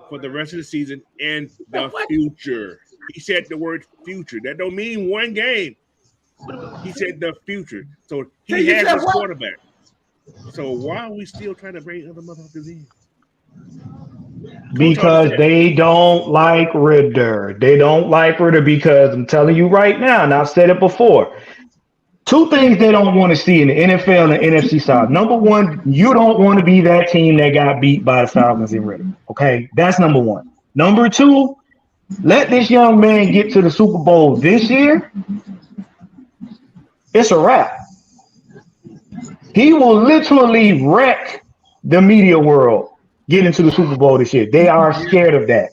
for the rest of the season and the future." He said the word "future." That don't mean one game. He said the future. So he has his quarterback. So why are we still trying to bring other motherfuckers in? Because they don't like Ritter. They don't like Ritter because I'm telling you right now, and I've said it before. 2 things they don't want to see in the NFL and the NFC side. Number 1, you don't want to be that team that got beat by the Falcons and Ritter. Okay, that's number 1. Number 2, let this young man get to the Super Bowl this year. It's a wrap. He will literally wreck the media world getting to the Super Bowl this year. They are scared of that.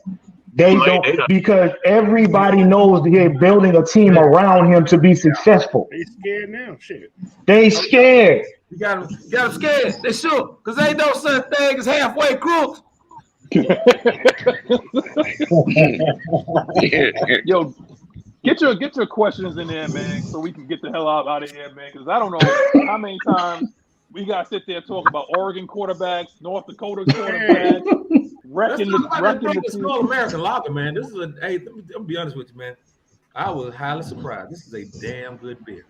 They don't, because everybody knows they're building a team around him to be successful. They scared now, shit. They scared. You got them scared. They shook, because they know such thing as halfway crooks. Yo, get your questions in there, man, so we can get the hell out of here, man. Because I don't know how many times we got to sit there and talk about Oregon quarterbacks, North Dakota quarterbacks, wrecking the team. Small American locker, man. This is I'm gonna be honest with you, man. I was highly surprised. This is a damn good beer.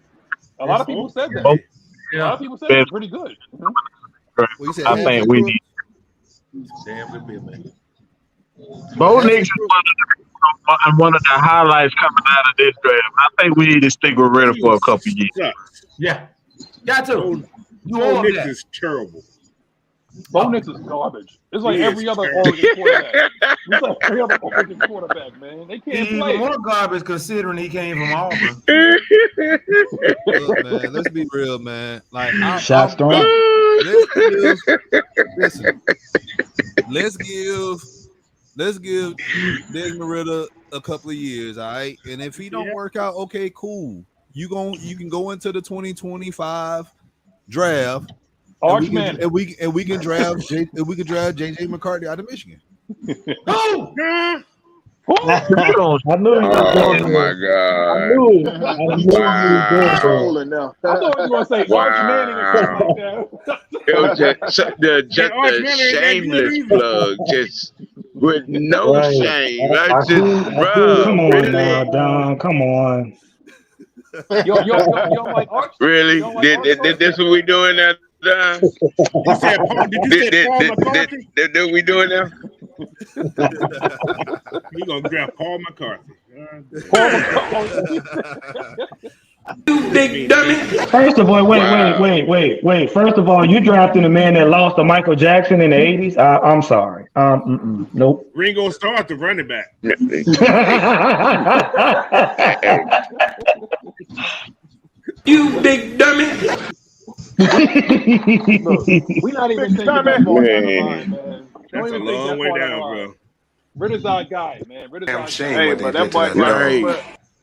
A lot of people said that. A lot of people said it's pretty good. I think we need damn good beer, man. Bo Nix is one of the highlights coming out of this draft. I think we need to stick with Ritter for a couple years. Yeah, got to. Bo Nix is terrible. Bo Nix is garbage. It's like He is every other terrible. Oregon quarterback. It's like every other Oregon quarterback, man. They can't He's play. even more garbage considering he came from Auburn. Look, man, let's be real, man. Like, Shot strong. let's give Desmond Ritter a couple of years, all right? And if he don't work out, okay, cool. You can go into the 2025 draft. Arch Manning. And we can draft JJ McCarthy out of Michigan. Oh! I knew he was going Oh my God! I knew he was going Trolling now. I thought you were going to say Arch Manning or something like that. It was just Arch the Manning ain't that shameless good plug, just with no Right. shame. I I just, knew- bro, Come on really, now, Don. Come on. You don't like Arch? really. You don't like Arch Did this what we doing now? Don? You said Paul? Did you say Paul McCarthy? Did we doing now? We gonna draft Paul McCarthy. You big dummy. First of all, Wow. wait. First of all, you drafting a man that lost to Michael Jackson in the 80s? I'm sorry. Nope. Ringo Starr the running back. You big dummy. Look, we're not even thinking that far down the line, man. That's Don't a even think long that way far down down, the line. bro. Ritter's our guy, man. Ritter's our Shame guy. Hey, what they but did that to boy that Right. dog.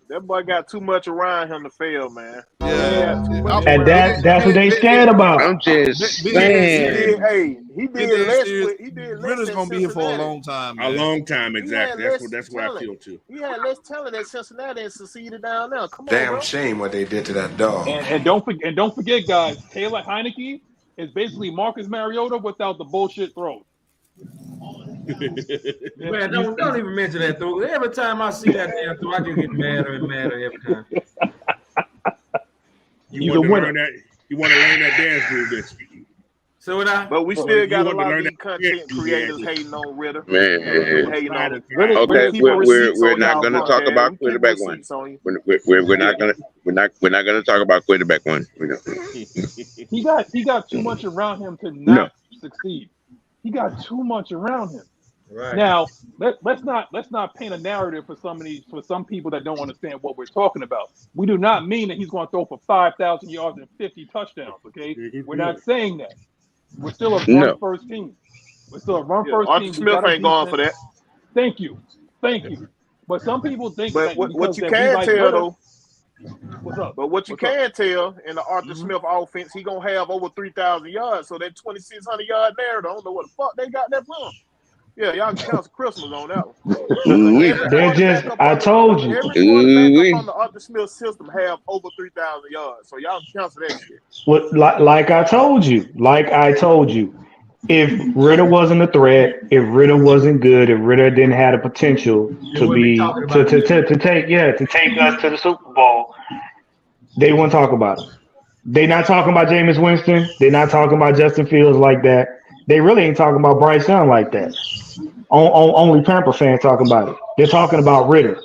that boy got too much around him to fail, man. And that's what they scared about. I'm just He saying. did less with Ritter's gonna be here for a Cincinnati. long time. A Man. long time, exactly. had That's less what I talent. feel too. He had less talent at Cincinnati and succeeded down there. Come on, Damn bro. shame what they did to that dog. And don't forget, guys, Taylor Heineke is basically Marcus Mariota without the bullshit throw. Man, don't even mention that throw. Every time I see that damn throw, I just get madder and madder every time. You want to learn that? You want to learn that dance move, this? So what I? But we still You got a want to lot learn of these that content dance creators move, hating on Ritter. Man. Hating on him. Okay, Keep the receipts we're on not y'all gonna front, talk man. about We keep quarterback one. receipts on you. We're not gonna talk about quarterback one. We know. He got too much around him to not succeed. He got too much around him. Right. Now let's not paint a narrative for some people that don't understand what we're talking about. We do not mean that he's going to throw for 5,000 yards and 50 touchdowns. Okay, we're not saying that. We're still a run first team. We're still a run first Arthur team. Smith ain't going for that. Thank you. But some people think But that what you we can like tell Ritter- though, What's up? but what you can tell in the Arthur Smith offense, he gonna have over 3,000 yards. So that 2,600 yard narrative, I don't know what the fuck they got that from. Yeah, y'all can count some Christmas on that one. They're just, I told you. Every quarterback up on the Arthur Smith system have over 3,000 yards. So y'all can cancel that shit. Like I told you, if Ritter wasn't a threat, if Ritter wasn't good, if Ritter didn't have the potential to be to take us to the Super Bowl, they wouldn't talk about it. They're not talking about Jameis Winston. They're not talking about Justin Fields like that. They really ain't talking about Bryce Young like that. Only Pamper fans talking about it. They're talking about Ritter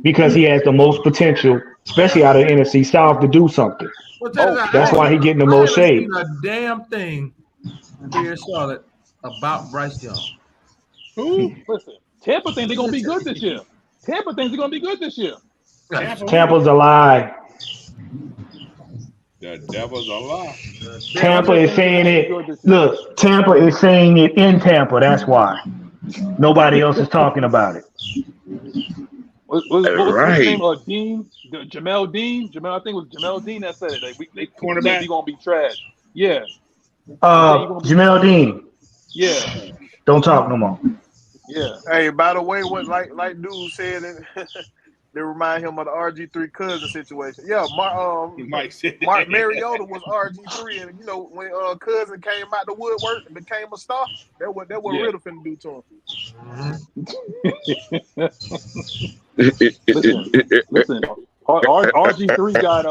because he has the most potential, especially out of the NFC South, to do something. That's why he's getting the most shade. A damn thing here in Charlotte about Bryce Young. Listen, Tampa think they're gonna be good this year. Tampa's a lie. The devil's a lie. Tampa is saying it. Look, Tampa is saying it in Tampa. That's why nobody else is talking about it. What's his name? Dean, Jamel Dean. I think it was Jamel Dean that said it. They cornerback. He gonna be trash. Yeah. Jamel Dean. Yeah. Don't talk no more. Yeah. Hey, by the way, what like dude said, they remind him of the RG3 cousin situation. Yeah, Mike said Mark Mariota was RG3, and you know when cousin came out the woodwork and became a star, that what Ritter finna do to him. Listen. RG3 got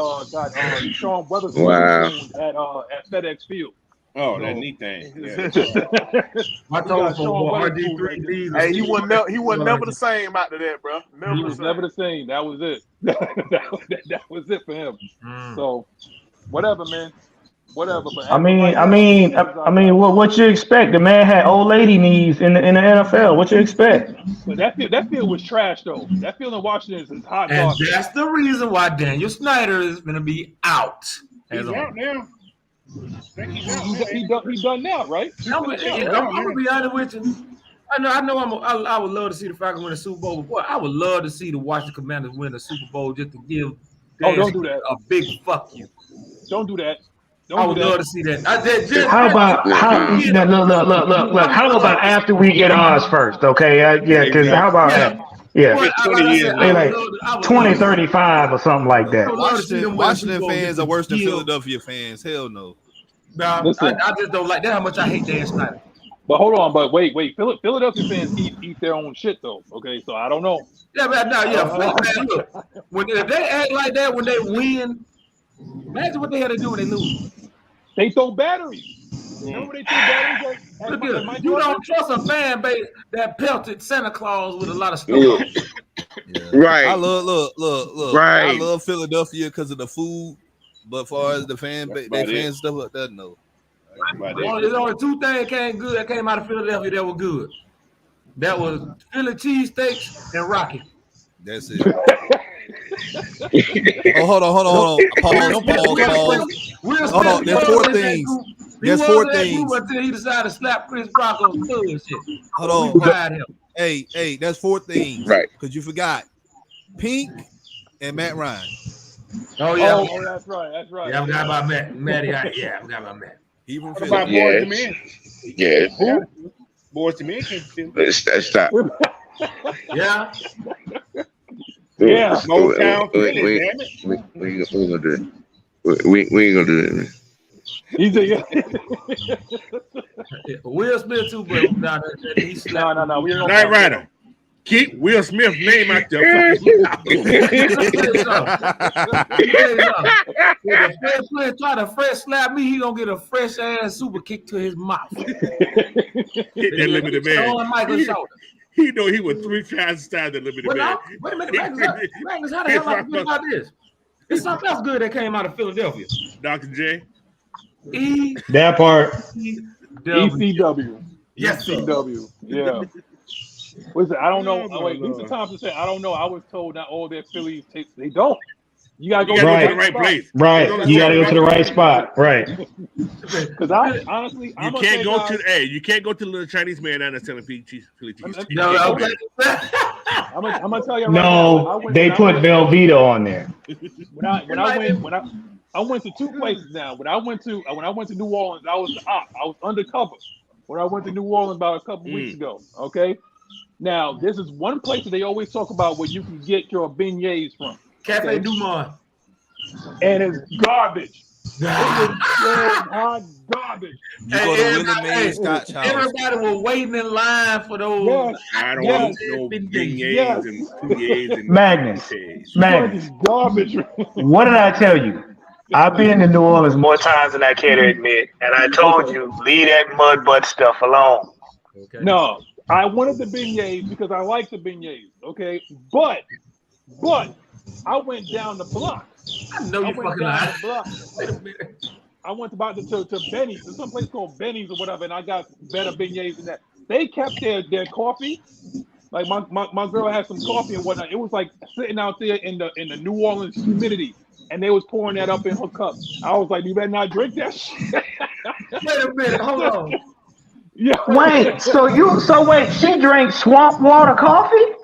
Sean Weatherspoon at FedEx Field. Oh, that neat thing. Yeah. I told RG3. Hey, he wasn't never the same after that, bro. Never the same. That was it. that was it for him. So, whatever, man. whatever. But I mean, what you expect? The man had old lady knees in the NFL. What you expect? But that field was trash though. That field in Washington is hot And garbage. that's the reason why Daniel Snyder is going to be out. He's out now. He done now, right? I'm gonna be honest with you. I know. I would love to see the Falcons win a Super Bowl. Boy, I would love to see the Washington Commanders win a Super Bowl just to give don't do that. a big fuck you. Don't do that. I would love to see that. How about look? How about after we get ours first? Okay, yeah. Because how about that? Yeah, 20 years. Like 2035 or something like that. Washington fans are worse than Philadelphia fans. Hell no. Nah, I just don't like that. How much I hate Dan Snyder. But hold on, but wait. Philadelphia fans eat their own shit though. Okay, so I don't know. Yeah, but look, if they act like that when they win, imagine what they had to do when they lose. They throw batteries. Remember they threw batteries at you don't trust a fan base that pelted Santa Claus with a lot of stuff. Yeah. Right. I look. Right. I love Philadelphia because of the food, but as far as the fan stuff like that, no. There's only two things that came out of Philadelphia that were good. That was Philly cheesesteaks and Rocky. That's it. Hold on. Pause. Hold on. There's four things. Until he decided to slap Chris Bronco's foot and shit. Hold on. Hey, that's four things. Right. Because you forgot Pink and Matt Ryan. Oh yeah. That's right. Yeah, I forgot about Matty. I forgot about Matt. He from What about Yes. Boys to Men? Yes. Who? Boys to Men came to Let's stop. Yeah. Yeah. Motown Philly, damn it. We ain't gonna do it. We ain't gonna do it, man. He's a Will Smith too, but no. We ain't Knight Rider. Keep Will Smith's name out there. If the player try to fresh slap me, he gonna get a fresh ass super kick to his mouth. Hit that limited man. On Michael's shoulder. He know he was 3 times the size of the limited man. Wait a minute, Magnus, how the hell I forget about this? There's something else good that came out of Philadelphia. Dr. J. That part. ECW. Yes, sir. ECW. Yeah. What's it? I don't know. Lisa Thompson said, I don't know. I was told not all their Phillies take. They don't. You gotta go to the right place. Right. You gotta go to the right spot. Right. Because I honestly, You can't go to you can't go to the little Chinese man down there selling Philly cheese. No, okay. I'm gonna tell you right No, now. they put Velveeta on there. I went to two places now. When I went to New Orleans, I was undercover. When I went to New Orleans about a couple weeks ago. Okay. Now this is one place that they always talk about where you can get your beignets from. Cafe Du Monde. And it's garbage. It is hot garbage. You go to Willie Mae's Scotch House. Everybody was waiting in line for those. Yes. I don't want no beignets and pouilles and Magnus. It's garbage. What did I tell you? I've been to New Orleans more times than I care to admit, and I told you, leave that mud butt stuff alone. Okay. No, I wanted the beignets because I like the beignets. Okay, but I went down the block. I know you fucking lying. Wait a minute. I went to Benny's. There's some place called Benny's or whatever, and I got better beignets than that. They kept their coffee. Like my girl had some coffee and whatnot. It was like sitting out there in the New Orleans humidity, and they was pouring that up in her cup. I was like, you better not drink that shit. Wait a minute, hold on. Yeah. Wait, wait, she drank swamp water coffee?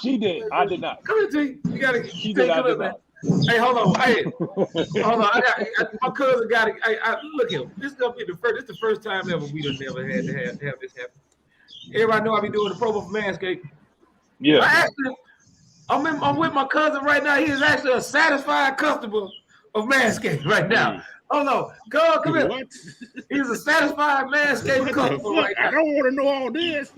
She did. I did not. Come here, G. You gotta. She did. I did not. Hey, hold on. Hey, hold on. My cousin got it. Look here. This is gonna be This is the first time ever we done never had to have this happen. Everybody know I be doing the promo for Manscaped. Yeah. I'm with my cousin right now. He is actually a satisfied customer of Manscaped right now. Oh no, God, come here. What? He's a satisfied Manscaped customer right now. I don't want to know all this.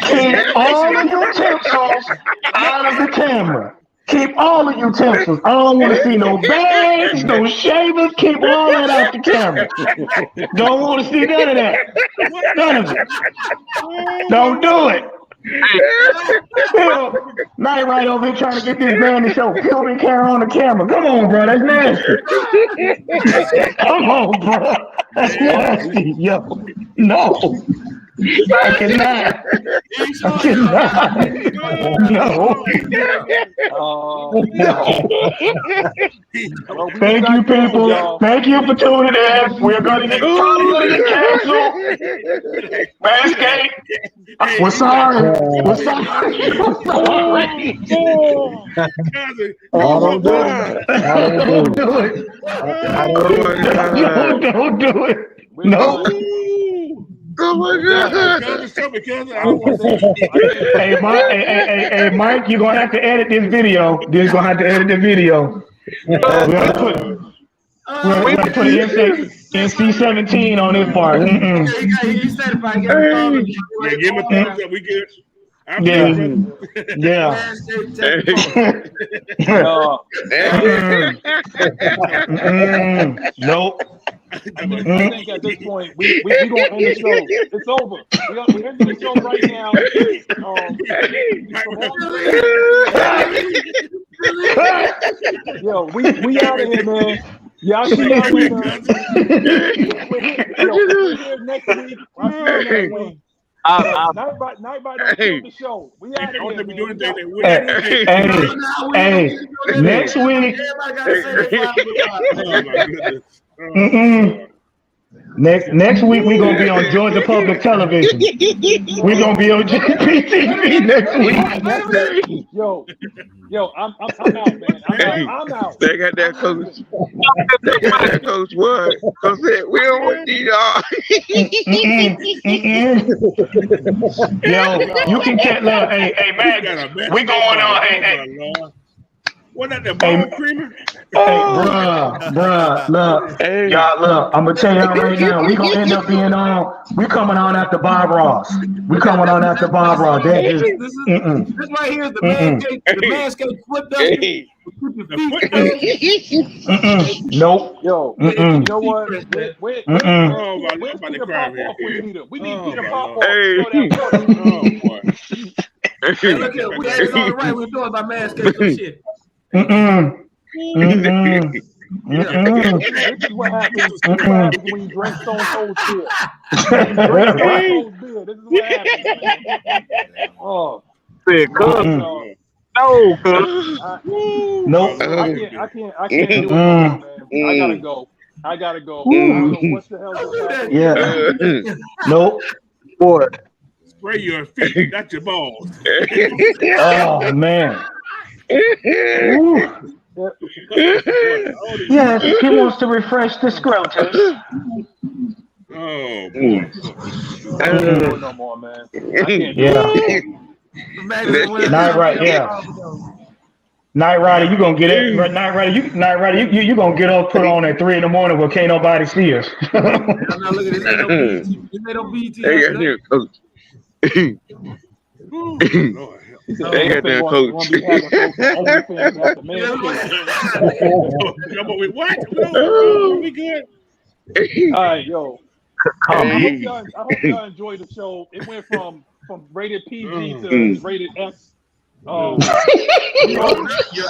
Keep all of your utensils out of the camera. Keep all the utensils. I don't want to see no bags, no shavers. Keep all that out the camera. Don't want to see none of that. None of it. Don't do it. Night right over here trying to get this man to show pubic hair on the camera. Come on, bro. That's nasty. Come on, bro. That's nasty. Yo. No. I cannot. I cannot. No. No. Thank you, people. Thank you for tuning in. We're going to get canceled. Manscaped. We're sorry. We're sorry. We're sorry. Don't do it. Don't do it. No. Oh my God! Hey, Mike, you're gonna have to edit this video. You're gonna have to edit the video. We're gonna put NC-17 on this part. He's certified. Give him a thumbs up. We good. Yeah. Nope. I think at this point we gonna end the show. It's over. We end the show right now. Yo, we out of here, man. Y'all see y'all later. We're here next week. I'll see you next week. Nightbot don't kill the show. We out of here. Hey, next week. Next week we're gonna be on Georgia Public Television. We're gonna be on GPTV next week. Yo, I'm out, man. I'm out. They got that coach. They got that coach. What? Coach said we don't want y'all. Yo, you can get look. Hey, man, we going on. Hey. What that the bone creamer? Bruh, look. Hey. Y'all, look, I'm gonna tell y'all right now, we gonna end up being on, we coming on after Bob Ross. We coming on after Bob Ross. This right here is the Manscaped flip up. Nope. Yo, you know what? Where's Peter Pop-Off when you need him? We need Peter Pop-Off. Hey, look at we ain't on the right. We're doing about Manscaped shit. This is what happens when you drink Stone Cold beer. This is what happens. Oh, Nope. I can't do it, man. I gotta go. I don't know what the hell just happened. Yeah. Nope. What? Spray your feet, not your balls. Oh man. Yes, he wants to refresh the scrotum. Oh boy. No more, man. I can't do it. Night Rider, yeah. Night Rider, you gonna get it. Night Rider, you gonna get up, put on at 3 in the morning where can't nobody see us. Now look at this. Ain't no BT. They got their coach. They got their coach. What? We good? All right, yo. I hope y'all enjoyed the show. It went from rated PG to rated S. Your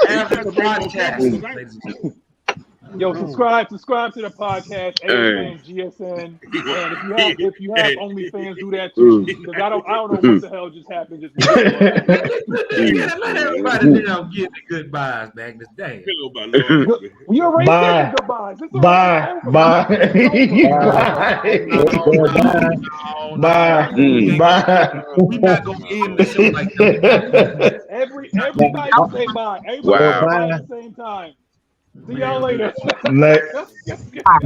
average podcast. Yo, subscribe to the podcast, AFN, GSN, and if you have OnlyFans, do that too. Because I don't know what the hell just happened. Let everybody down get the goodbyes back this day. We already said goodbyes. Bye. We not gonna end the show like that. Everybody say bye. Everybody say bye at the same time. See y'all later.